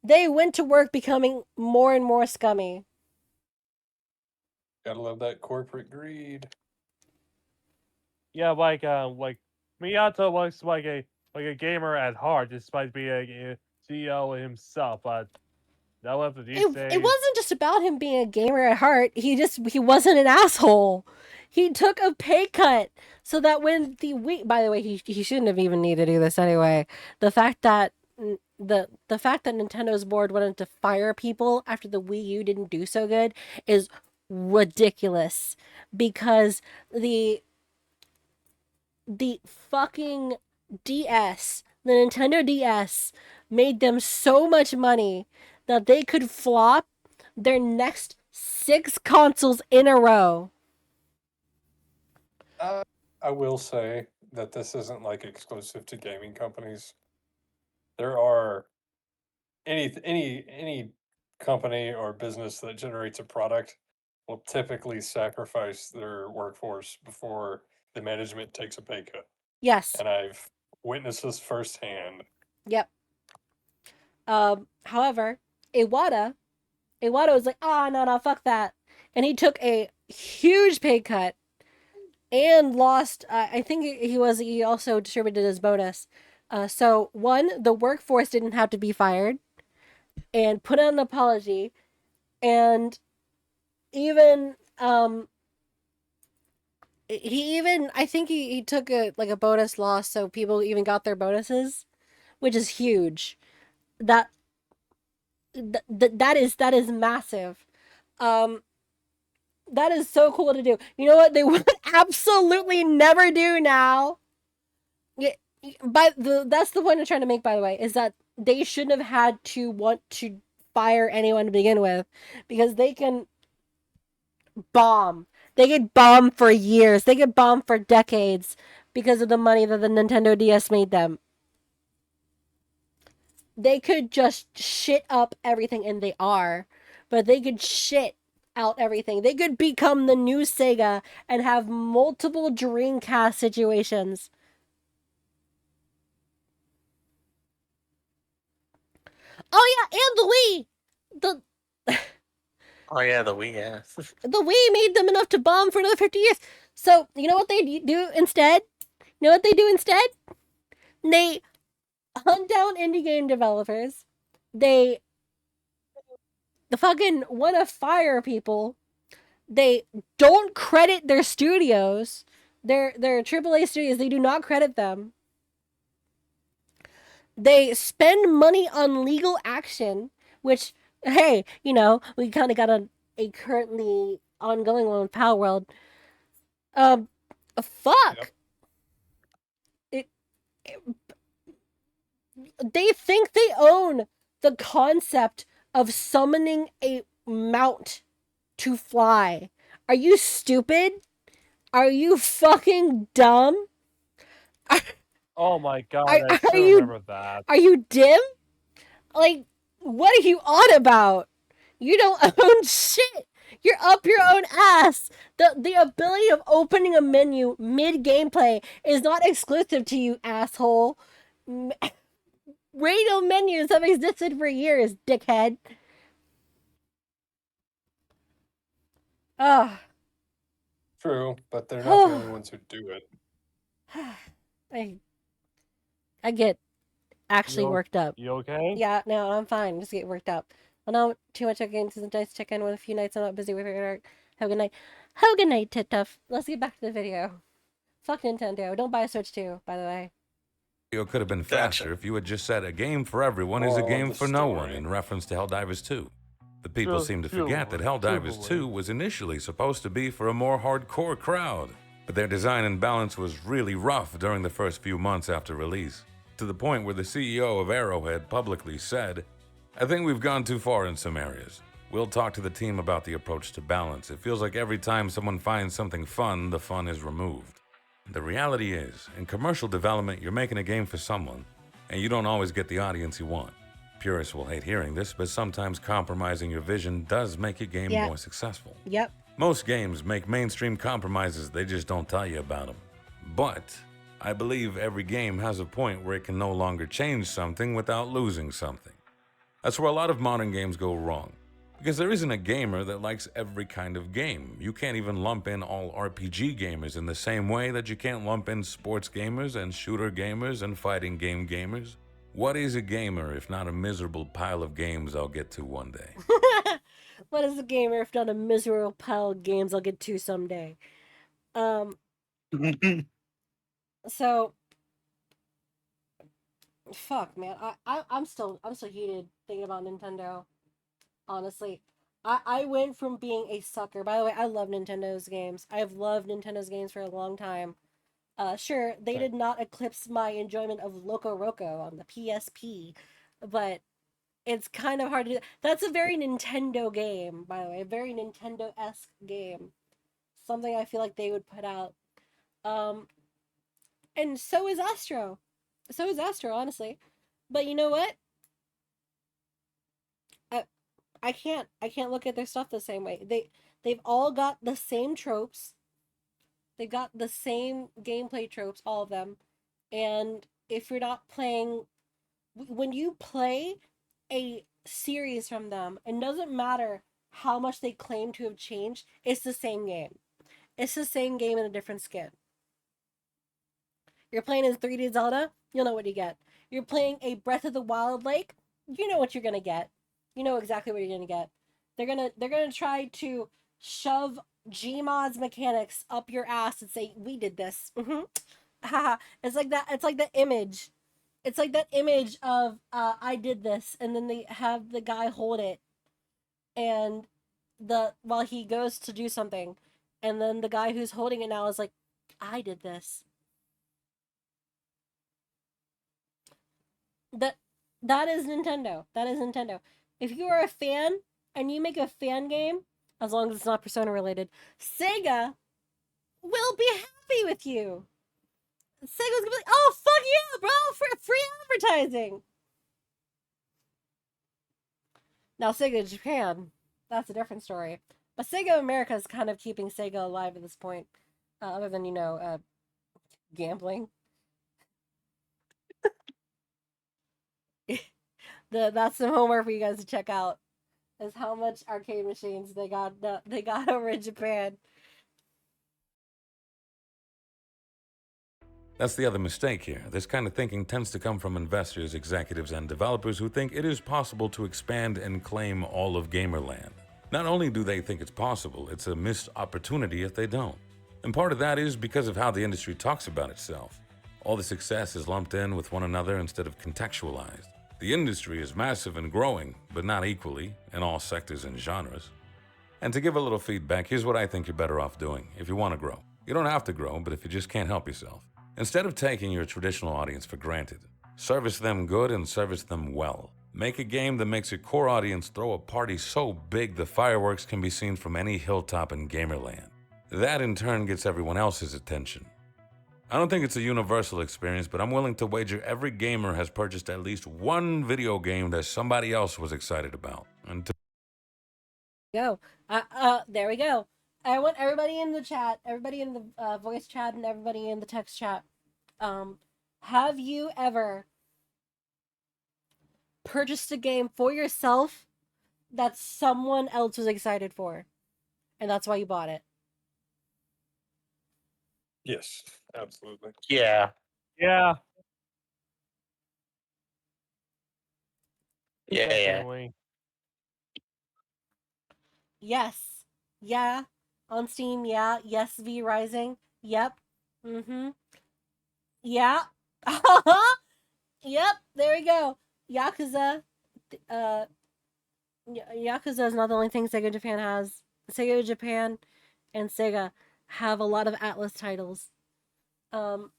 They went to work becoming more and more scummy. Gotta love that corporate greed. Yeah, like Miyato was like a gamer at heart, despite being a CEO himself. But now after these days, It wasn't just about him being a gamer at heart. He wasn't an asshole. He took a pay cut so that when the Wii, by the way, he shouldn't have even needed to do this anyway. The fact that Nintendo's board wanted to fire people after the Wii U didn't do so good is ridiculous, because the fucking DS, the Nintendo DS, made them so much money that they could flop their next 6 consoles in a row. I will say that this isn't like exclusive to gaming companies. There are any company or business that generates a product will typically sacrifice their workforce before the management takes a pay cut. Yes. And I've witnessed this firsthand. Yep. However, Iwata was like, no, fuck that. And he took a huge pay cut and lost, I think he also distributed his bonus. So one, the workforce didn't have to be fired and put out an apology, and even, I think he took a bonus loss, so people even got their bonuses, which is huge. That is massive. That is so cool to do. You know what they would absolutely never do now? Yeah, that's the point I'm trying to make, by the way, is that they shouldn't have had to want to fire anyone to begin with, because they can bomb. They could bomb for years. They could bomb for decades because of the money that the Nintendo DS made them. They could just shit up everything, and they are, but they could shit out everything. They could become the new Sega and have multiple Dreamcast situations. Oh yeah, and the Wii! Oh yeah, the Wii, yeah. The Wii made them enough to bomb for another 50 years. So, you know what they do instead? They hunt down indie game developers. They fucking want to fire people. They don't credit their studios. Their AAA studios, they do not credit them. They spend money on legal action, which, hey, we kind of got a currently ongoing one with Power World. Fuck. Yep. They think they own the concept of summoning a mount to fly. Are you stupid? Are you fucking dumb? Oh my god, I still remember that. Are you dim? Like, what are you on about? You don't own shit. You're up your own ass. The ability of opening a menu mid-gameplay is not exclusive to you, asshole. Radio menus have existed for years, dickhead. Ah. True, but they're not the only ones who do it. I get actually worked up. You okay? Yeah, no, I'm fine. Just get worked up. Well, no, too much again. This is a nice check in with a few nights. I'm not busy with it. Have a good night. Have a good night, Tit Tuff. Let's get back to the video. Fuck Nintendo. Don't buy a Switch 2, by the way. Video could have been faster if you had just said a game for everyone is a Moral of game the for no one story. in reference to Helldivers 2. The people seem to forget that Chillin. Helldivers 2 was initially supposed to be for a more hardcore crowd, but their design and balance was really rough during the first few months after release, to the point where the CEO of Arrowhead publicly said, "I think we've gone too far in some areas. We'll talk to the team about the approach to balance. It feels like every time someone finds something fun, the fun is removed." The reality is, in commercial development, you're making a game for someone, and you don't always get the audience you want. Purists will hate hearing this, but sometimes compromising your vision does make your game more successful. Yep. Most games make mainstream compromises, they just don't tell you about them. But I believe every game has a point where it can no longer change something without losing something. That's where a lot of modern games go wrong. Because there isn't a gamer that likes every kind of game. You can't even lump in all RPG gamers in the same way that you can't lump in sports gamers and shooter gamers and fighting game gamers. What is a gamer if not a miserable pile of games I'll get to one day? What is a gamer if not a miserable pile of games I'll get to someday? So fuck, man. I'm still heated thinking about Nintendo. Honestly. I went from being a sucker. By the way, I love Nintendo's games. I have loved Nintendo's games for a long time. Sure, they did not eclipse my enjoyment of Loco Roco on the PSP, but it's kind of hard to do. That's a very Nintendo game, by the way. A very Nintendo-esque game. Something I feel like they would put out. And so is Astro. So is Astro, honestly. But you know what? I can't look at their stuff the same way. They've all got the same tropes. They've got the same gameplay tropes, all of them. And if you're not playing, when you play a series from them, it doesn't matter how much they claim to have changed, it's the same game. It's the same game in a different skin. You're playing as 3D Zelda, you'll know what you get. You're playing a Breath of the Wild Lake, you know what you're gonna get. You know exactly what you're gonna get. They're gonna try to shove Gmod's mechanics up your ass and say, "We did this." Haha. It's like that. It's like the image. It's like that image of I did this, and then they have the guy hold it, and while he goes to do something, and then the guy who's holding it now is like, "I did this." That is Nintendo. That is Nintendo. If you are a fan and you make a fan game, as long as it's not Persona related, Sega will be happy with you. Sega's gonna be like, "Oh fuck yeah, bro, for free advertising." Now Sega Japan, that's a different story. But Sega America is kind of keeping Sega alive at this point, other than gambling. That's some homework for you guys to check out. Is how much arcade machines they got over in Japan. That's the other mistake here. This kind of thinking tends to come from investors, executives, and developers who think it is possible to expand and claim all of Gamerland. Not only do they think it's possible, it's a missed opportunity if they don't. And part of that is because of how the industry talks about itself. All the success is lumped in with one another instead of contextualized. The industry is massive and growing, but not equally in all sectors and genres. And to give a little feedback, here's what I think you're better off doing if you want to grow. You don't have to grow, but if you just can't help yourself. Instead of taking your traditional audience for granted, service them good and service them well. Make a game that makes your core audience throw a party so big the fireworks can be seen from any hilltop in Gamerland. That in turn gets everyone else's attention. I don't think it's a universal experience, but I'm willing to wager every gamer has purchased at least one video game that somebody else was excited about. And There we go. I want everybody in the chat, everybody in the voice chat, and everybody in the text chat. Have you ever purchased a game for yourself that someone else was excited for? and that's why you bought it. Yes, absolutely. Yeah. Yeah. Yeah. Definitely. Yes. Yeah. On Steam, yeah. Yes, V Rising. Yep. Mm-hmm. Yeah. Yep. There we go. Yakuza. Yakuza is not the only thing Sega Japan has. Sega Japan and Sega have a lot of Atlas titles. So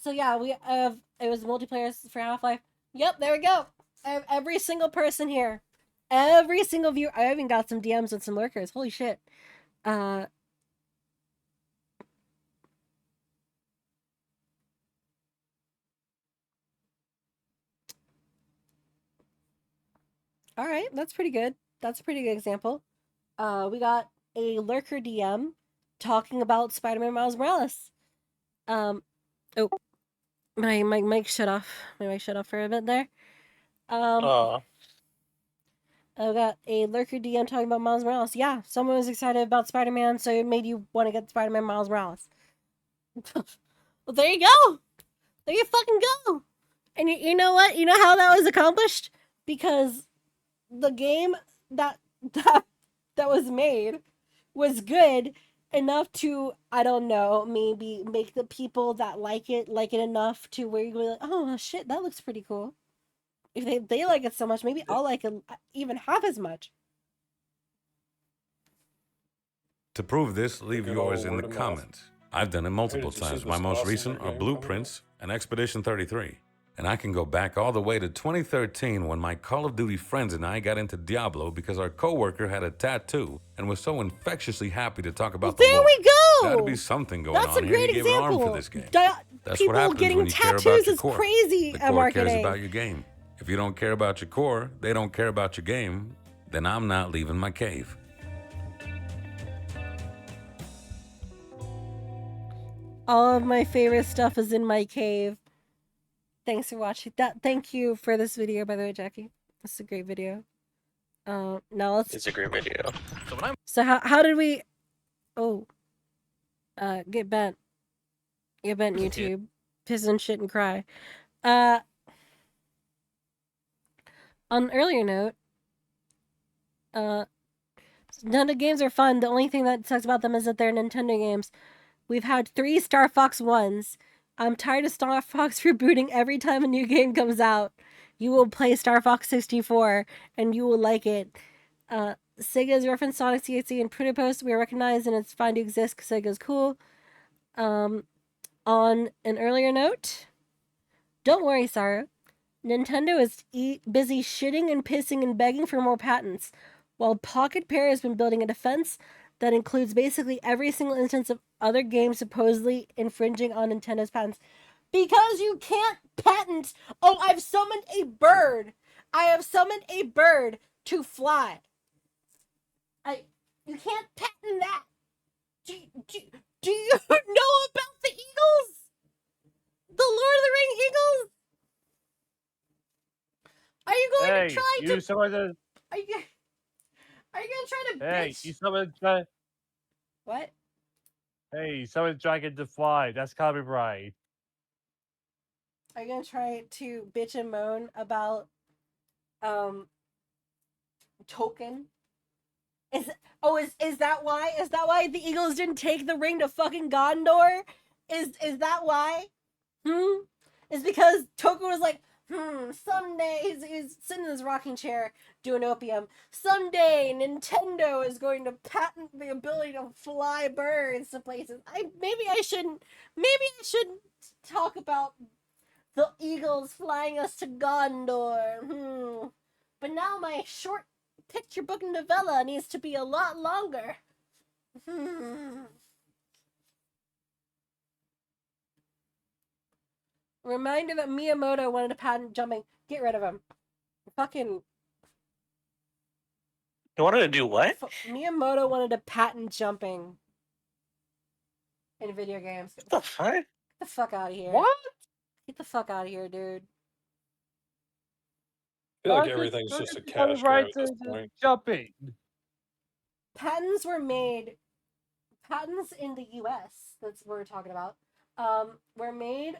yeah, we have it was multiplayer for Half-Life. Yep, there we go. I have every single person here. Every single viewer. I even got some DMs with some lurkers. Holy shit. All right, that's pretty good. That's a pretty good example. We got a lurker DM talking about Spider-Man Miles Morales. Oh, my mic shut off. My mic shut off for a bit there. I got a lurker DM talking about Miles Morales. Yeah, someone was excited about Spider-Man, so it made you want to get Spider-Man Miles Morales. Well, there you go. There you fucking go. And you know what? You know how that was accomplished? Because the game that was made was good enough to, I don't know, maybe make the people that like it enough to where you go like, oh shit, that looks pretty cool. If they like it so much, maybe I'll like it even half as much. To prove this, leave Good yours old in the word of mouth. comments. I've done it multiple did you see times. this My most awesome recent new are game coming Blueprints and Expedition 33. And I can go back all the way to 2013 when my Call of Duty friends and I got into Diablo because our coworker had a tattoo and was so infectiously happy to talk about the There lore. we go! Gotta be something going That's on a here. great He gave an arm example. for this game. That's People what happens getting when you care about tattoos your is core. crazy The at core cares marketing. about your game. If you don't care about your core, they don't care about your game, then I'm not leaving my cave. All of my favorite stuff is in my cave. Thanks for watching. Thank you for this video, by the way, Jackie. It's a great video. Now let's. It's a great video. So how did we? Oh. Get bent. Get bent, YouTube. Piss and shit and cry. On an earlier note, none of the games are fun. The only thing that sucks about them is that they're Nintendo games. We've had 3 Star Fox 1s. I'm tired of Star Fox rebooting every time a new game comes out. You will play Star Fox 64, and you will like it. Sega's referenced Sonic CHC and Twitter posts. We are recognized, and it's fine to exist because Sega's cool. On an earlier note, don't worry, Sarah. Nintendo is busy shitting and pissing and begging for more patents, while Pocket Pair has been building a defense that includes basically every single instance of other games supposedly infringing on Nintendo's patents. Because you can't patent. Oh, I've summoned a bird. I have summoned a bird to fly. You can't patent that. Do you know about the Eagles? The Lord of the Ring Eagles? Are you going to try to? Are you gonna try to bitch? You summoned. What? Hey, you summoned Dragon to fly. That's copyright. Are you gonna try to bitch and moan about Token? Is that why? Is that why the Eagles didn't take the ring to fucking Gondor? Is that why? Is because Token was like, someday he's sitting in his rocking chair doing opium. Someday Nintendo is going to patent the ability to fly birds to places. Maybe I shouldn't talk about the Eagles flying us to Gondor. But now my short picture book novella needs to be a lot longer. Reminder that Miyamoto wanted to patent jumping. Get rid of him. Fucking. You wanted to do what? Miyamoto wanted to patent jumping in video games. What the fuck? Get the fuck out of here. What? Get the fuck out of here, dude. feel like They're everything's they're just a young cash grab at rights this are point. jumping. Patents were made. Patents in the U.S. That's what we're talking about. Were made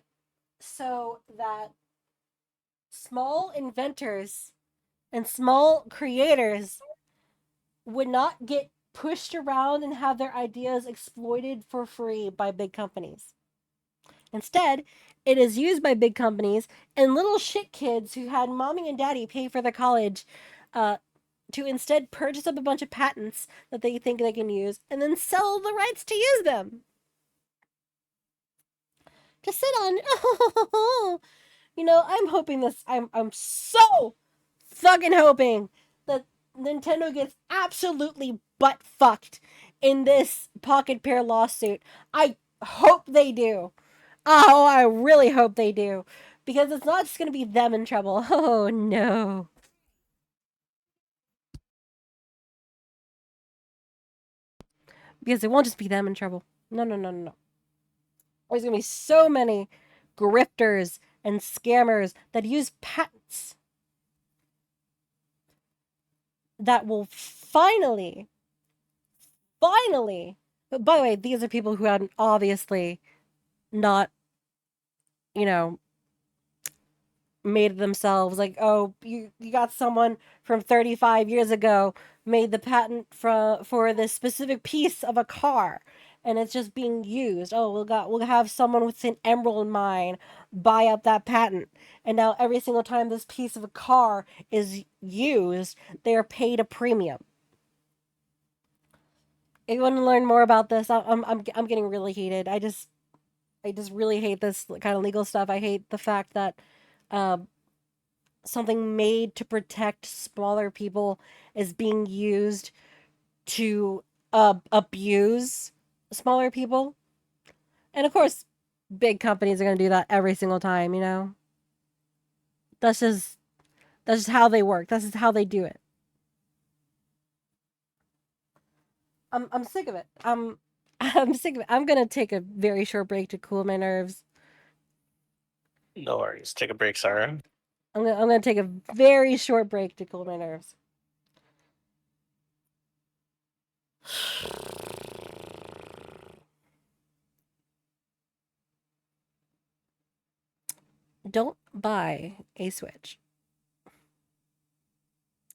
so that small inventors and small creators would not get pushed around and have their ideas exploited for free by big companies. Instead, it is used by big companies and little shit kids who had mommy and daddy pay for their college to instead purchase up a bunch of patents that they think they can use and then sell the rights to use them. To sit on. I'm hoping this. I'm so fucking hoping that Nintendo gets absolutely butt fucked in this Pocket Pair lawsuit. I hope they do. Oh, I really hope they do. Because it's not just going to be them in trouble. Oh, no. Because it won't just be them in trouble. No, no, no, no, no. There's going to be so many grifters and scammers that use patents that will finally, by the way, these are people who had obviously not, made it themselves. Like, oh, you got someone from 35 years ago made the patent for this specific piece of a car, and it's just being used. Oh, we'll have someone with an emerald mine buy up that patent, and now every single time this piece of a car is used, they are paid a premium. If you want to learn more about this, I'm getting really heated. I just really hate this kind of legal stuff. I hate the fact that something made to protect smaller people is being used to abuse smaller people. And of course, big companies are going to do that every single time, That's just how they work. That's just how they do it. I'm sick of it. I'm sick of it. I'm gonna take a very short break to cool my nerves. No worries. Take a break, Sarah. I'm gonna take a very short break to cool my nerves. Don't buy a Switch.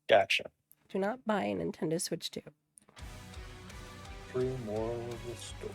Gotcha. Do not buy a Nintendo Switch 2. True moral of the story.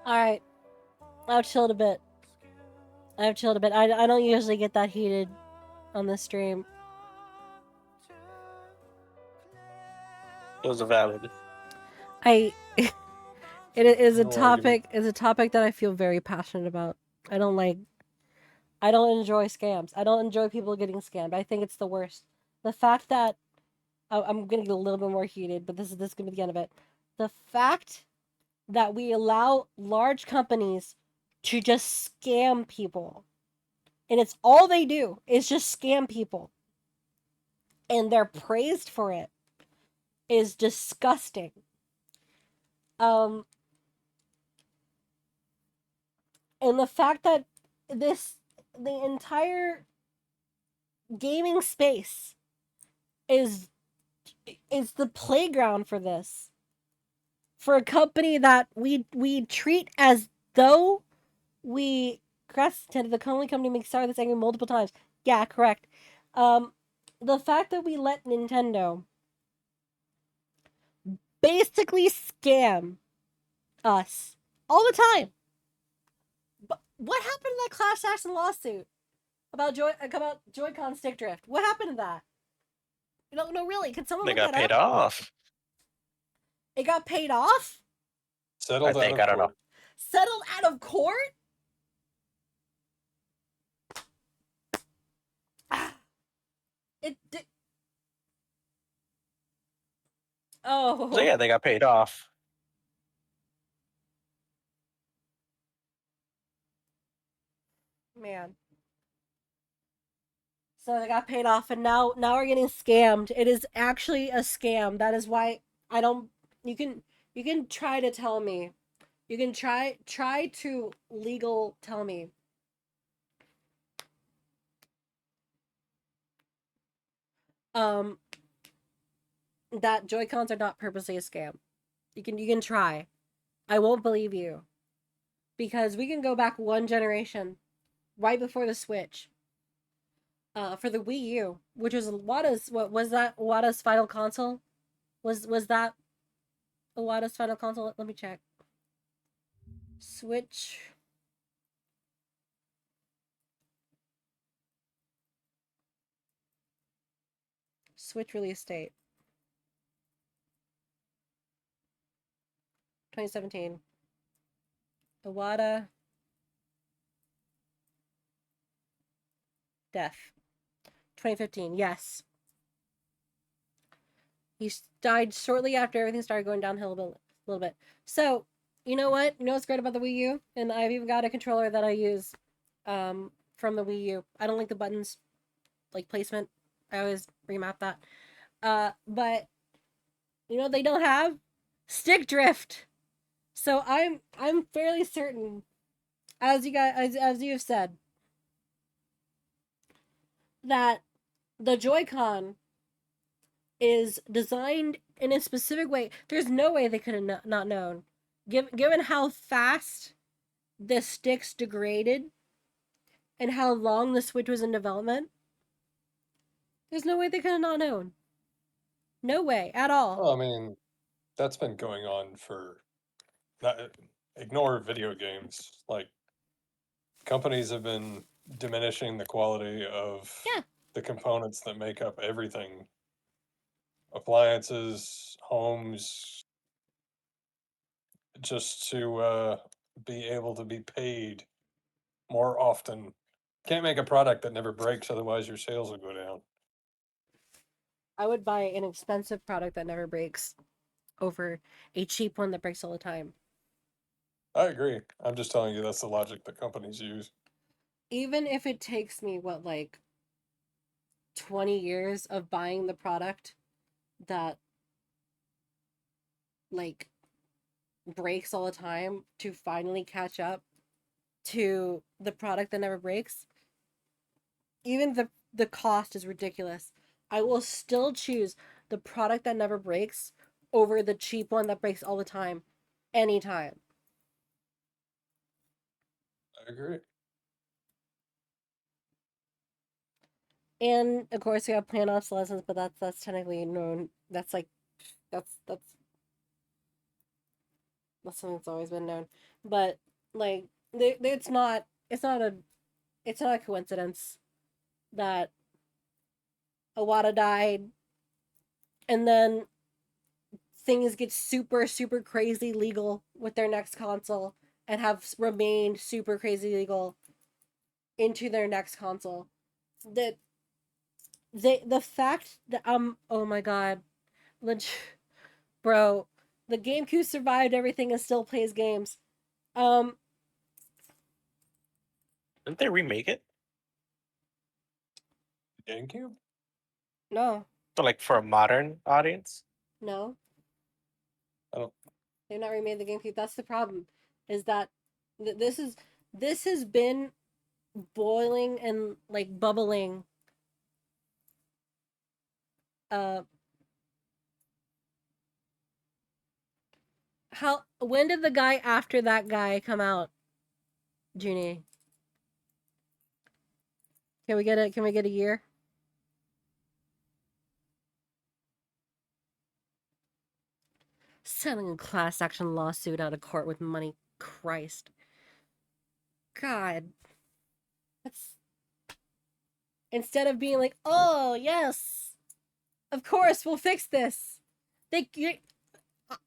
Alright. I've chilled a bit. I don't usually get that heated on this stream. It was a valid. It is a No topic that I feel very passionate about. I don't enjoy scams. I don't enjoy people getting scammed. I think it's the worst. The fact that I'm gonna get a little bit more heated, but this is gonna be the end of it. The fact that we allow large companies to just scam people, and it's all they do is just scam people, and they're praised for it, is disgusting. And the fact that this the entire gaming space is the playground for this. For a company that we treat as though we the only company makes Star this angry multiple times. Yeah, correct. The fact that we let Nintendo basically scam us all the time. But what happened to that class action lawsuit about Joy-Con stick drift? What happened to that? No, really. Could someone They look got that paid up? off. It got paid off? Settled I think. out I of don't know. court. Settled out of court? It did. Oh. So yeah, they got paid off. Man. So they got paid off, and now we're getting scammed. It is actually a scam. That is why I don't. You can try to tell me. You can try to legal tell me. That Joy-Cons are not purposely a scam. You can try. I won't believe you. Because we can go back one generation, right before the Switch. For the Wii U, which was what was that Iwata's final console? Was that Iwata's final console? Let me check. Switch. Switch release date. 2017. Iwata. Death. 2015, yes. He died shortly after everything started going downhill a little bit. So, you know what? You know what's great about the Wii U? And I've even got a controller that I use from the Wii U. I don't like the buttons, like placement. I always remap that. But you know they don't have stick drift. So I'm fairly certain, as you guys as you've said, that the Joy-Con is designed in a specific way. There's no way they could have not known. Given how fast the sticks degraded and how long the Switch was in development, there's no way they could have not known. No way at all. Well, I mean, that's been going on for. Ignore video games. Like, companies have been diminishing the quality of the components that make up everything. Appliances, homes, just to be able to be paid more often. Can't make a product that never breaks, otherwise your sales will go down. I would buy an expensive product that never breaks over a cheap one that breaks all the time. I agree. I'm just telling you that's the logic that companies use. Even if it takes me, 20 years of buying the product that, breaks all the time to finally catch up to the product that never breaks, even the cost is ridiculous. I will still choose the product that never breaks over the cheap one that breaks all the time, anytime. I agree. And of course, we have planned obsolescence, but that's technically known. That's something that's always been known. But it's not a coincidence that Iwata died, and then things get super crazy legal with their next console, and have remained super crazy legal into their next console. That the fact that oh my god, bro, the GameCube survived everything and still plays games. Didn't they remake it? GameCube? No. So like for a modern audience? No. Oh. They've not remade the GameCube. That's the problem. Is that this has been boiling and like bubbling. When did the guy after that guy come out, Junie? Can we get a year? Settling a class action lawsuit out of court with money. Christ. God. That's instead of being like, oh yes, of course we'll fix this.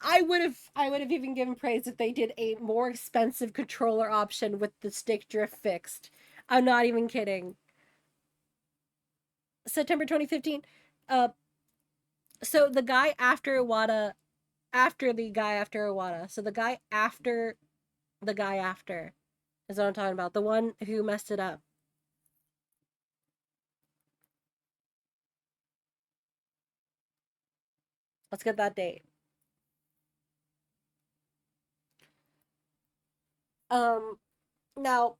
I would have even given praise if they did a more expensive controller option with the stick drift fixed. I'm not even kidding. September 2015. So the guy after Iwata, after the guy after Iwata. So the guy after the guy after is what I'm talking about. The one who messed it up. Let's get that date. Now,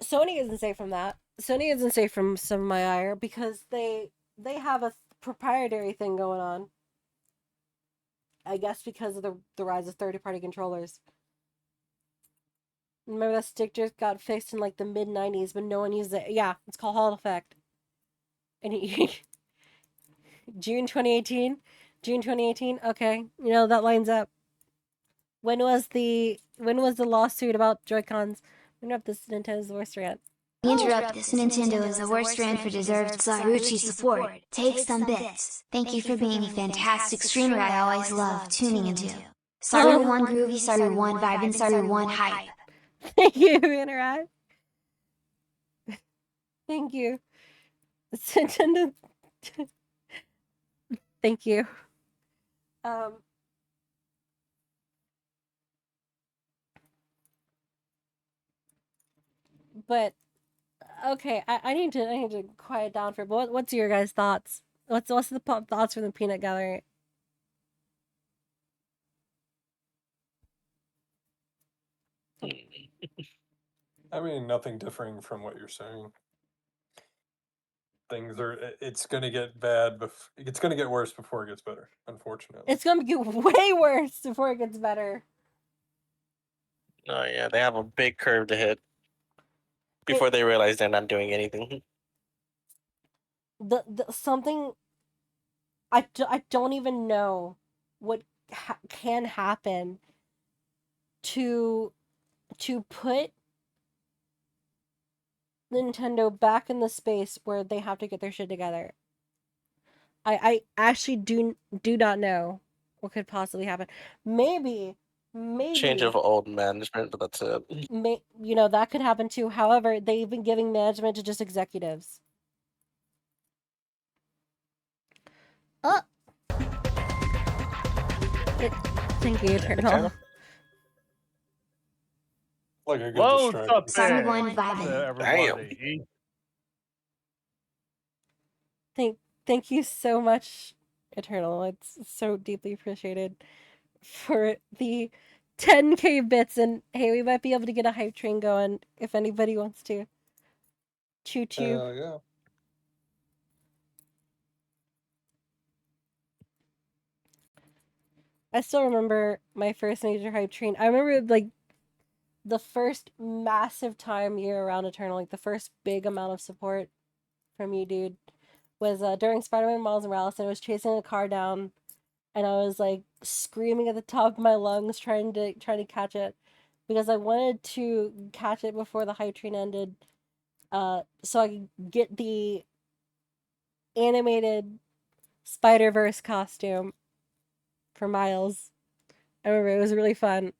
Sony isn't safe from that. Sony isn't safe from some of my ire because they have a proprietary thing going on. I guess because of the rise of third-party controllers. Remember that stick drift got fixed in like the mid-90s, but no one used it. Yeah, it's called Hall Effect. And June 2018? June 2018? Okay. You know, that lines up. When was the lawsuit about Joy-Cons? Interrupt this Nintendo's voice rant. Interrupt this Nintendo is the worst rant for deserved Saruchi support. Take some bits. Thank you for being a fantastic streamer I always love tuning into. Saru 1 groovy, Saru 1 vibe, and Saru 1 hype. Thank you, Interact. Thank you. Nintendo. Thank you. But okay, I need to quiet down for. But what's your guys' thoughts? What's the thoughts from the peanut gallery? I mean, nothing differing from what you're saying. It's gonna get bad, it's gonna get worse before it gets better, unfortunately. It's gonna get way worse before it gets better. Oh yeah, they have a big curve to hit before they realize they're not doing anything. The something I don't even know what can happen to put Nintendo back in the space where they have to get their shit together. I actually do not know what could possibly happen. Maybe Change of old management, but that's it. you know, that could happen too. However, they've been giving management to just executives. Thank you, Eternal. Like a good Loads up Saru there. 1 vibing. Everybody. Thank you so much, Eternal. It's so deeply appreciated for the 10k bits, and hey, we might be able to get a hype train going if anybody wants to. Choo choo. Hell yeah. I still remember my first major hype train. I remember like the first massive time you're around Eternal, like the first big amount of support from you, dude, was during Spider-Man Miles Morales. I was chasing a car down, and I was like screaming at the top of my lungs trying to catch it because I wanted to catch it before the hype train ended, so I could get the animated Spider-Verse costume for Miles. I remember it was really fun.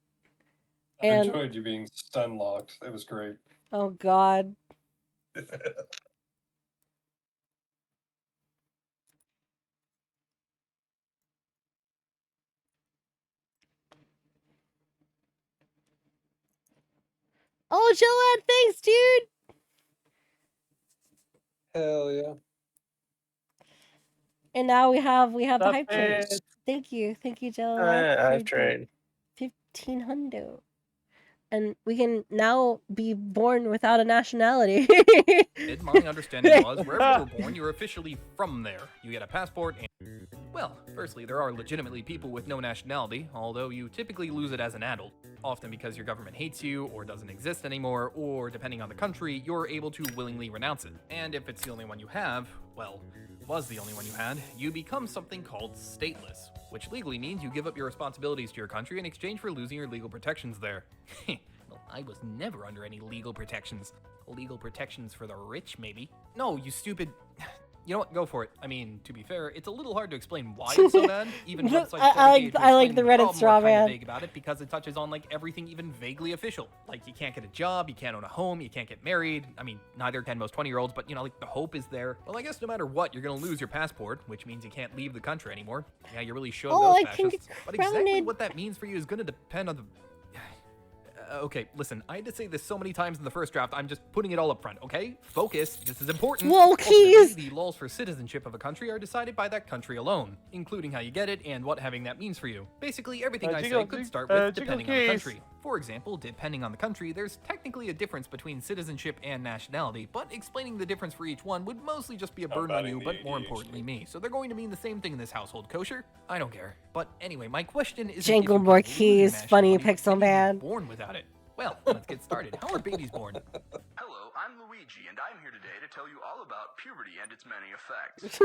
I And enjoyed you being stun locked. It was great. oh god. Oh, Chillin, thanks, dude. Hell yeah. And now we have the Stop hype train. it. Thank you, Chillin. I've tried. 1500. and we can now be born without a nationality. My understanding was, wherever you were born, you're officially from there. You get a passport and... Well, firstly, there are legitimately people with no nationality, although you typically lose it as an adult. Often because your government hates you, or doesn't exist anymore, or depending on the country, you're able to willingly renounce it. And if it's the only one you have, well, was the only one you had, you become something called stateless, which legally means you give up your responsibilities to your country in exchange for losing your legal protections there. Well, I was never under any legal protections. Legal protections for the rich, maybe? No, you stupid... You know what? Go for it. I mean, to be fair, it's a little hard to explain why it's so bad. Even websites I like the Reddit straw man. Vague about it because it touches on like everything even vaguely official. Like you can't get a job, you can't own a home, you can't get married. I mean, neither can most 20-year-olds, but you know, like the hope is there. Well, I guess no matter what, you're gonna lose your passport, which means you can't leave the country anymore. Yeah, you're really showing those fascists. But exactly what that means for you is gonna depend on the... Okay, listen, I had to say this so many times in the first draft, I'm just putting it all up front, okay? Focus, this is important. Wokies! The laws for citizenship of a country are decided by that country alone, including how you get it and what having that means for you. Basically, everything I say could start with depending on the country. For example, depending on the country, there's technically a difference between citizenship and nationality, but explaining the difference for each one would mostly just be a burden on you, but more importantly me. So they're going to mean the same thing in this household. Kosher? I don't care. But anyway, my question is... Jingle more keys, funny pixel man. Born without it. Well, let's get started. How are babies born? Hello, I'm Luigi, and I'm here today to tell you all about puberty and its many effects.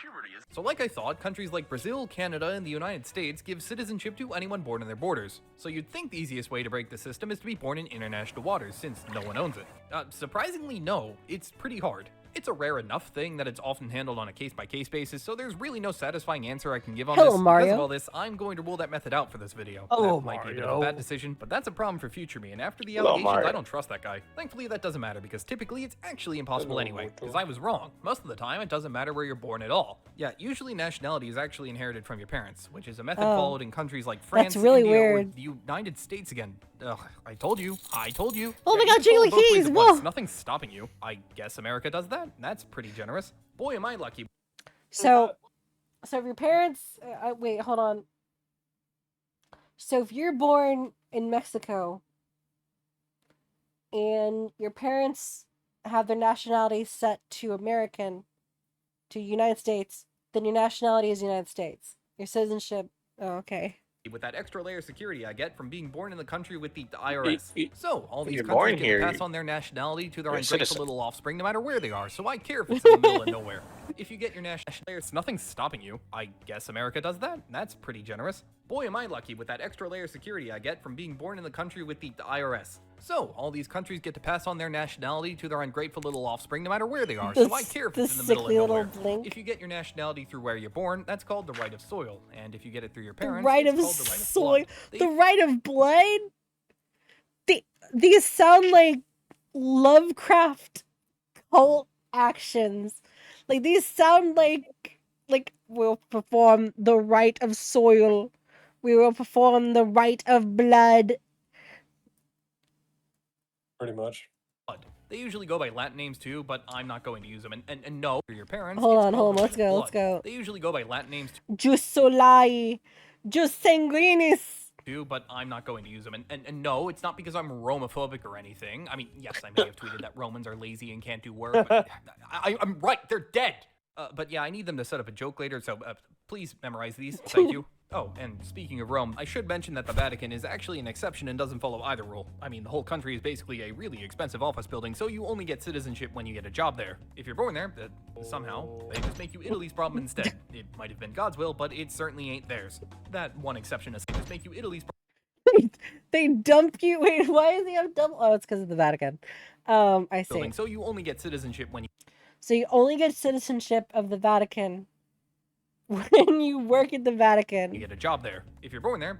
Puberty is... So like I thought, countries like Brazil, Canada, and the United States give citizenship to anyone born in their borders. So you'd think the easiest way to break the system is to be born in international waters, since no one owns it. Surprisingly, no. It's pretty hard. It's a rare enough thing that it's often handled on a case-by-case basis, so there's really no satisfying answer I can give on this. Mario. Because of all this, I'm going to rule that method out for this video. That might be a bit of a bad decision, but that's a problem for future me, and after the allegations, I don't trust that guy. Thankfully, that doesn't matter, because typically it's actually impossible anyway, because I was wrong. Most of the time, it doesn't matter where you're born at all. Yeah, usually nationality is actually inherited from your parents, which is a method followed in countries like France, really India, or weird. the United States again. Ugh, I told you. Oh my god, you jiggly can go both ways keys, at whoa! once. Nothing's stopping you. I guess America does that. That's pretty generous. Boy, am I lucky. So if your parents... wait, hold on. So if you're born in Mexico, and your parents have their nationality set to American, to United States, then your nationality is United States. Your citizenship... Oh, okay. With that extra layer of security I get from being born in the country with the IRS. So, all these you're countries born get here, to pass on their nationality to their you're a ungrateful citizen. little offspring no matter where they are, so I care if it's in the middle of nowhere. If you get your national layers, nothing's stopping you. I guess America does that. That's pretty generous. Boy, am I lucky with that extra layer of security I get from being born in the country with the IRS. So, all these countries get to pass on their nationality to their ungrateful little offspring no matter where they are, so I care if it's in the middle of nowhere. Blink. If you get your nationality through where you're born, that's called the right of soil, and if you get it through your The parents, right it's of called the right of soil. blood. The right of blood? These sound like Lovecraft cult actions. Like, these sound like we'll perform the right of soil. We will perform the right of blood. Pretty much. They usually go by Latin names too, but I'm not going to use them. And no, for your parents. Hold it's on, called the let's right of go, let's blood. go. They usually go by Latin names Jus solai. Jus sanguinis. too, but I'm not going to use them. And no, it's not because I'm Romophobic or anything. I mean, yes, I may have tweeted that Romans are lazy and can't do work, but I'm right. They're dead. But yeah, I need them to set up a joke later, so please memorize these. Thank you. Oh, and speaking of Rome, I should mention that the Vatican is actually an exception and doesn't follow either rule. I mean, the whole country is basically a really expensive office building, so you only get citizenship when you get a job there. If you're born there, somehow, they just make you Italy's problem instead. It might have been God's will, but it certainly ain't theirs. That one exception is they just make you Italy's They dump you. Wait, why is he have dump? Oh, it's because of the Vatican. I see. building, so you only get citizenship when you... So you only get citizenship of the Vatican when you work at the Vatican. You get a job there. If you're born there,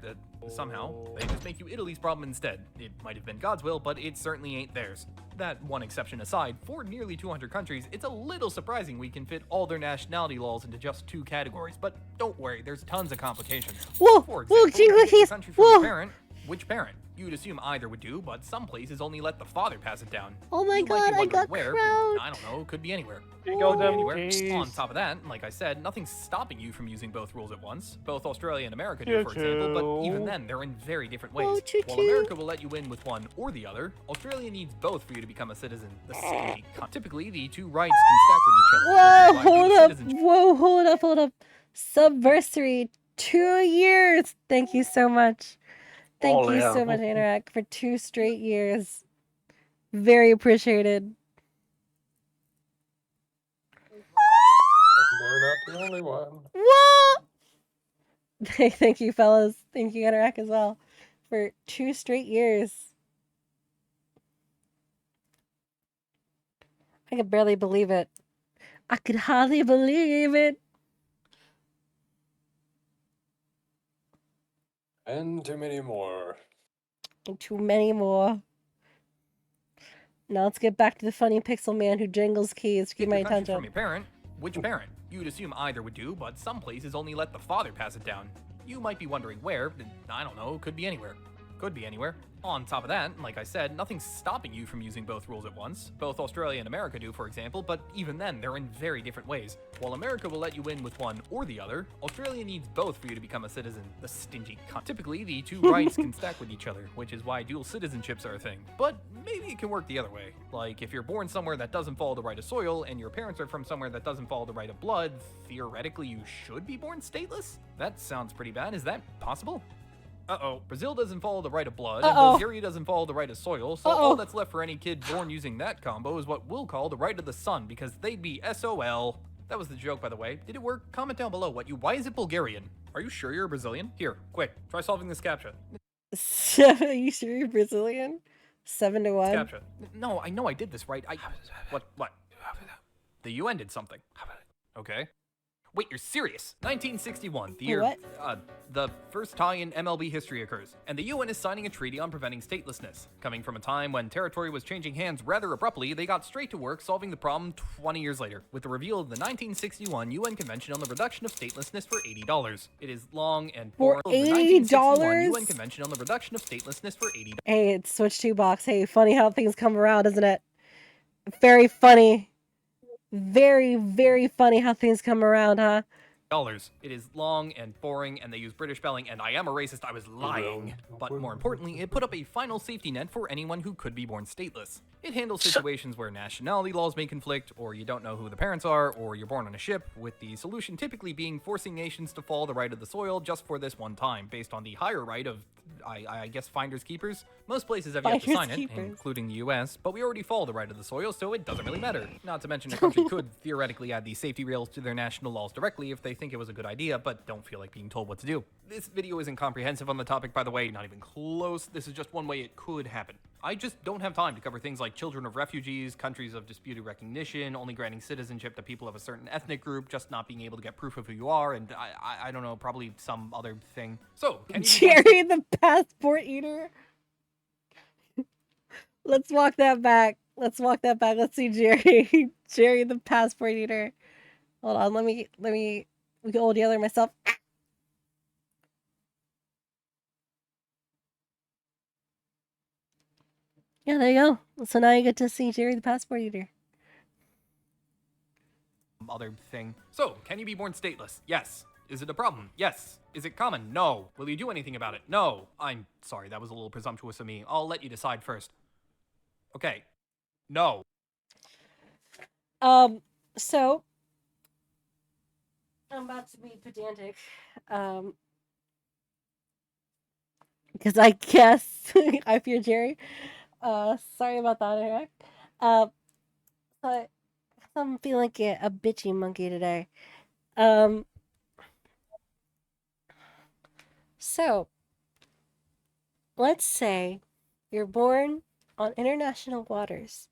somehow, they just make you Italy's problem instead. It might have been God's will, but it certainly ain't theirs. That one exception aside, for nearly 200 countries, it's a little surprising we can fit all their nationality laws into just 2 categories, but don't worry, there's tons of complications. Whoa, For whoa, example, if you get your Jingle country from your Keys, parent, Which parent? You'd assume either would do, but some places only let the father pass it down. Oh my You might be god, I wondering got where, crowned. I don't know, could be anywhere. Go them Anywhere. keys. On top of that, like I said, nothing's stopping you from using both rules at once. Both Australia and America do, for example, but even then, they're in very different ways. Oh, choo While choo. America will let you in with one or the other, Australia needs both for you to become a citizen. The stingy cunt. Typically, the two rights can stack with each other. Whoa, which is why hold dual up. citizenship- Whoa, hold up. Subversary, 2 years. Thank you so much. Thank Oh, you yeah. so much, Anorak, for 2 straight years. Very appreciated. They're not the only one. What? Thank you, fellas. Thank you, Anorak, as well, for 2 straight years. I can barely believe it. I could hardly believe it. And too many more. And too many more. Now let's get back to the funny pixel man who jingles keys to keep Get my your country attention. from your parent. Which parent? You'd assume either would do, but some places only let the father pass it down. You might be wondering where, I don't know, could be anywhere. Could be anywhere. On top of that, like I said, nothing's stopping you from using both rules at once. Both Australia and America do, for example, but even then, they're in very different ways. While America will let you in with one or the other, Australia needs both for you to become a citizen. The stingy cunt. Typically, the two rights can stack with each other, which is why dual citizenships are a thing. But maybe it can work the other way. Like, if you're born somewhere that doesn't follow the right of soil, and your parents are from somewhere that doesn't follow the right of blood, theoretically you should be born stateless? That sounds pretty bad. Is that possible? Uh-oh. Brazil doesn't follow the right of blood, and Bulgaria doesn't follow the right of soil, so all that's left for any kid born using that combo is what we'll call the right of the sun, because they'd be SOL. That was the joke, by the way. Did it work? Comment down below why is it Bulgarian? Are you sure you're a Brazilian? Here, quick, try solving this CAPTCHA. Are you sure you're Brazilian? 7 to 1. CAPTCHA. No, I know I did this right. What? The UN did something. Okay. Wait, you're serious? 1961, the year the first tie in MLB history occurs, and the UN is signing a treaty on preventing statelessness. Coming from a time when territory was changing hands rather abruptly, they got straight to work solving the problem 20 years later, with the reveal of the 1961 UN Convention on the Reduction of Statelessness for $80. It is long and For boring. The $80? 1961 UN Convention on the Reduction of Statelessness for $80. Hey, it's Switch 2 box. Hey, funny how things come around, isn't it? Very funny. Very, very funny how things come around, huh? It is long and boring, and they use British spelling, and I am a racist, I was lying. But more importantly, it put up a final safety net for anyone who could be born stateless. It handles situations where nationality laws may conflict, or you don't know who the parents are, or you're born on a ship, with the solution typically being forcing nations to follow the right of the soil just for this one time, based on the higher right of, I guess, finders keepers. Most places have yet to sign it, including the US, but we already follow the right of the soil, so it doesn't really matter. Not to mention a country could theoretically add these safety rails to their national laws directly if they think it was a good idea, but don't feel like being told what to do. This video isn't comprehensive on the topic, by the way, not even close. This is just one way it could happen. I just don't have time to cover things like children of refugees, countries of disputed recognition, only granting citizenship to people of a certain ethnic group, just not being able to get proof of who you are, and I don't know, probably some other thing. So, can you Jerry the passport eater. Let's walk that back. Let's see Jerry. Jerry the passport eater. Hold on, let me we can hold the other myself. Yeah, there you go. So now you get to see Jerry the passport eater. Other thing. So, can you be born stateless? Yes. Is it a problem? Yes. Is it common? No. Will you do anything about it? No. I'm sorry, that was a little presumptuous of me. I'll let you decide first. Okay. No. So I'm about to be pedantic. Because I guess I fear Jerry. Sorry about that, Eric. But I'm feeling like a bitchy monkey today. So let's say you're born on international waters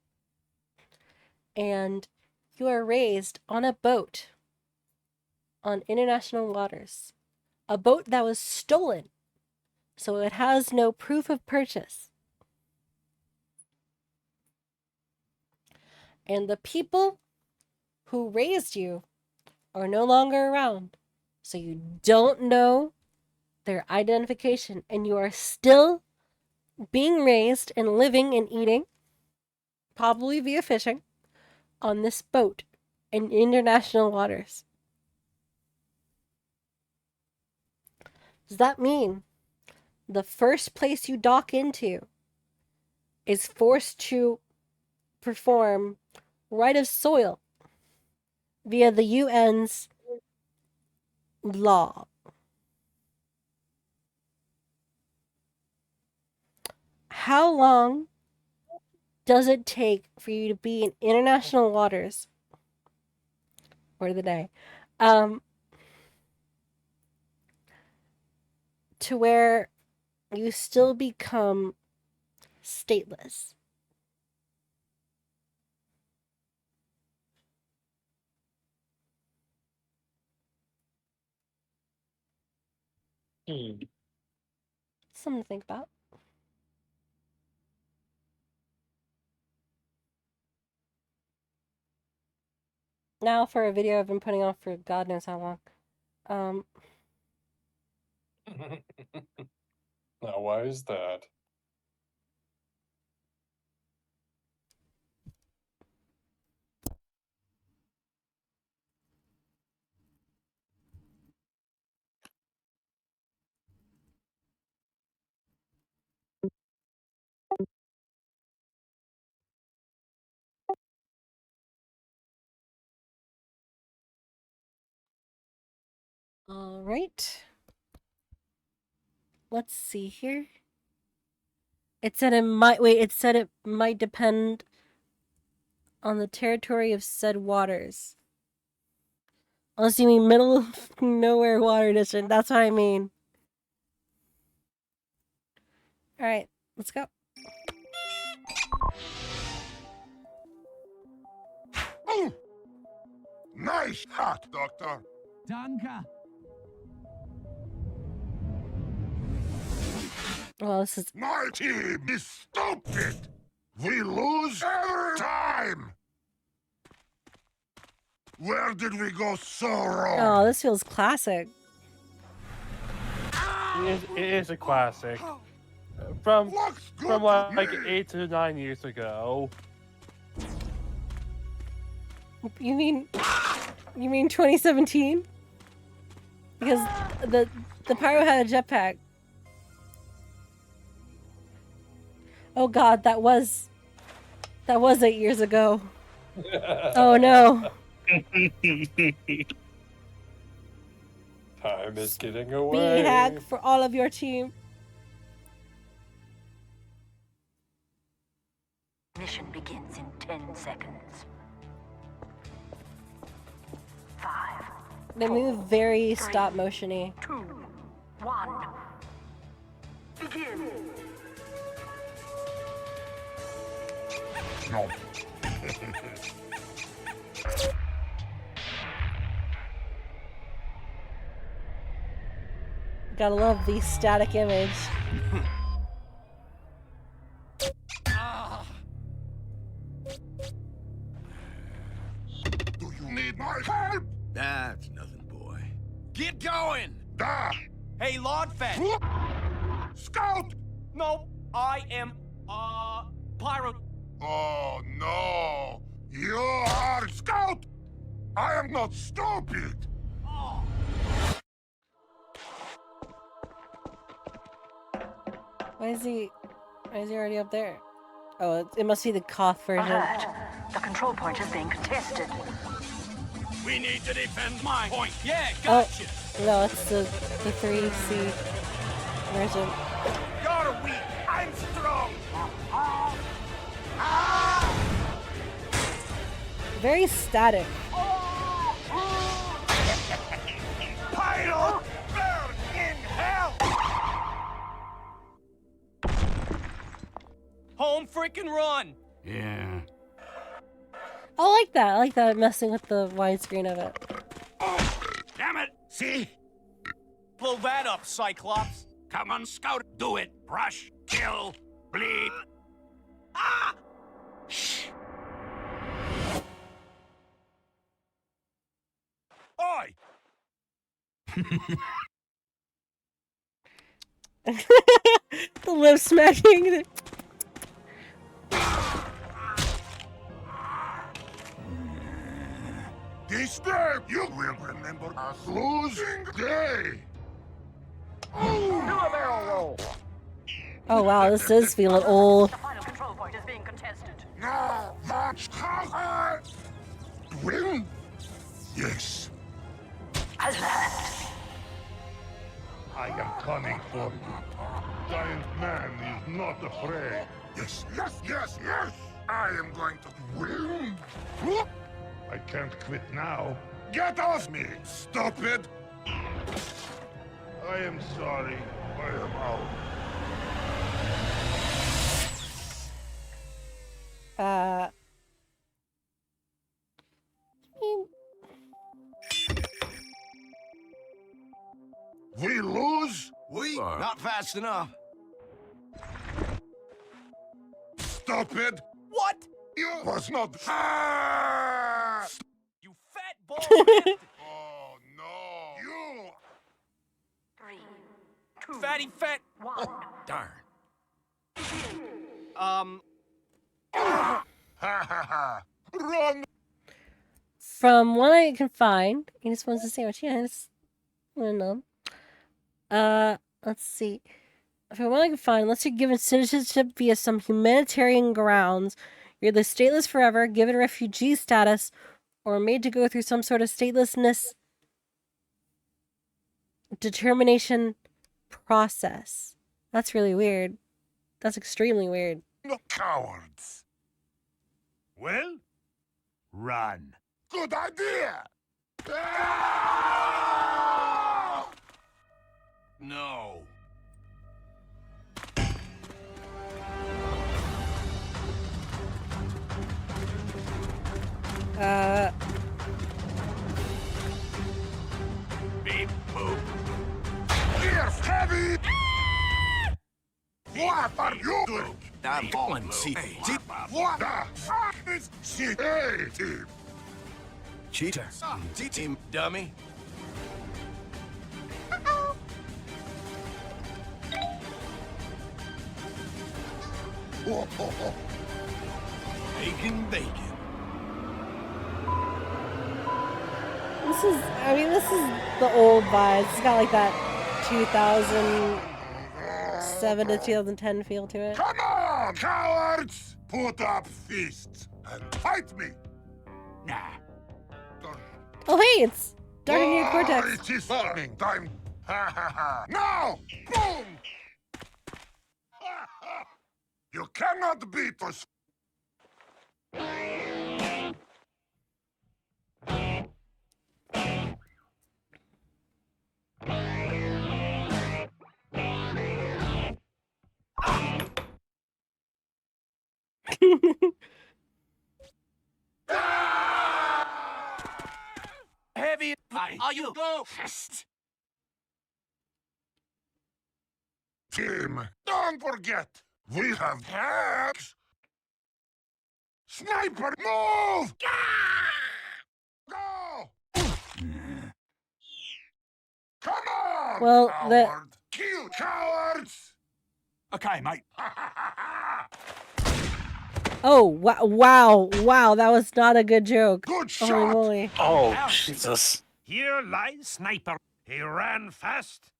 and you are raised on a boat on international waters. A boat that was stolen, so it has no proof of purchase. And the people who raised you are no longer around, so you don't know their identification, and you are still being raised and living and eating, probably via fishing, on this boat in international waters. Does that mean the first place you dock into is forced to perform right of soil via the UN's law? How long does it take for you to be in international waters? Word of the day. To where you still become stateless. Something to think about. Now for a video I've been putting off for God knows how long. Now, why is that? All right. Let's see here. It said it might depend on the territory of said waters. Unless you mean middle of nowhere water district, that's what I mean. All right, let's go. Nice shot, Doctor. Danke. Well, this is... My team is stupid. We lose every time. Where did we go so wrong? Oh, this feels classic. It is a classic. From like 8 to 9 years ago. You mean 2017? Because the pyro had a jetpack. Oh god, that was 8 years ago. Oh no. Time is getting away. B-hack for all of your team. Mission begins in 10 seconds. 5. They move very stop motion-y. 2, 1. Begin. No. Gotta love the static image. Do you need my help? That's nothing, boy. Get going! Da! Hey, Lodfett! Scout! No, I am, Pyro. Oh no! You are Scout! I am not stupid! Why is he already up there? Oh, it must be the Koth version. Alert. The control point is being contested. We need to defend my point. Yeah, Oh, gotcha. no, it's the 3C version. You're weak. I'm strong. Very static. Pyro, burn in hell. Home freaking run. Yeah. I like that. I like that messing with the widescreen of it. Damn it. See? Blow that up, Cyclops. Come on, Scout. Do it. Brush, kill, bleed. Ah! Oi! The lip smacking. This day you will remember as losing day. Oh, do a barrel roll. Oh wow, this is feeling old. The final control point is being contested. No, that's how win. Yes. At last. I am coming for you. Giant man is not afraid. Yes, yes, yes, yes. I am going to win. Whoop. I can't quit now. Get off me, stupid! I am sorry. I am out. We lose? We not fast enough. Stupid! What? You was not. You fat ball. Oh no! You. 3, 2, Fatty fat. 1. Darn. Ha ha ha! Run! From what I can find, he just wants a sandwich. Yeah, I just want to know. Let's see. From what I can find, unless you're given citizenship via some humanitarian grounds, you're either stateless forever, given refugee status, or made to go through some sort of statelessness determination process. That's really weird. That's extremely weird. No cowards. Well, run. Good idea. No. Beep boop. Here's heavy. What are you doing? I'm falling. See. What the fuck is she? Hey, team. Cheater. Team dummy. Bacon, bacon. This is the old vibes. It's got like that 2007 to 2010 feel to it. Come on, cowards! Put up fists and fight me. Nah. Oh hey, it's Dark New Cortex. It is morning time. Ha ha ha. Now! Boom! Ha, ha. You cannot beat us. Heavy. Are you go? Team, don't forget, we have hacks. Sniper, move! Go! Come on, Well, coward! Kill cowards! Okay, mate. Oh wow, that was not a good joke. Good Holy shot. moly. Oh, Jesus. Here lies Sniper. He ran fast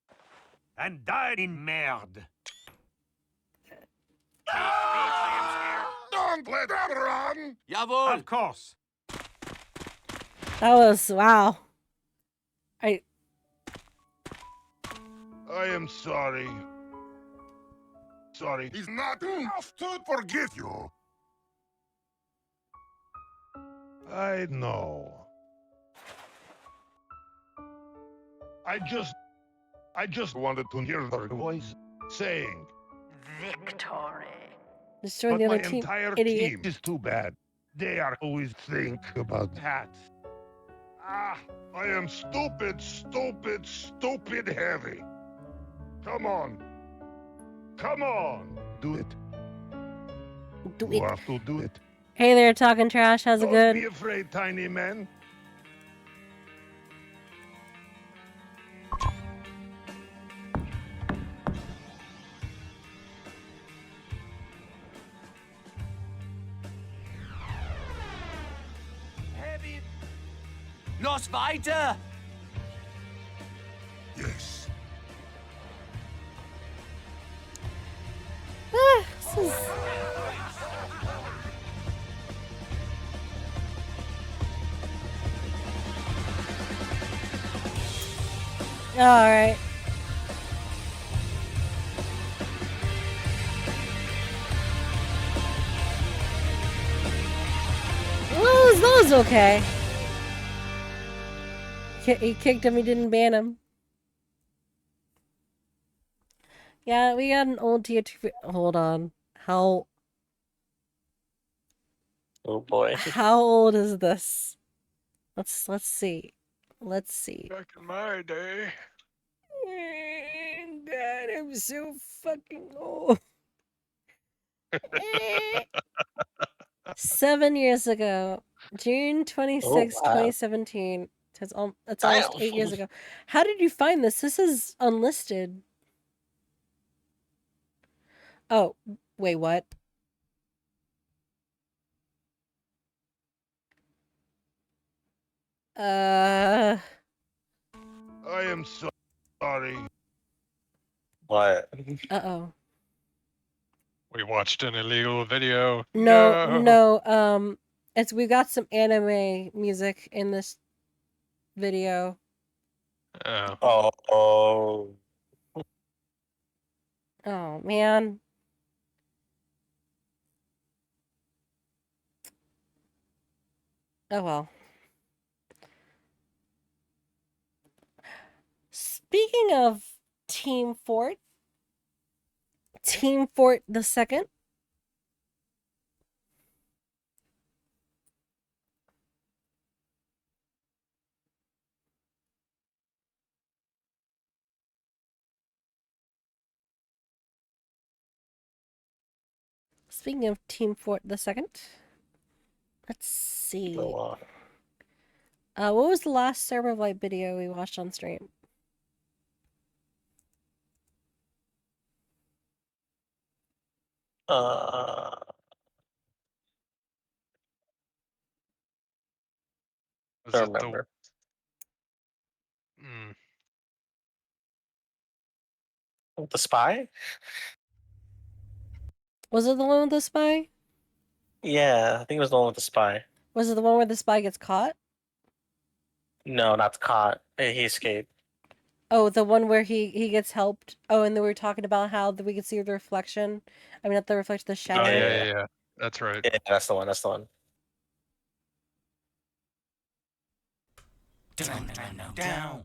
and died in merde. Don't let them run! Jawohl. Of course. That was wow. I am sorry. Sorry. It's not enough to forgive you. I know. I just wanted to hear her voice saying, Victory. Destroy but the my other team. entire Idiot. team is too bad. They are always think about hats. Ah, I am stupid, stupid, stupid heavy. Come on. Come on. Do it. Do You it. have to do it. Hey there, talking trash. How's it Don't good? be afraid, tiny man. Los weiter! Yes. This is... Alright. That was okay. He kicked him, he didn't ban him. Yeah, we got an old tier 2. Hold on. How... Oh boy. How old is this? Let's see. Let's see. Back in my day. God, I'm so fucking old. 7 years ago, June 26, Oh, wow. 2017. It's almost 8 years ago. How did you find this? This is unlisted. Oh, wait, what? I am sorry. What? Uh-oh. We watched an illegal video. No. We got some anime music in this video. Oh. Oh. Oh, man. Oh, well. Speaking of Team Fort the second. Speaking of Team Fort the second. Let's see. What was the last Server of Light video we watched on stream? Was Don't it remember. The spy? Was it the one with the spy? Yeah, I think it was the one with the spy. Was it the one where the spy gets caught? No, not caught. He escaped. Oh, the one where he gets helped. Oh, and then we were talking about how we could see the reflection. I mean, not the reflection, the shadow. Yeah. That's right. Yeah, that's the one. That's the one. Down.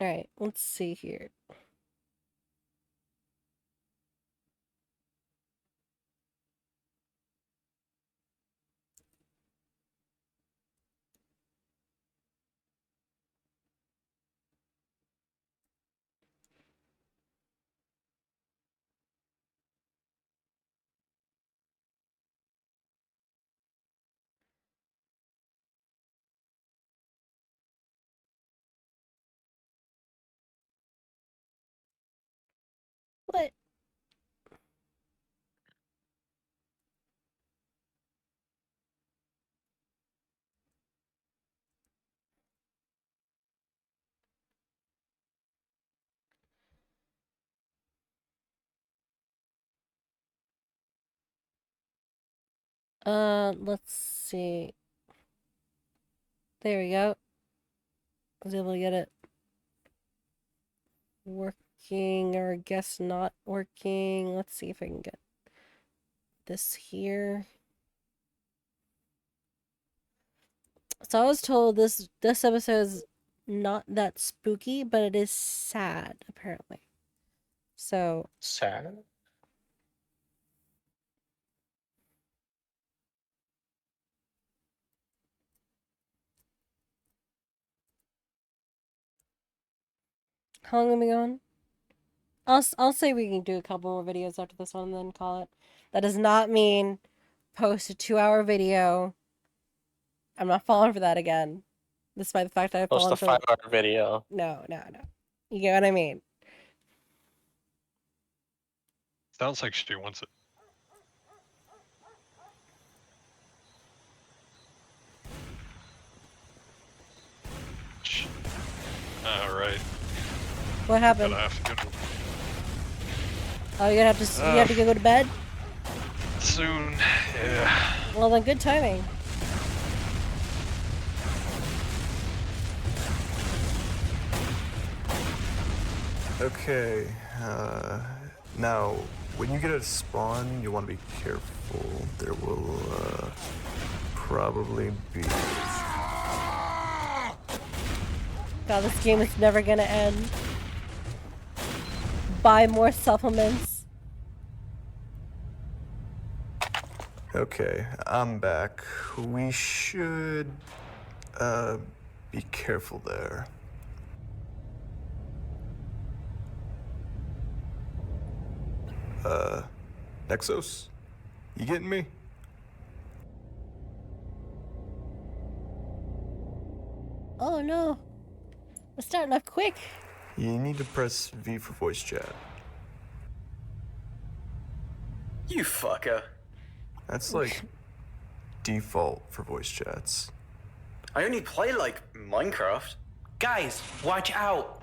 All right, let's see here. What? Let's see. There we go. I was able to get it working, or I guess not working. Let's see if I can get this here. So I was told this episode is not that spooky, but it is sad, apparently. So sad. How long have we gone? I'll say we can do a couple more videos after this one and then call it. That does not mean post a 2-hour video I'm not falling for that again. Despite the fact I've Post fallen a for 5-hour video. No. You get what I mean? Sounds like she wants it. All right. What happened? Gonna have to go Oh, you have to go to bed? soon. Yeah. Well, then good timing. Okay, now, when you get a spawn, you want to be careful. There will, probably be... God, this game is never gonna end. Buy more supplements. Okay, I'm back. We should, be careful there. Nexos? You getting me? Oh no. We're starting off quick. You need to press V for voice chat. You fucker. That's like default for voice chats. I only play like Minecraft. Guys, watch out.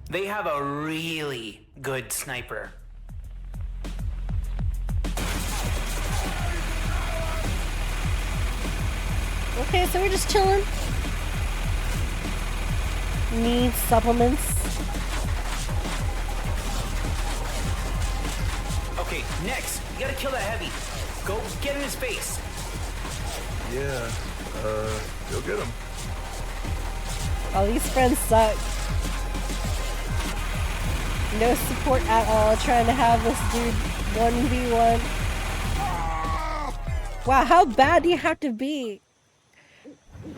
They have a really good sniper. Okay, so we're just chilling. Need supplements. Okay, next, you gotta kill that heavy. Go get in his face. Yeah, go get him. All these friends suck. No support at all, trying to have this dude 1v1. Wow, how bad do you have to be?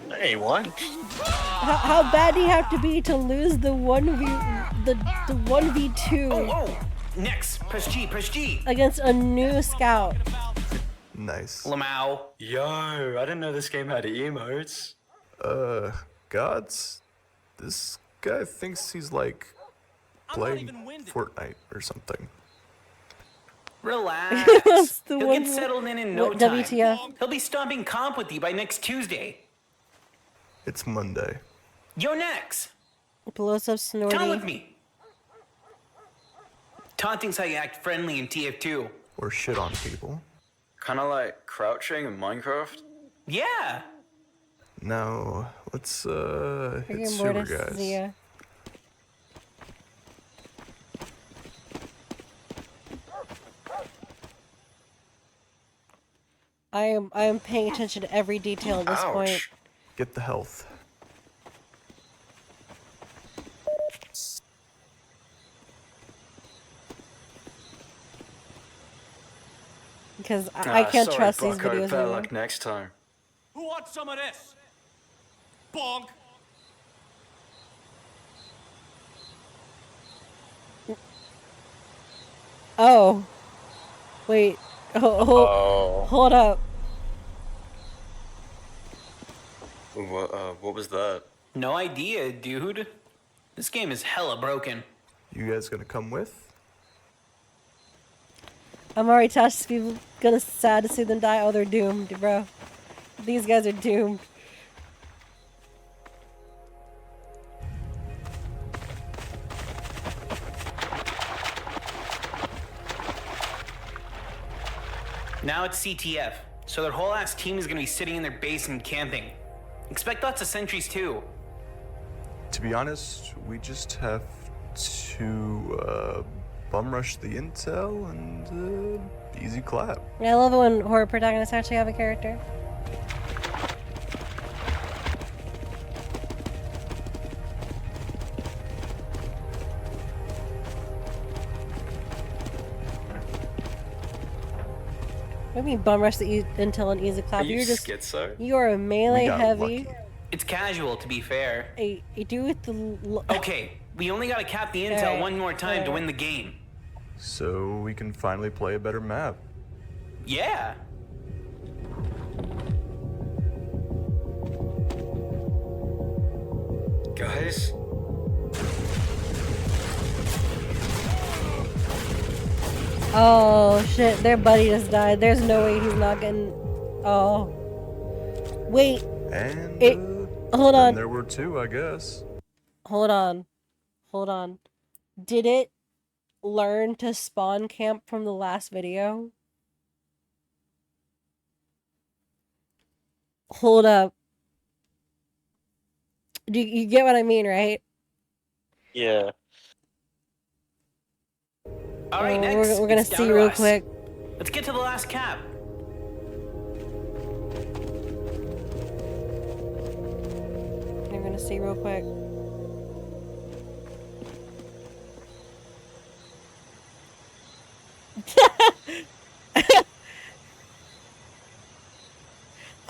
Hey, what? How bad do you have to be to lose the 1v2? Oh, next, press G. Against a new scout. Nice. Lamau. Yo, I didn't know this game had emotes. Gods? This guy thinks he's like playing Fortnite or something. Relax. The He'll one- get settled in no what, time. WTF? He'll be stomping comp with you by next Tuesday. It's Monday. Yo, next. Blows up Snorty. Taunt with me. Taunting's how you act friendly in TF2. Or shit on people. Kinda like crouching in Minecraft. Yeah. Now, let's hit Friggin' sewer, Mortis, guys. Zia. I am paying attention to every detail at this point. Get the health. Because I can't sorry, trust these Bucko, videos better anymore. luck next time. Who wants some of this? Bonk. Oh. Wait. Hold up. What was that? No idea, dude. This game is hella broken. You guys gonna come with? I'm already touched. People gonna sad to see them die. Oh, they're doomed, bro. These guys are doomed. Now it's CTF, so their whole ass team is gonna be sitting in their base and camping. Expect lots of sentries too. To be honest, we just have to bum rush the intel and easy clap. Yeah, I love it when horror protagonists actually have a character. What do you mean bum rush the intel and easy clap? Are you You're just schizo? you are a melee We got heavy. It's casual, to be fair. A dude with the Okay, we only gotta cap the intel Alright, one more time to alright. win the game. So we can finally play a better map. Yeah. Guys? Oh shit, their buddy just died. There's no way he's not getting. Oh. Wait. And hold then on. there were two, I guess. Hold on. Hold on. Did it learn to spawn camp from the last video? Hold up. Do you get what I mean, right? Yeah. All right, Oh, next. we're gonna it's down see to real us. quick. Let's get to the last cap. We're gonna see real quick.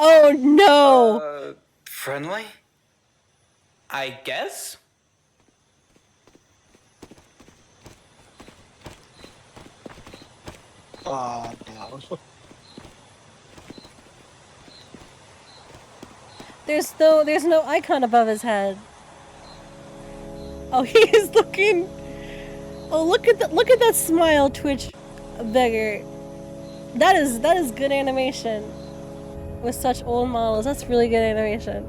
Oh no! Friendly? I guess. Oh no. There's no icon above his head. Oh, he is looking. Oh, look at that smile, Twitch beggar. That is good animation. With such old models, that's really good animation.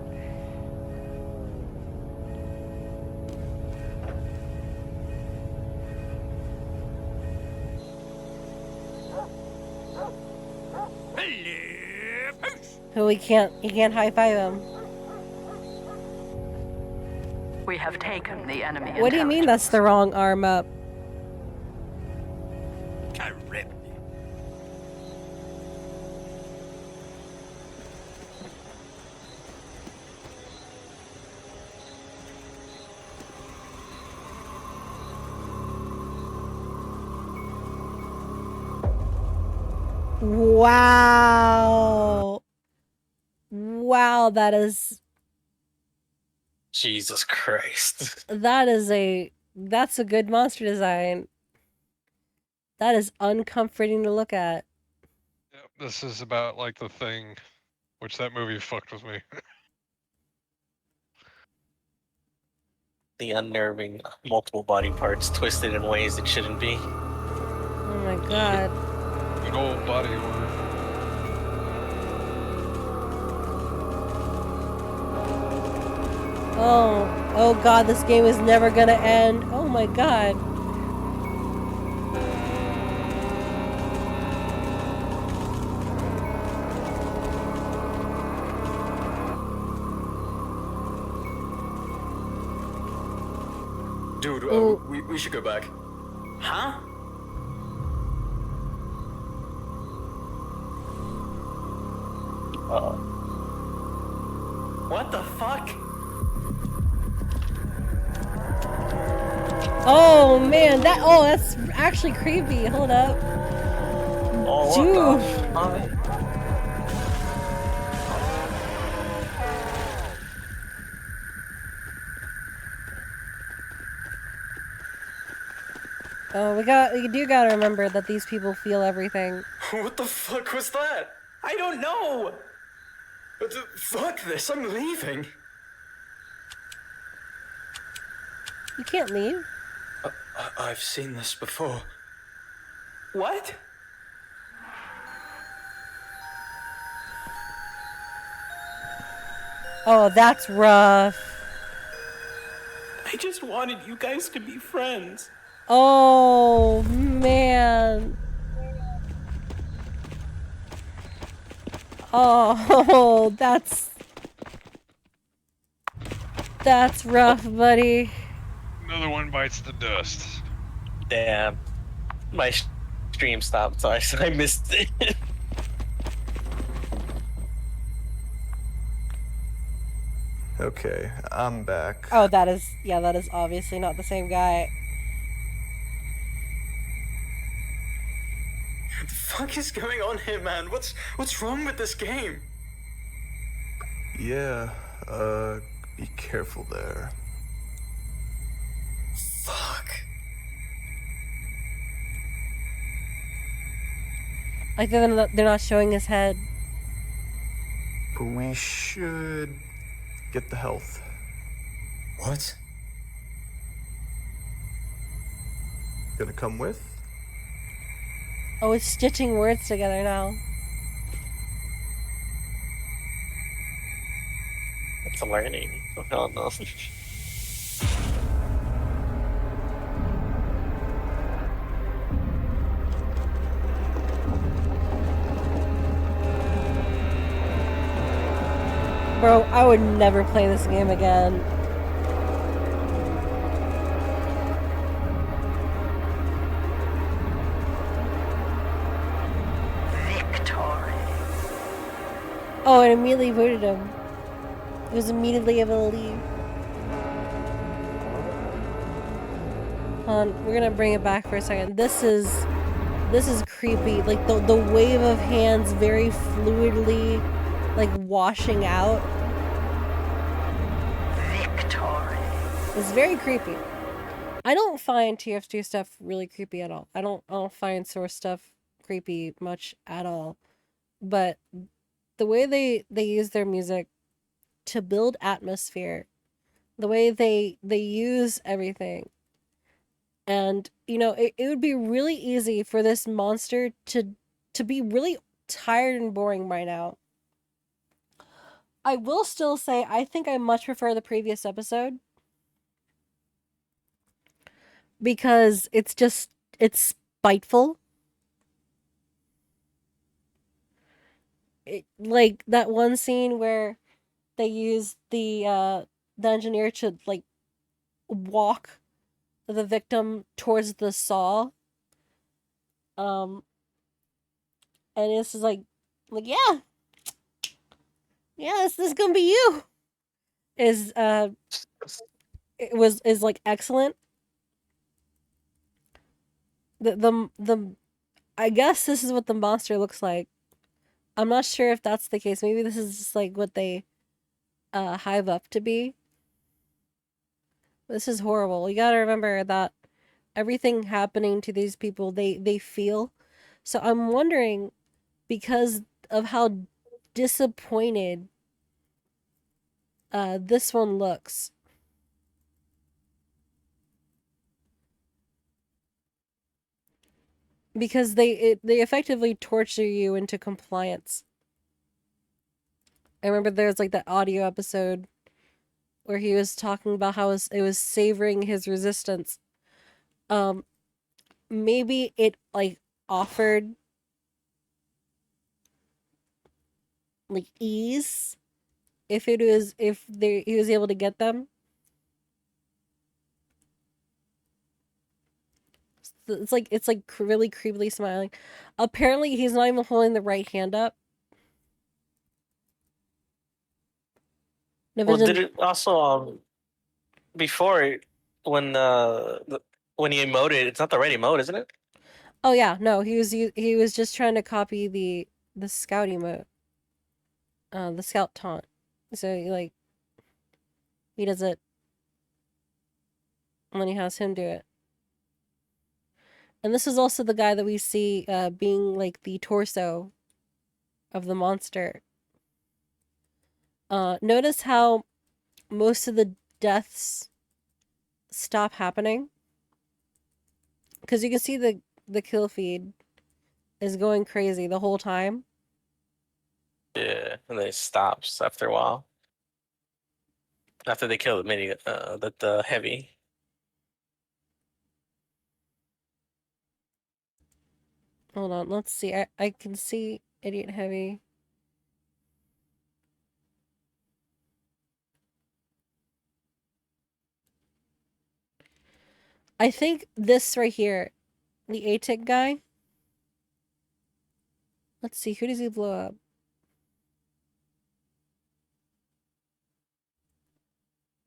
Who he can't high five him. We have taken the enemy. What do you mean that's the wrong arm up? Wow. Wow, that's Jesus Christ. a good monster design. That is uncomforting to look at. This is about like the thing, which that movie fucked with me. The unnerving multiple body parts twisted in ways it shouldn't be. Oh my god. Good old body horror. Oh god, this game is never gonna end. Oh my god. Dude, we should go back. Huh? What the fuck? Oh man, that's actually creepy. Hold up. Oh, Dude. Oh, we do gotta remember that these people feel everything. What the fuck was that? I don't know. Fuck this, I'm leaving. You can't leave. I've seen this before. What? Oh, that's rough. I just wanted you guys to be friends. Oh man. Oh, that's rough, buddy. Another one bites the dust. Damn. My stream stopped, so I missed it. Okay, I'm back. Oh, that is obviously not the same guy. What the fuck is going on here, man? What's wrong with this game? Yeah, be careful there. Fuck. Like they're not showing his head. But we should get the health. What? Gonna come with? Oh, it's stitching words together now. It's a learning. Oh no. Bro, I would never play this game again. Victory. Oh, it immediately booted him. It was immediately able to leave. Hold on, we're gonna bring it back for a second. This is creepy. Like the wave of hands very fluidly like washing out. Victory. It's very creepy. I don't find TF2 stuff really creepy at all. I don't find Source stuff creepy much at all. But the way they use their music to build atmosphere, the way they use everything. And you know, it would be really easy for this monster to be really tired and boring by now. I will still say I think I much prefer the previous episode. Because it's spiteful. Like that one scene where they use the engineer to like walk the victim towards the saw. And it's just like yeah, this is gonna be you. Is like excellent. The I guess this is what the monster looks like. I'm not sure if that's the case. Maybe this is just like what they hive up to be. This is horrible. You gotta remember that everything happening to these people they feel. So I'm wondering, because of how disappointed this one looks. Because they effectively torture you into compliance. I remember there's like that audio episode where he was talking about how it was savoring his resistance. Maybe it like offered like ease if he was able to get them. It's like really creepily smiling. Apparently he's not even holding the right hand up. Well, did it also before when he emoted, it's not the right emote, isn't it? Oh yeah, no, he was just trying to copy the scout emote. The scout taunt. So he does it when he has him do it. And this is also the guy that we see being like the torso of the monster. Notice how most of the deaths stop happening. Because you can see the kill feed is going crazy the whole time. Yeah, and then it stops after a while. After they kill the heavy. Hold on, let's see. I can see Idiot Heavy. I think this right here, the ATIC guy. Let's see, who does he blow up?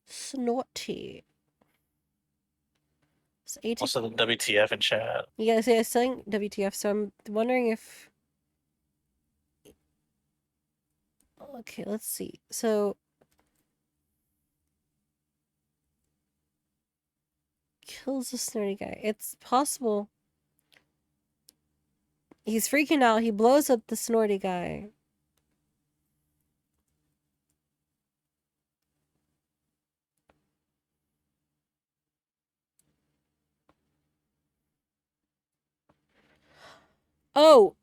Snorty. So ATIC... Also the WTF in chat. Yeah, I was saying WTF, so I'm wondering if... Okay, let's see. So... Kills the Snorty guy. It's possible... He's freaking out. He blows up the Snorty guy. Oh,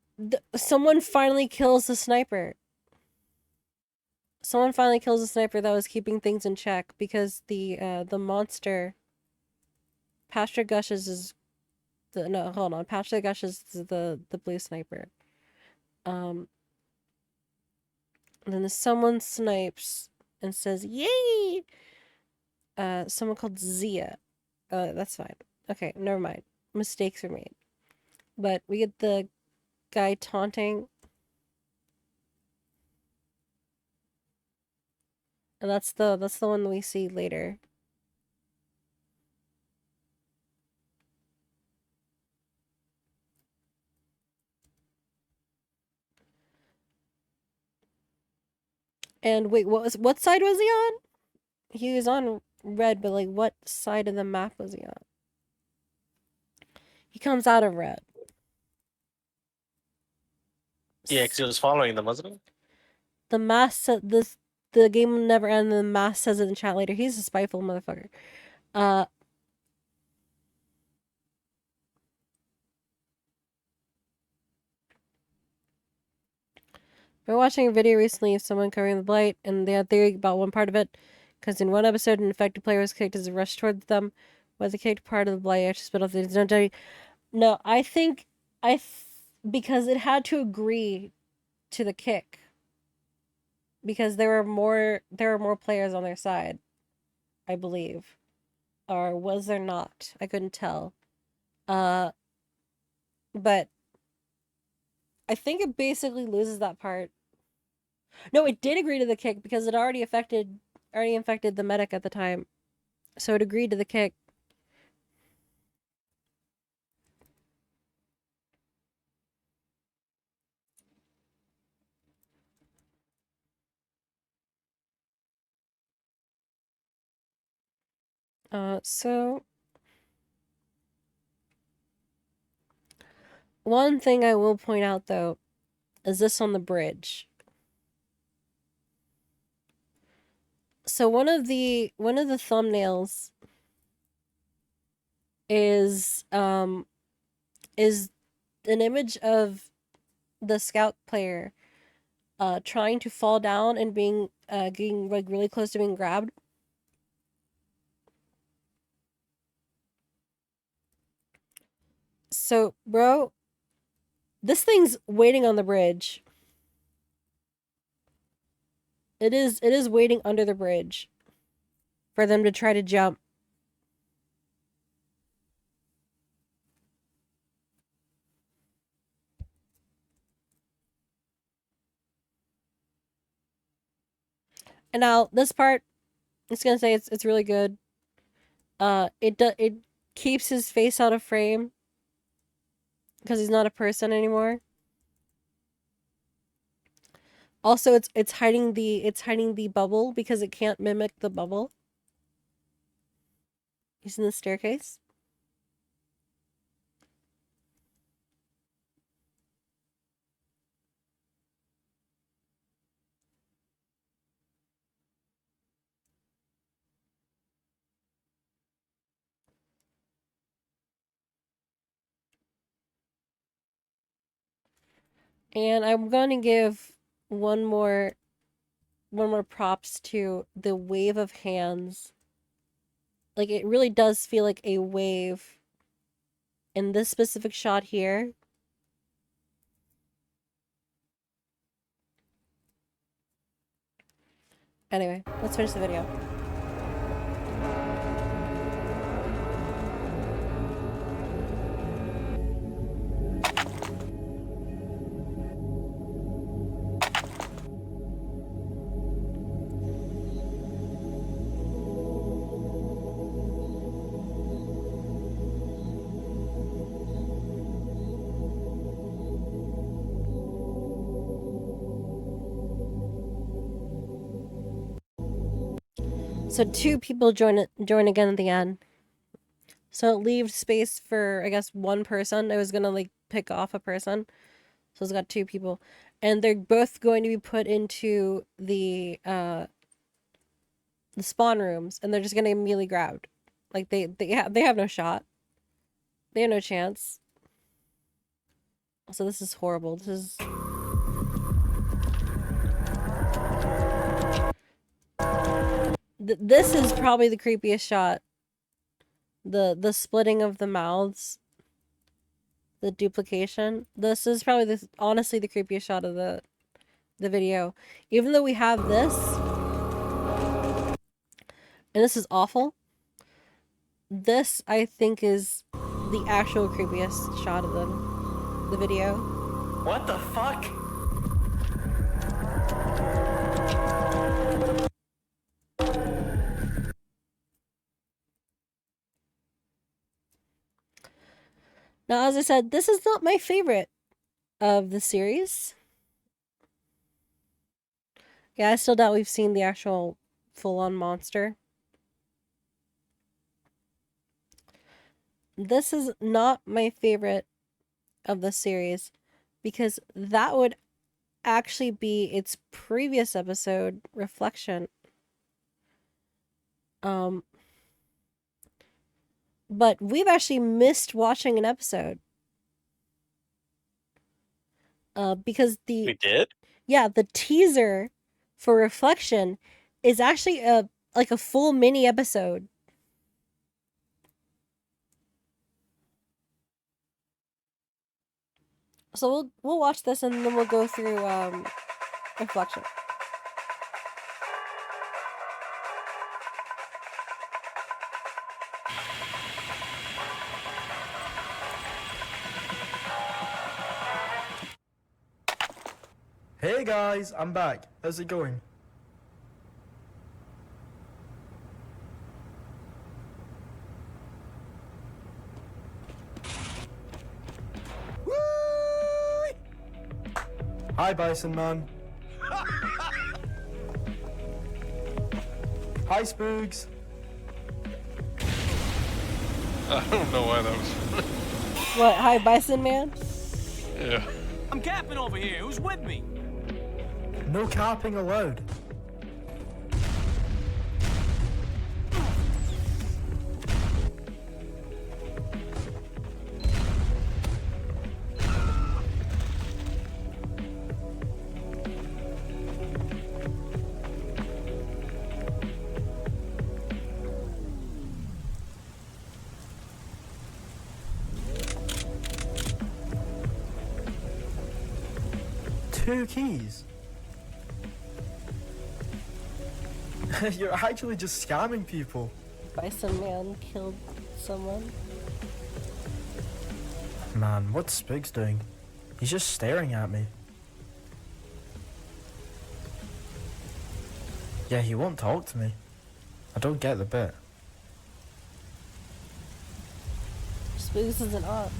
someone finally kills the sniper. Someone finally kills the sniper that was keeping things in check because the monster. Pastor Gushes is no, hold on. Pastor Gushes is the blue sniper. And then someone snipes and says, "Yay!" Someone called Zia. That's fine. Okay, never mind. Mistakes were made. But we get the guy taunting. And that's the one we see later. And wait, what side was he on? He was on red, but like what side of the map was he on? He comes out of red. Yeah, because he was following them, wasn't he? The mask said this. The game will never end. The mask says it in chat later. He's a spiteful motherfucker. We were watching a video recently of someone covering the blight, and they had theory about one part of it. Because in one episode, an infected player was kicked as a rush towards them. Was the kicked part of the blight actually spit off the No, I think because it had to agree to the kick. Because there were more players on their side, I believe. Or was there not? I couldn't tell. But I think it basically loses that part. No, it did agree to the kick because it already infected the medic at the time. So it agreed to the kick. So one thing I will point out though is this on the bridge. So one of the thumbnails is an image of the scout player trying to fall down and being getting like really close to being grabbed. So, bro, this thing's waiting on the bridge. It is waiting under the bridge for them to try to jump. And now this part, it's gonna say it's really good. It keeps his face out of frame because he's not a person anymore. Also, it's hiding the bubble because it can't mimic the bubble. He's in the staircase. And I'm gonna give one more props to the wave of hands. Like, it really does feel like a wave in this specific shot here. Anyway, let's finish the video. So 2 people join again at the end. So it leaves space for, I guess, 1 person. I was gonna like pick off a person. So it's got 2 people. And they're both going to be put into the spawn rooms, and they're just gonna immediately grabbed. Like they have no shot. They have no chance. So this is horrible. This is... This is probably the creepiest shot. The splitting of the mouths. The duplication. This is probably honestly the creepiest shot of the video. Even though we have this, and this is awful, this I think is the actual creepiest shot of the video. What the fuck? Now, as I said, this is not my favorite of the series. Yeah, I still doubt we've seen the actual full-on monster. This is not my favorite of the series because that would actually be its previous episode, Reflection. But we've actually missed watching an episode. Because We did? Yeah, the teaser for Reflection is actually like a full mini episode. So we'll watch this and then we'll go through Reflection. Hey guys, I'm back. How's it going? Hi, Bison Man. Hi, Spooks. I don't know why that was funny. What? Hi, Bison Man? Yeah. I'm capping over here. Who's with me? No capping allowed. Two keys? You're actually just scamming people. Bison Man killed someone. Man, what's Spooks doing? He's just staring at me. Yeah, he won't talk to me. I don't get the bit. Spooks is an op.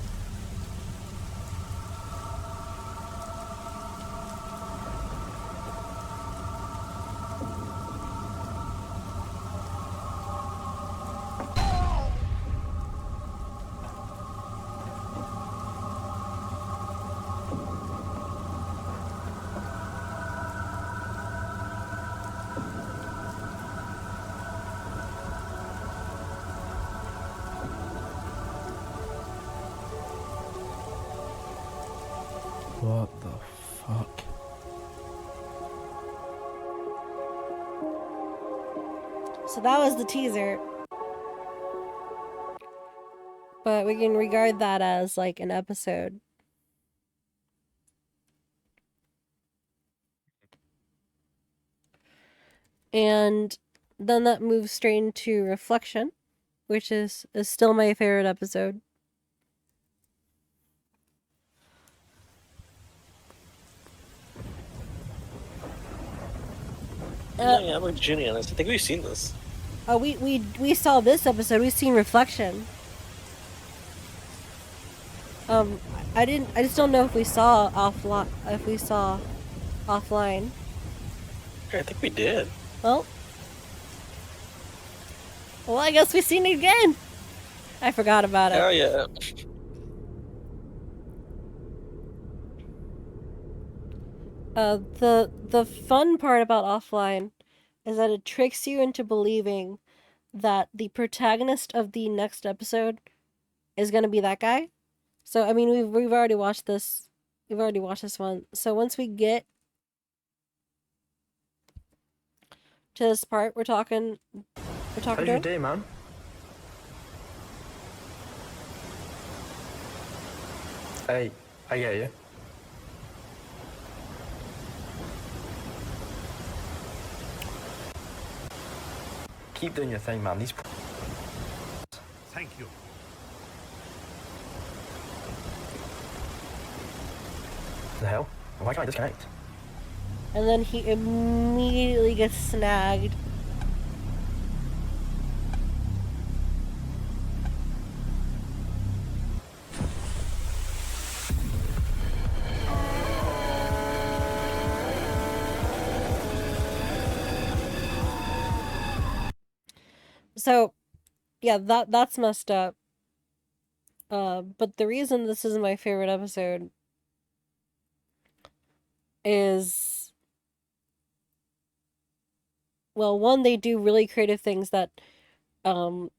What the fuck? So that was the teaser. But we can regard that as like an episode. And then that moves straight into Reflection, which is still my favorite episode. Yeah, I'm with Junie on this. I think we've seen this. Oh, we saw this episode. We've seen Reflection. I just don't know if we saw offline. I think we did. Well, I guess we've seen it again. I forgot about it. Oh yeah. The fun part about offline is that it tricks you into believing that the protagonist of the next episode is gonna be that guy. So I mean we've already watched this We've already watched this one. So once we get to this part, we're talking How's to your him. day, man? Hey, I get you. Keep doing your thing, man. These. Thank you. The hell? Why can't I disconnect? And then he immediately gets snagged. So, yeah, that's messed up. But the reason this is my favorite episode is, well, one, they do really creative things that you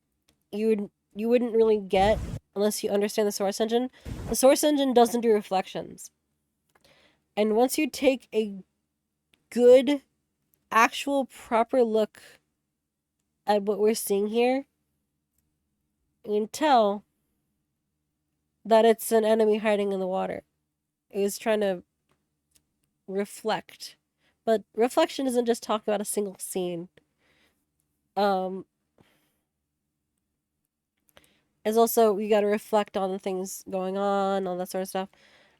wouldn't really get unless you understand the source engine. The source engine doesn't do reflections. And once you take a good, actual, proper look at what we're seeing here, you can tell that it's an enemy hiding in the water. It was trying to reflect. But reflection isn't just talking about a single scene. It's also, you gotta reflect on the things going on, all that sort of stuff.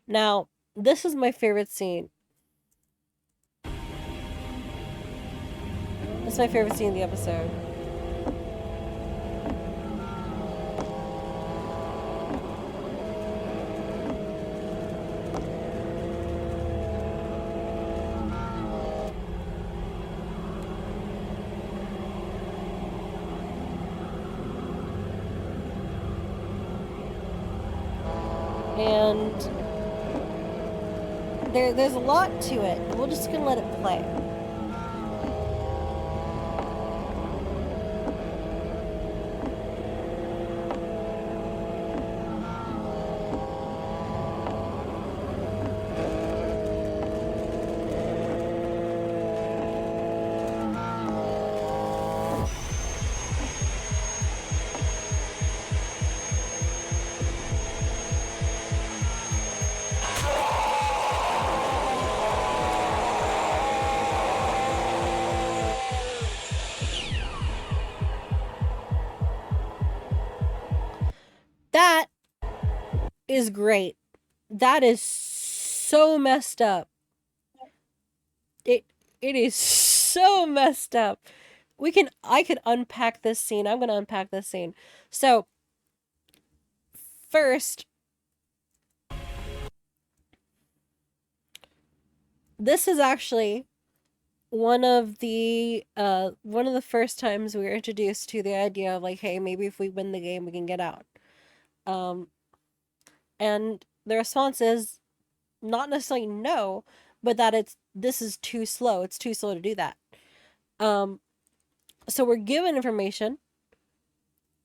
Now, this is my favorite scene. This is my favorite scene in the episode. And there's a lot to it. We're just gonna let it play. That is great. That is so messed up. It is so messed up. I could unpack this scene. I'm gonna unpack this scene. So first, this is actually one of the first times we were introduced to the idea of like, hey, maybe if we win the game we can get out. And the response is not necessarily no, but that this is too slow. It's too slow to do that. So we're given information.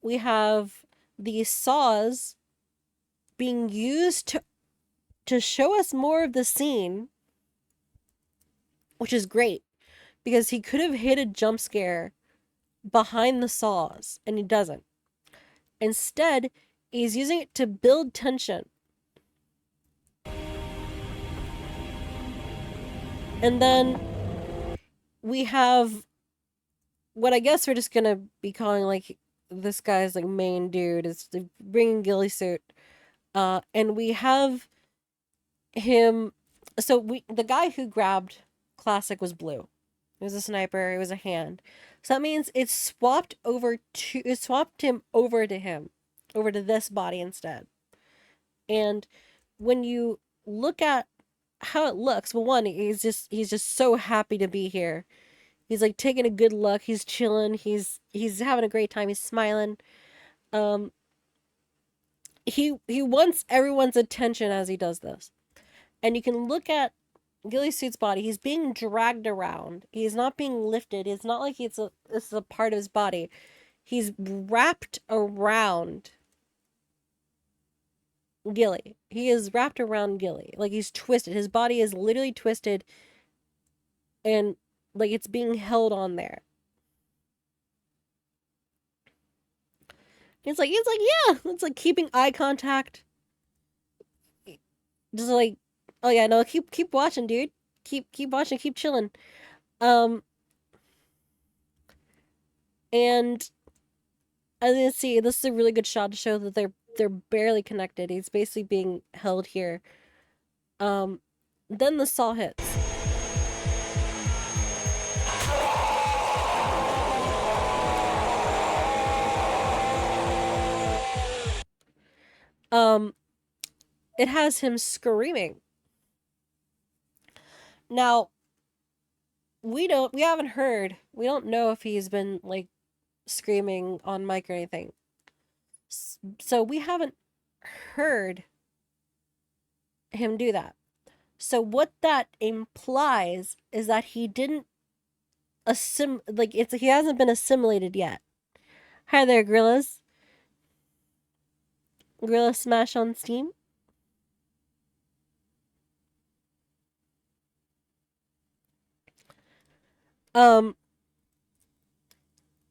We have these saws being used to show us more of the scene, which is great because he could have hit a jump scare behind the saws and he doesn't. Instead, he's using it to build tension. And then we have what I guess we're just gonna be calling like this guy's like main dude is bringing ghillie suit, and we have him. So the guy who grabbed Classic was blue. It was a sniper. It was a hand. So that means it swapped him over to this body instead. And when you look at how it looks, well, one, he's just so happy to be here. He's like taking a good look. He's chilling. He's having a great time. He's smiling. He wants everyone's attention as he does this. And you can look at Ghillie Suit's body. He's being dragged around. He's not being lifted. It's not like this is a part of his body. He's wrapped around Gilly. He is wrapped around Gilly. Like, he's twisted. His body is literally twisted. And, like, it's being held on there. It's like, yeah. It's like keeping eye contact. Just like, oh yeah, no, keep watching, dude. Keep watching, keep chilling. And as you can see, this is a really good shot to show that they're barely connected. He's basically being held here. Then the saw hits. It has him screaming. Now, we don't know if he's been, like, screaming on mic or anything. So we haven't heard him do that. So what that implies is that he didn't he hasn't been assimilated yet. Hi there, Gorillas. Gorilla Smash on Steam.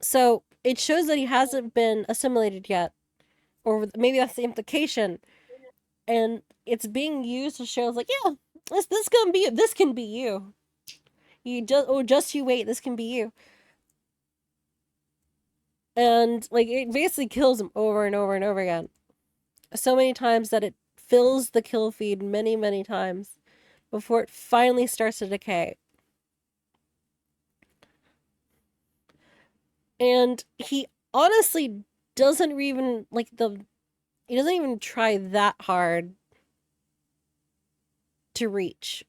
So it shows that he hasn't been assimilated yet, or maybe that's the implication, and it's being used to show, like, yeah, this can be you. Just you wait, this can be you. And, like, it basically kills him over and over and over again. So many times that it fills the kill feed many, many times before it finally starts to decay. And he honestly doesn't even, he doesn't even try that hard to reach.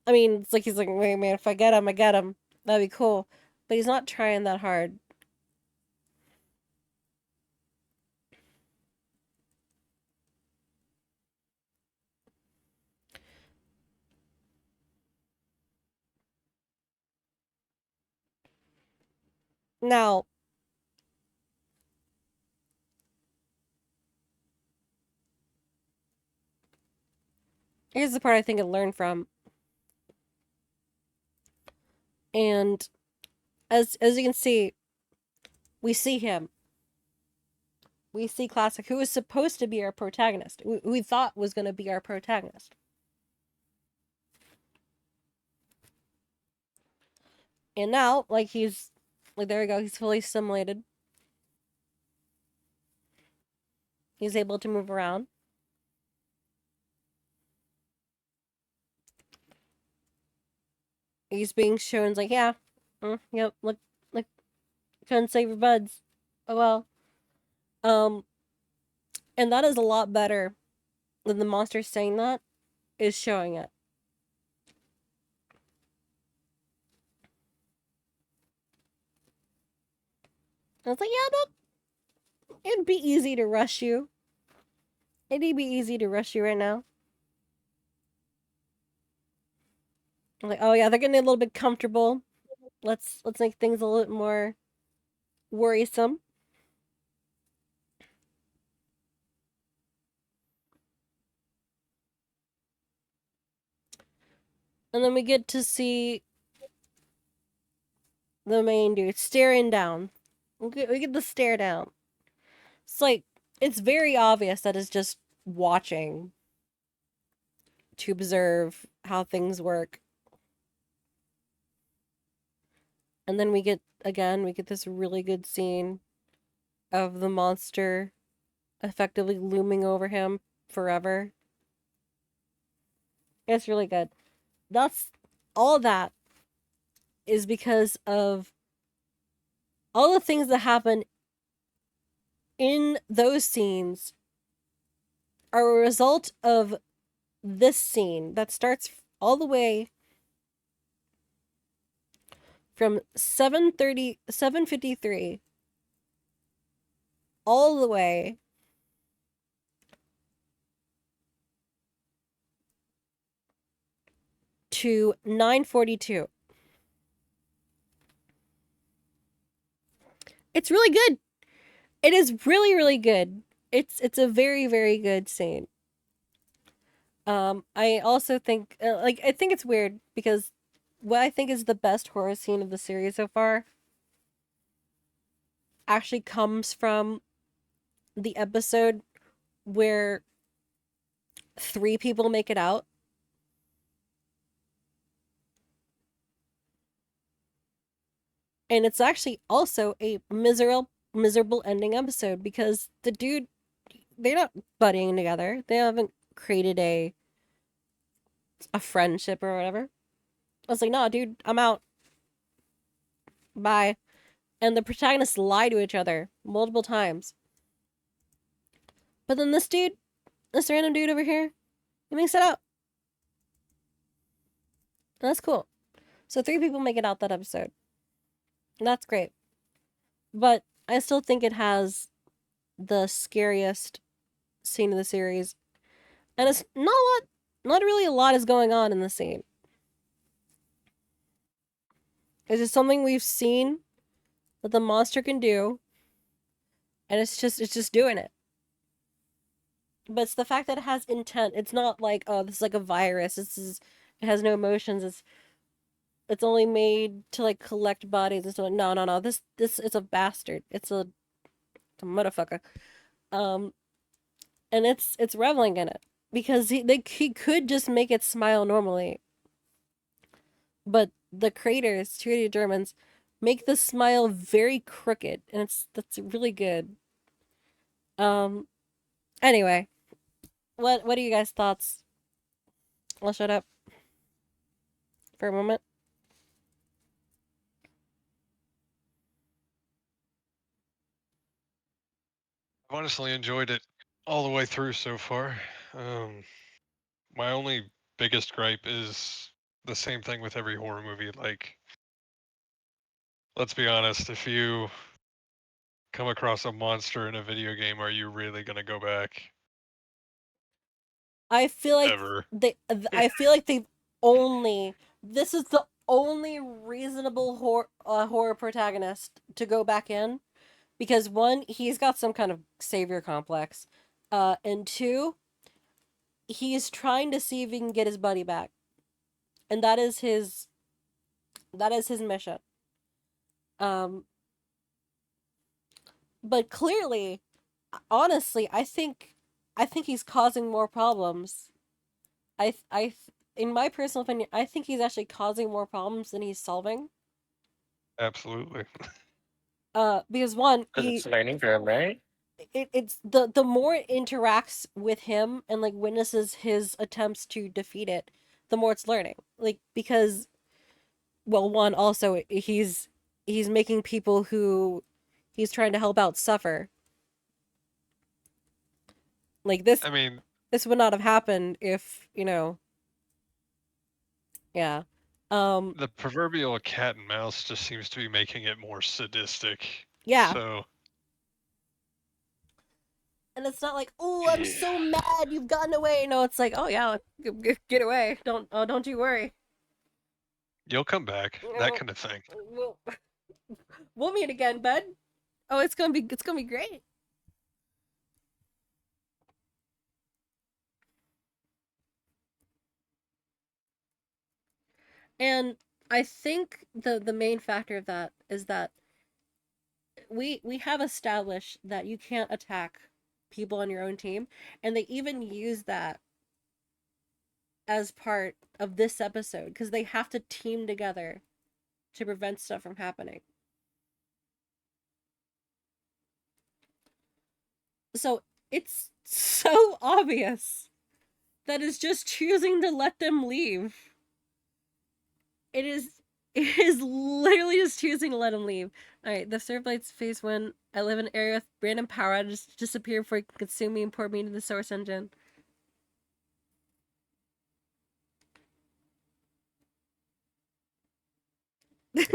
I mean, it's like he's like, wait, man, if I get him, I get him. That'd be cool. But he's not trying that hard. Now, here's the part I think I learned from. And as you can see, we see him. We see Classic, who was supposed to be our protagonist. We thought was going to be our protagonist. And now, like, he's, like, there we go, he's fully assimilated. He's able to move around. He's being shown, like, yeah, yep, look, couldn't save your buds. Oh well. And that is a lot better than the monster saying that is showing it. I was like, yeah, no, it'd be easy to rush you. It'd be easy to rush you right now. I'm like, oh yeah, they're getting a little bit comfortable. Let's make things a little bit more worrisome. And then we get to see the main dude staring down. We get the stare down. It's like, it's very obvious that it's just watching to observe how things work. And then we get this really good scene of the monster effectively looming over him forever. It's really good. All that is because of all the things that happen in those scenes are a result of this scene that starts all the way from 7:53 all the way to 9:42. It's really good. It is really, really good. It's a very, very good scene. I also think I think it's weird because what I think is the best horror scene of the series so far actually comes from the episode where 3 people make it out. And it's actually also a miserable ending episode because the dude, they're not buddying together. They haven't created a friendship or whatever. I was like, nah, dude, I'm out. Bye. And the protagonists lie to each other multiple times. But then this random dude over here, he makes it out. And that's cool. So 3 people make it out that episode. And that's great. But I still think it has the scariest scene of the series. And it's not really a lot is going on in the scene. It's just something we've seen that the monster can do. And it's just doing it. But it's the fact that it has intent. It's not like, oh, this is like a virus. It has no emotions. It's only made to like collect bodies and stuff. No. This it's a bastard. It's a motherfucker. And it's reveling in it because he could just make it smile normally. But the creators, 2D Germans, make the smile very crooked, and that's really good. Anyway, what are you guys' thoughts? I'll shut up for a moment. I've honestly enjoyed it all the way through so far. My only biggest gripe is the same thing with every horror movie. Like, let's be honest, if you come across a monster in a video game, are you really gonna go back? I feel like Ever. I feel like this is the only reasonable horror protagonist to go back in, because 1, he's got some kind of savior complex, and 2, he's trying to see if he can get his buddy back, and that is his mission. But clearly, honestly, I think he's causing more problems. In my personal opinion, I think he's actually causing more problems than he's solving. Absolutely. Because 1, It's learning from him, right? It's the more it interacts with him and like witnesses his attempts to defeat it, the more it's learning. Like, because, well, 1, also he's making people who he's trying to help out suffer. Like this. I mean, this would not have happened if, yeah. The proverbial cat and mouse just seems to be making it more sadistic. Yeah. So. And it's not like, oh, I'm so mad you've gotten away. No, it's like, oh yeah, get away. Don't you worry. You'll come back. That kind of thing. We'll meet again, bud. Oh, it's gonna be great. And I think the main factor of that is that we have established that you can't attack people on your own team, and they even use that as part of this episode because they have to team together to prevent stuff from happening. So it's so obvious that it's just choosing to let them leave. It is literally just choosing to let them leave. Alright, the Searchlight's phase 1. I live in an area with random power outages. Disappear before you can consume me and pour me into the source engine. It's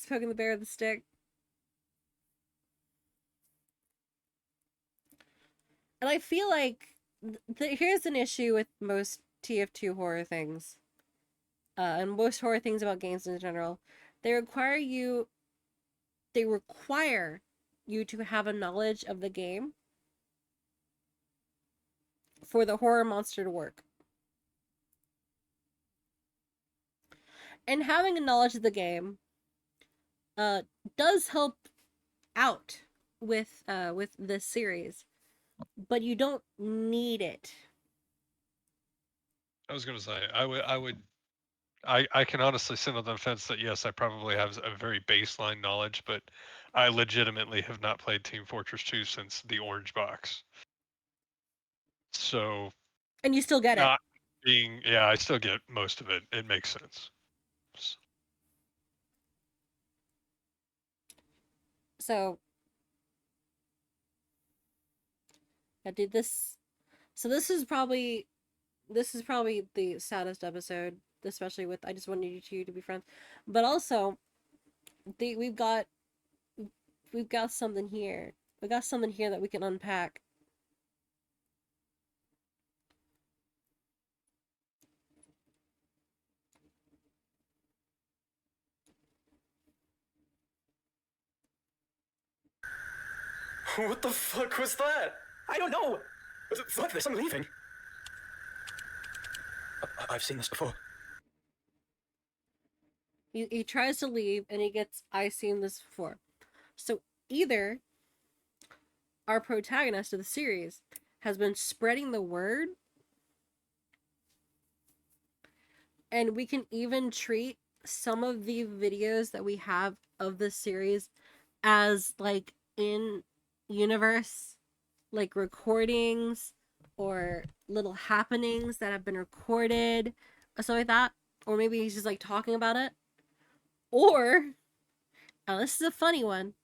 poking the bear with the stick. And I feel like here's an issue with most TF2 horror things. And most horror things about games in general. They require you they require you to have a knowledge of the game for the horror monster to work. And having a knowledge of the game does help out with this series, but you don't need it. I was gonna say I can honestly sit on the fence that yes, I probably have a very baseline knowledge, but I legitimately have not played Team Fortress 2 since the orange box. So And you still get it. not being I still get most of it. It makes sense. So I did this. So this is probably the saddest episode, especially with I just wanted you two to be friends, but also we've got something here. We got something here that we can unpack. What the fuck was that? I don't know. Fuck this, I'm leaving. I've seen this before. He tries to leave and he gets, I've seen this before. So either our protagonist of the series has been spreading the word, and we can even treat some of the videos that we have of this series as like in universe, like recordings or little happenings that have been recorded or something like that. Or maybe he's just like talking about it. Or, now this is a funny one.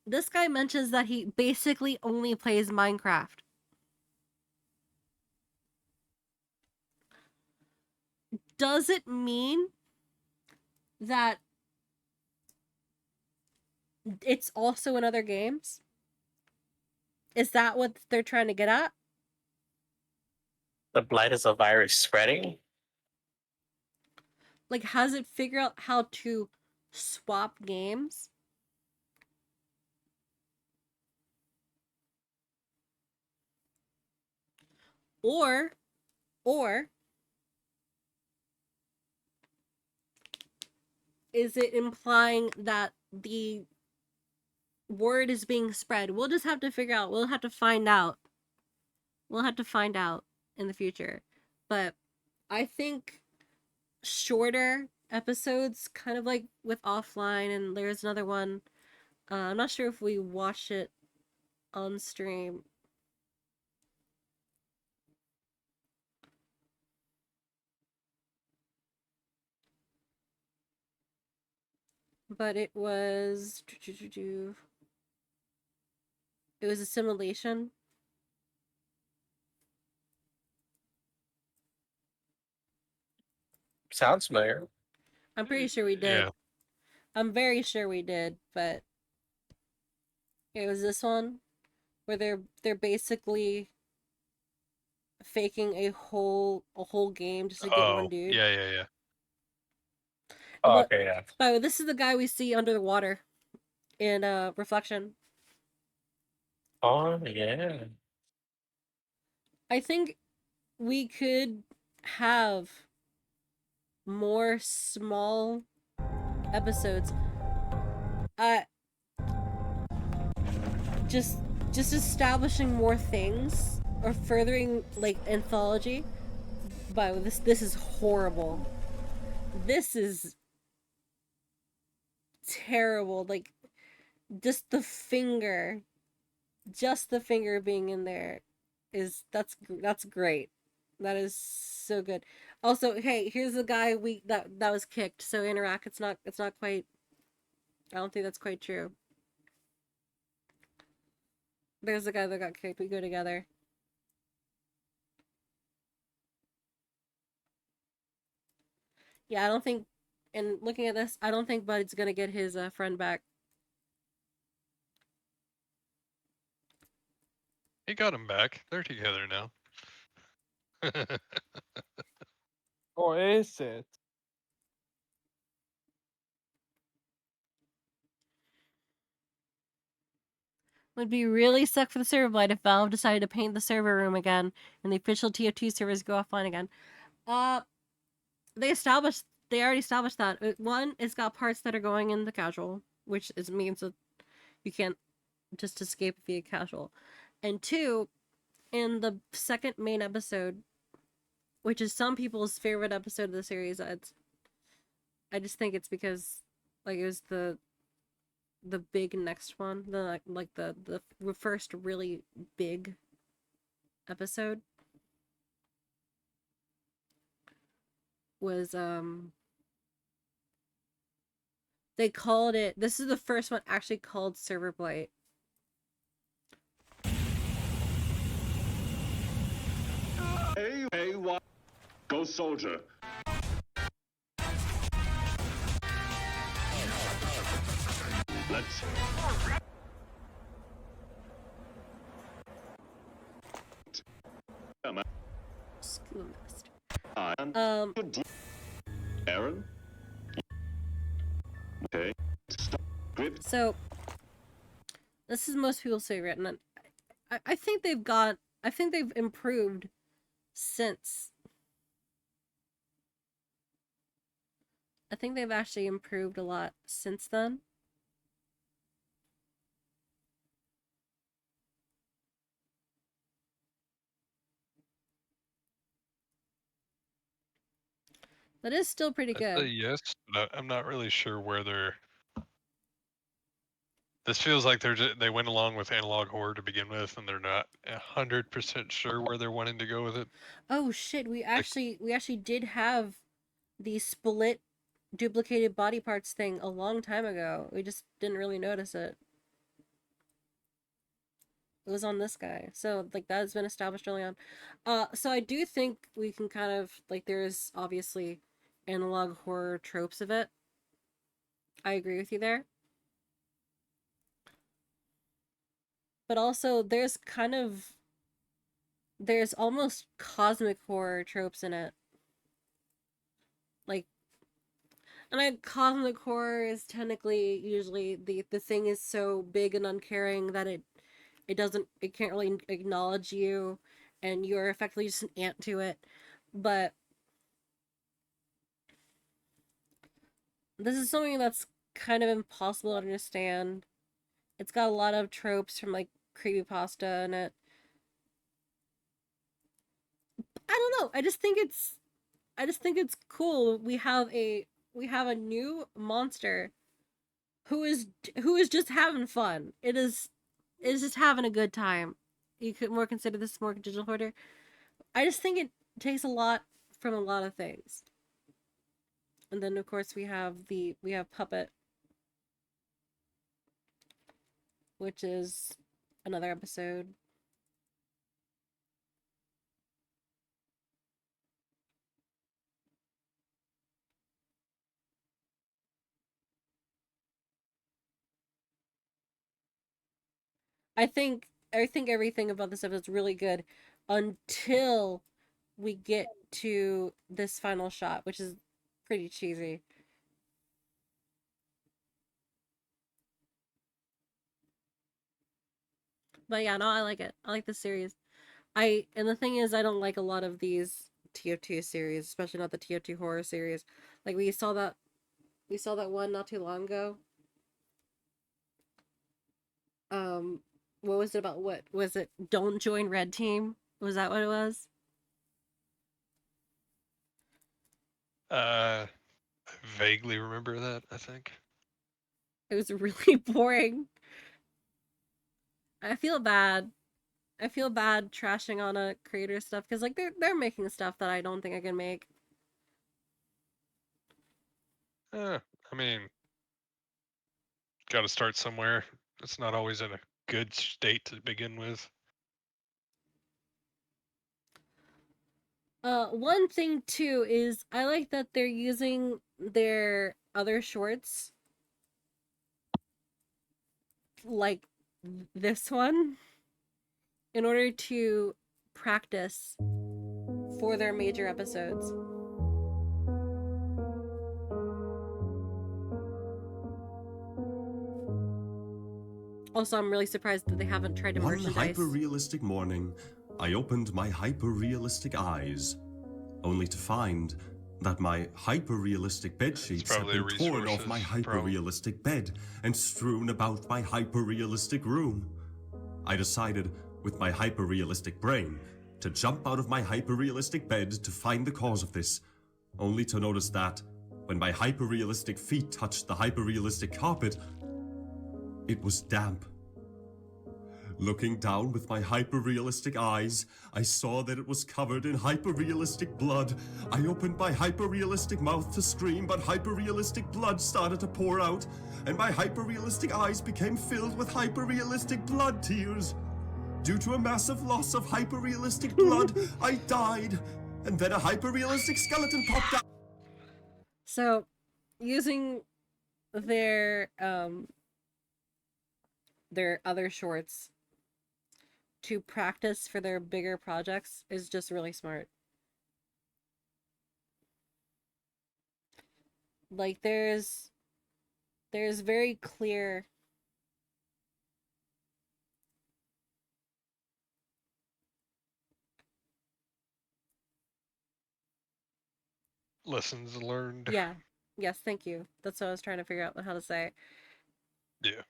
This guy mentions that he basically only plays Minecraft. Does it mean that it's also in other games? Is that what they're trying to get at? The blight is a virus spreading? Like, has it figured out how to swap games? Or is it implying that the word is being spread? We'll just have to figure out. We'll have to find out. We'll have to find out in the future. But I think shorter episodes, kind of like with Offline, and there's another one. I'm not sure if we watch it on stream. But it was a simulation. Sounds familiar. I'm pretty sure we did. Yeah. I'm very sure we did, but it was this one where they're basically faking a whole game just to get one dude. Yeah. Oh, But, okay, yeah. by the way, this is the guy we see under the water in Reflection. Oh, yeah. I think we could have more small episodes. Just establishing more things or furthering like anthology. But this is horrible. This is terrible. Like just the finger being in there that's great. That is so good. Also, hey, here's the guy that was kicked. So interact. It's not quite. I don't think that's quite true. There's the guy that got kicked. We go together. Yeah, I don't think. And looking at this, I don't think Bud's gonna get his friend back. He got him back. They're together now. Or is it? Would be really suck for the server blight if Valve decided to paint the server room again and the official TF2 servers go offline again. They already established that. One, it's got parts that are going in the casual, which means that you can't just escape via casual. And two, in the second main episode, which is some people's favorite episode of the series, I just think it's because like it was the big next one, the first really big episode was they called it, this is the first one actually called Server Blight. Hey, what? Go soldier. Let's. Aaron. Okay. So this is most people's favorite, and I think they've improved since. I think they've actually improved a lot since then. That is still pretty good. I'd say yes, but I'm not really sure where they're. This feels like they went along with analog horror to begin with, and they're not 100% sure where they're wanting to go with it. Oh shit! We actually did have the split, duplicated body parts thing a long time ago. We just didn't really notice it. It was on this guy, so like that has been established early on. So I do think we can kind of like there's obviously analog horror tropes of it. I agree with you there. But also there's almost cosmic horror tropes in it. Like, and cosmic horror is technically usually the thing is so big and uncaring that it can't really acknowledge you, and you're effectively just an ant to it. But this is something that's kind of impossible to understand. It's got a lot of tropes from like creepypasta in it. I don't know. I just think it's cool. We have a new monster who is just having fun. It is just having a good time. You could more consider this more digital horror. I just think it takes a lot from a lot of things. And then of course we have Puppet, which is another episode. I think everything about this episode is really good until we get to this final shot, which is pretty cheesy. But yeah, no, I like it. I like the series. And the thing is, I don't like a lot of these TF2 series, especially not the TF2 horror series. Like we saw that one not too long ago. What was it about? What was it? Don't join Red Team? Was that what it was? I vaguely remember that, I think. It was really boring. I feel bad. I feel bad trashing on a creator stuff because like they're making stuff that I don't think I can make. I mean, got to start somewhere. It's not always in a good state to begin with. One thing too is I like that they're using their other shorts, like this one, in order to practice for their major episodes. Also, I'm really surprised that they haven't tried to One merchandise. hyper-realistic morning, I opened my hyper-realistic eyes, only to find that my hyper-realistic bed sheets had probably a been torn off resources my problem. hyper-realistic bed and strewn about my hyper-realistic room. I decided, with my hyper-realistic brain, to jump out of my hyper-realistic bed to find the cause of this, only to notice that, when my hyper-realistic feet touched the hyper-realistic carpet, it was damp. Looking down with my hyper-realistic eyes, I saw that it was covered in hyper-realistic blood. I opened my hyper-realistic mouth to scream, but hyper-realistic blood started to pour out, and my hyper-realistic eyes became filled with hyper-realistic blood tears. Due to a massive loss of hyper-realistic blood, I died, and then a hyper-realistic skeleton popped out. So, using their other shorts to practice for their bigger projects is just really smart. Like there's very clear lessons learned. Yeah. Yes, thank you. That's what I was trying to figure out how to say. Yeah.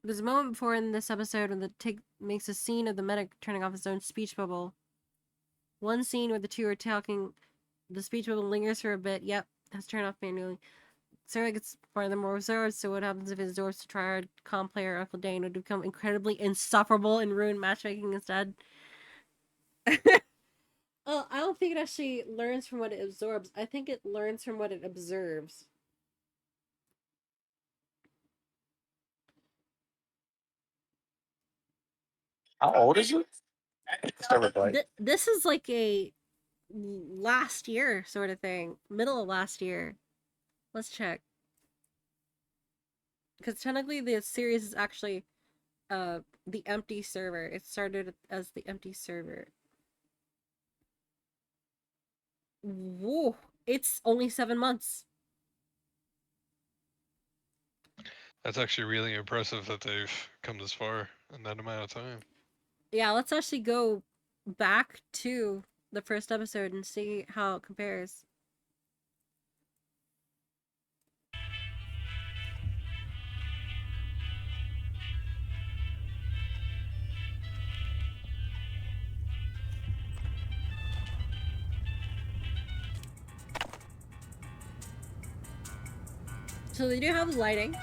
There's a moment before in this episode when the Tig makes a scene of the medic turning off his own speech bubble. One scene where the two are talking, the speech bubble lingers for a bit. Yep, has turned off manually. Sarah gets farther more absorbed, so what happens if his absorbs to tryhard comp player Uncle Dane would become incredibly insufferable and ruin matchmaking instead? Oh, I don't think it actually learns from what it absorbs. I think it learns from what it observes. How old is it? This is like a last year sort of thing. Middle of last year. Let's check. Because technically the series is actually the empty server. It started as the empty server. Whoa. It's only 7 months. That's actually really impressive that they've come this far in that amount of time. Yeah, let's actually go back to the first episode and see how it compares. So they do have the lighting.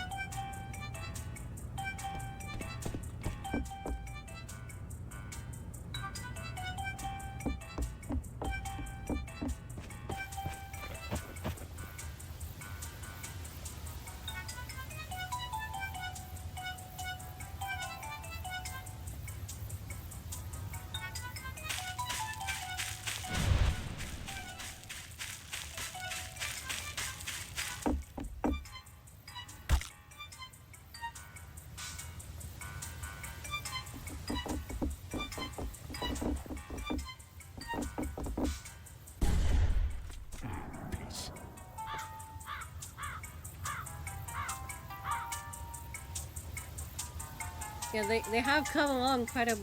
Yeah, they have come along quite a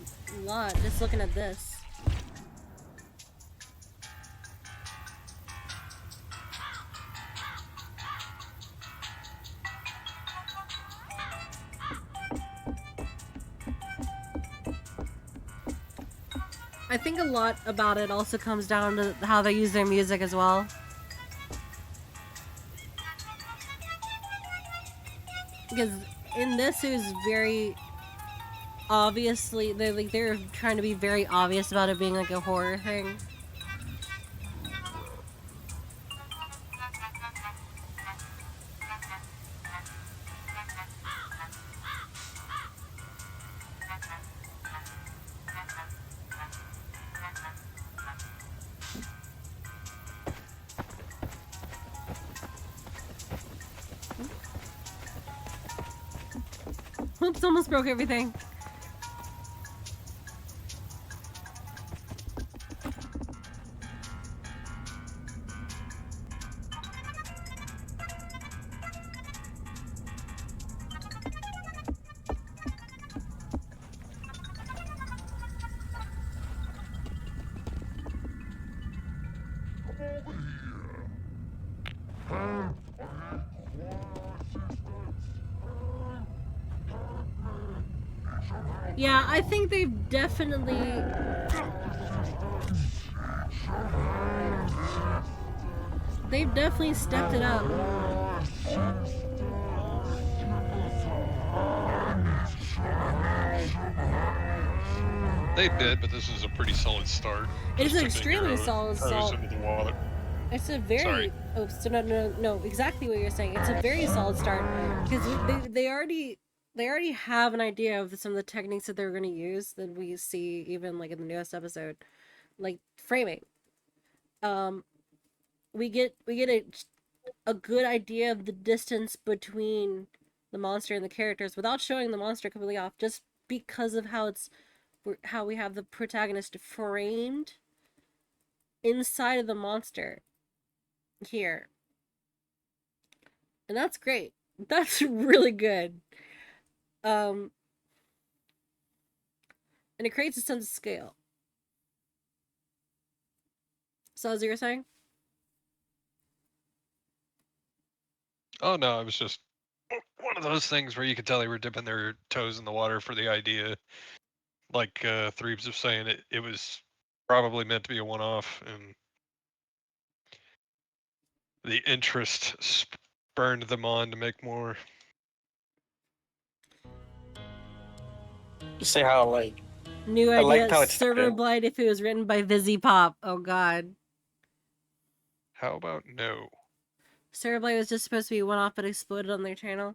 lot just looking at this. I think a lot about it also comes down to how they use their music as well. Because in this it was very obviously they're trying to be very obvious about it being like a horror thing. Oops, almost broke everything. Yeah, I think they've definitely... They've definitely stepped it up. They did, but this is a pretty solid start. It's Just an dipping extremely your solid toes salt. into the water. It's a very... Sorry. Oh, so no, exactly what you're saying. It's a very solid start. Because they already have an idea of some of the techniques that they're going to use that we see even like in the newest episode. Like framing. We get a good idea of the distance between the monster and the characters without showing the monster completely off, just because of how we have the protagonist framed inside of the monster here. And that's great. That's really good. And it creates a sense of scale. So as you were saying? Oh no, it was just one of those things where you could tell they were dipping their toes in the water for the idea. Like Threebs was saying, it was probably meant to be a one-off, and the interest spurned them on to make more. You say how like New I liked idea, how it Server started. Blight if it was written by Vizzy Pop. Oh god. How about no? Server Blight was just supposed to be one-off but exploded on their channel.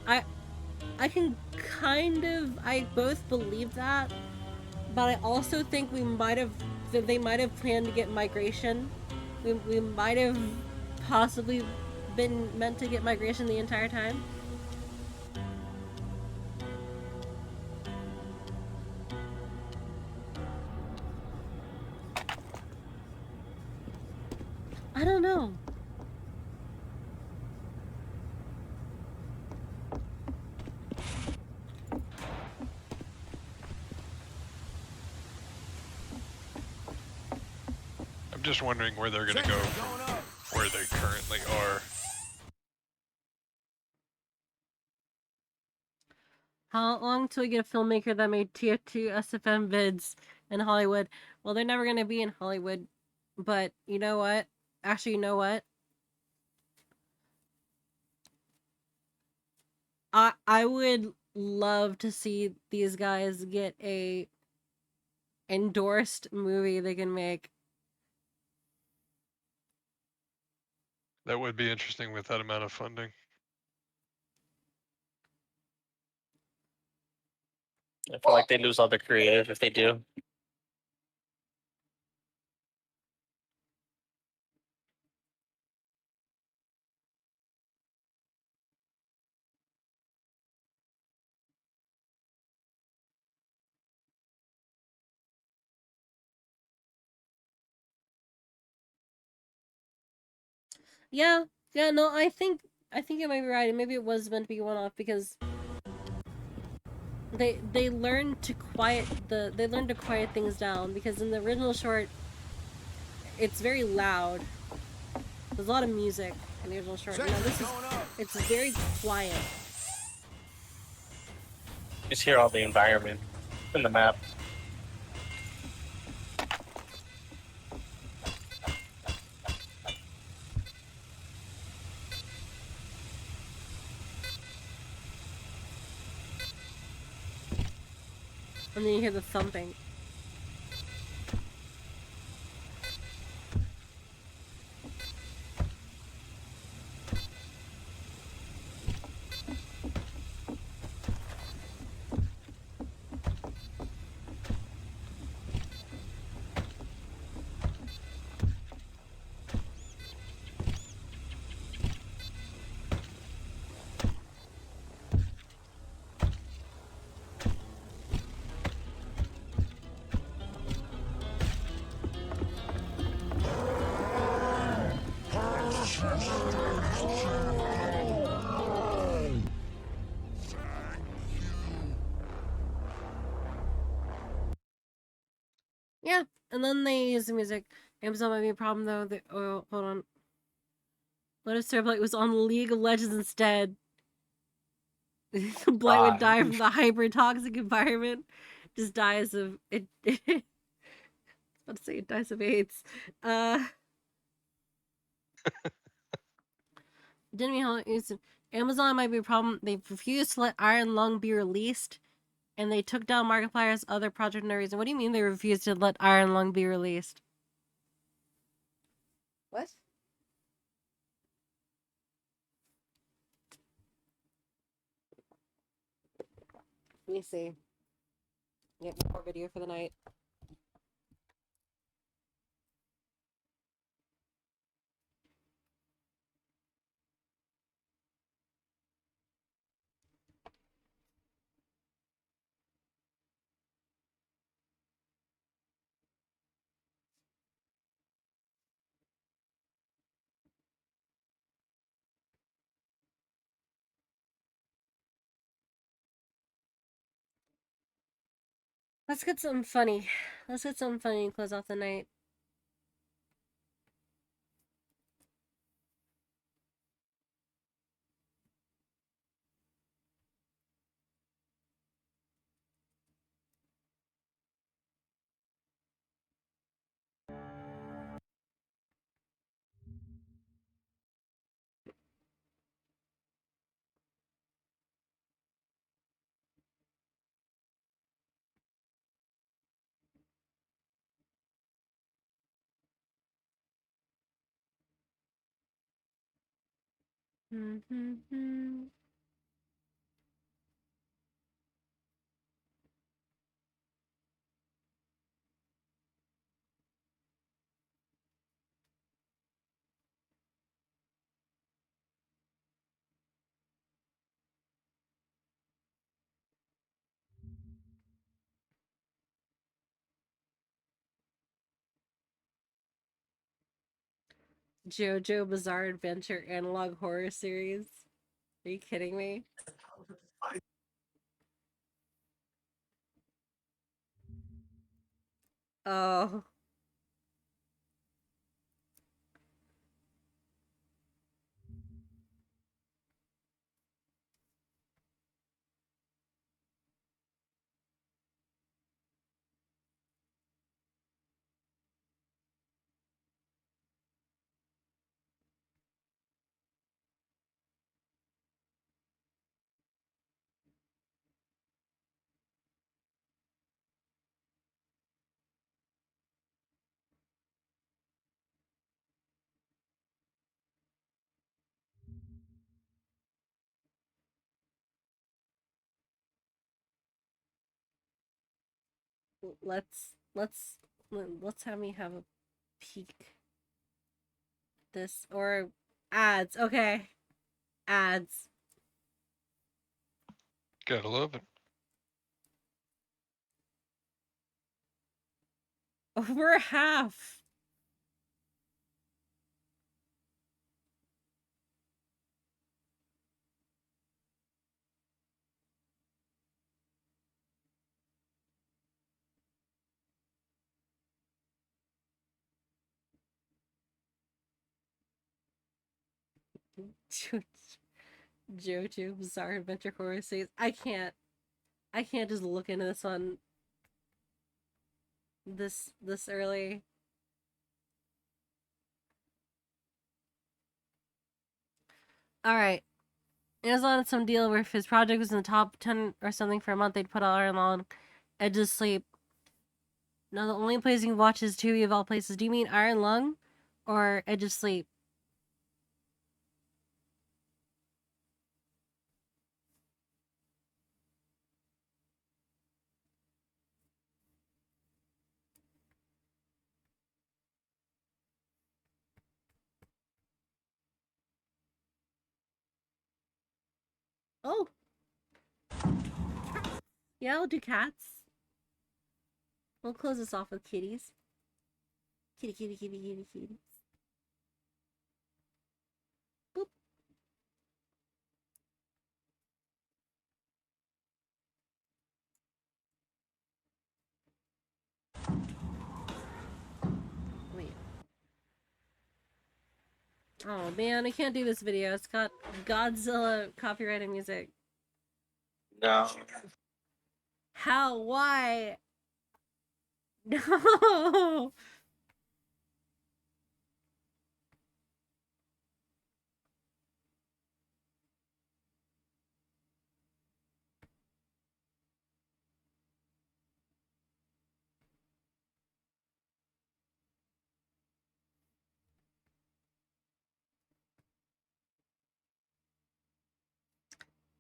I can I both believe that, but I also think they might have planned to get migration. We might have possibly been meant to get migration the entire time. I don't know. I'm just wondering where they're gonna go from where they currently are. How long till we get a filmmaker that made TF2 SFM vids in Hollywood? Well, they're never gonna be in Hollywood, but you know what? Actually, you know what? I would love to see these guys get a endorsed movie they can make. That would be interesting with that amount of funding. I feel like they lose all their creative if they do. Yeah, no, I think you might be right. Maybe it was meant to be one-off because they learned to quiet things down, because in the original short it's very loud. There's a lot of music in the original short. It's very quiet. Just hear all the environment in the map. And then you hear the thumping. Yeah, and then they use the music. Amazon might be a problem though. Oh, hold on. What if Starblight was on League of Legends instead? Blight would die from the hyper toxic environment. Just dies of it. I was about to say it dies of AIDS. Didn't mean how Amazon might be a problem. They refused to let Iron Lung be released, and they took down Markiplier's other project no reason. What do you mean they refused to let Iron Lung be released? What? Let me see. Get more video for the night. Let's get something funny. Let's get something funny and close off the night. JoJo Bizarre Adventure Analog Horror Series. Are you kidding me? Oh. Let's have me have a peek. This or ads. Okay. Ads. Gotta love it. Over half. JoJo Bizarre Adventure Horror Series. I can't just look into this one this early. Alright. Amazon had some deal where if his project was in the top 10 or something for a month, they'd put Iron Lung Edge of Sleep. Now the only place you can watch is Tubi of all places. Do you mean Iron Lung or Edge of Sleep? Oh. Yeah, I'll do cats. We'll close this off with kitties. Kitty, kitty, kitty, kitty, kitty. Boop. Wait. Oh man, I can't do this video. It's got Godzilla copyrighted music. No. How? Why? No!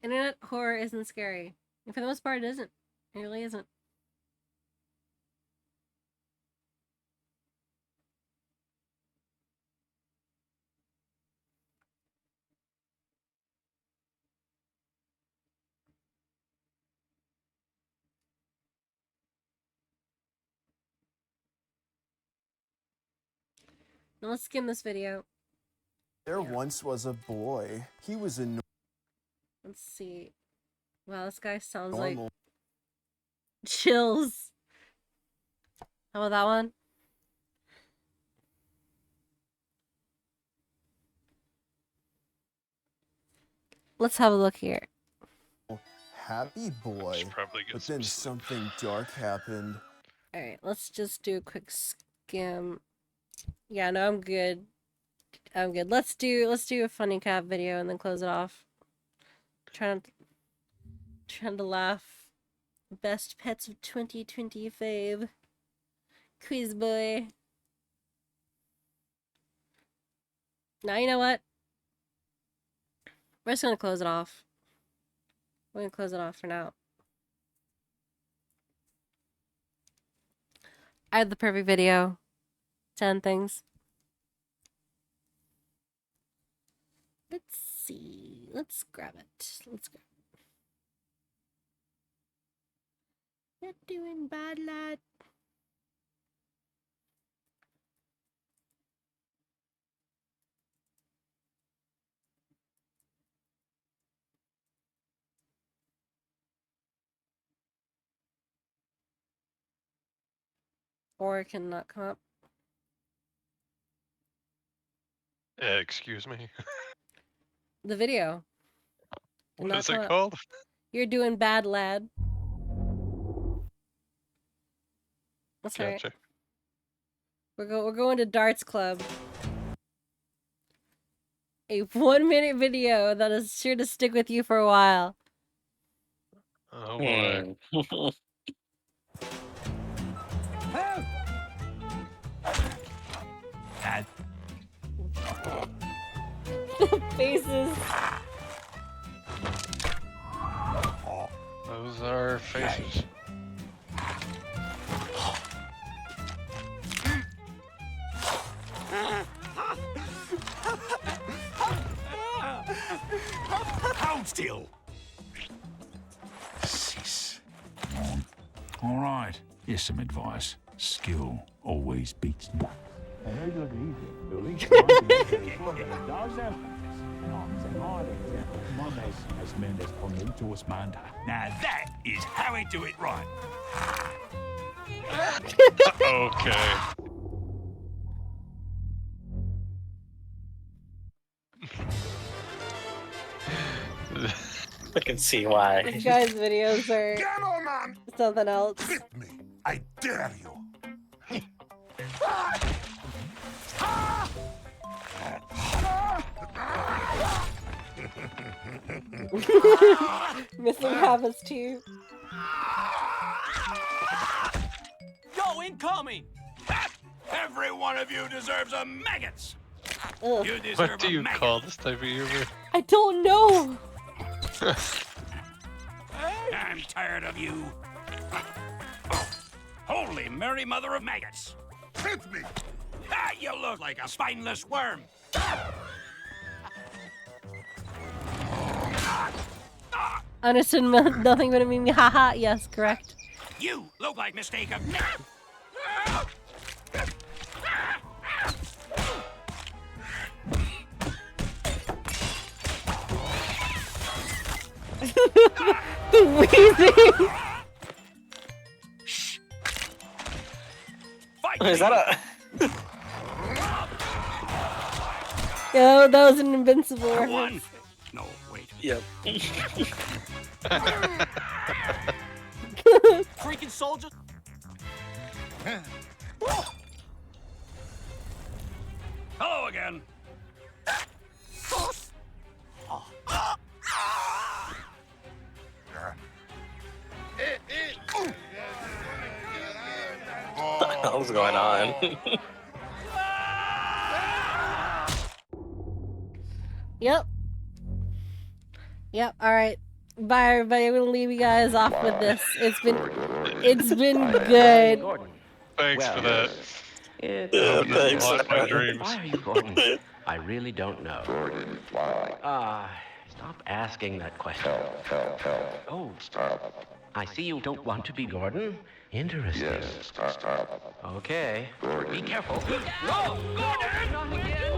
Internet horror isn't scary. And for the most part, it isn't. It really isn't. Now let's skim this video. There once was a boy. He was a Let's see. Wow, this guy sounds normal. like chills. How about that one? Let's have a look here. Happy boy. But then something dark happened. Alright, let's just do a quick skim. Yeah, no, I'm good. I'm good. Let's do a funny cat video and then close it off. Trying to laugh. Best pets of 2025. Quiz boy. Now you know what? We're just gonna close it off. We're gonna close it off for now. I had the perfect video. 10 things. Let's see. Let's grab it. Let's grab it. You're doing bad, lad. Or it cannot come up. Excuse me. The video. Did What not is come it up. called? You're doing bad, lad. That's right. Gotcha. We're going to Darts Club. A 1-minute video that is sure to stick with you for a while. Oh boy. Dad. Faces. Those are faces. Hold still. Sis. All right. Here's some advice. Skill always beats. Now that is how we do it right. Okay. I can see why. These guys' videos are something else. I dare you. Missing habits too. Yo, incoming! Every one of you deserves a maggots. Ugh. You deserve What do you call this type of humor? I don't know. I'm tired of you. Oh, holy Mary Mother of Maggots! Hit me! Ah, you look like a spineless worm. Understood nothing but a meme. Haha. Yes, correct. You look like mistake of me. Wheezing. Is that a... Oh, that was an Invincible One. reference. No, wait. Yep. Freaking soldier. Hello again. What the hell's going on? Yep. Yep. All right. Bye, everybody. I'm gonna leave you guys off with this. It's been good. Thanks for that. It's Yeah, thanks. My dreams. Why are you Gordon? I really don't know. Stop asking that question. Oh, I see you don't want to be Gordon. Interesting. Okay. Be careful. No, Gordon! Not again!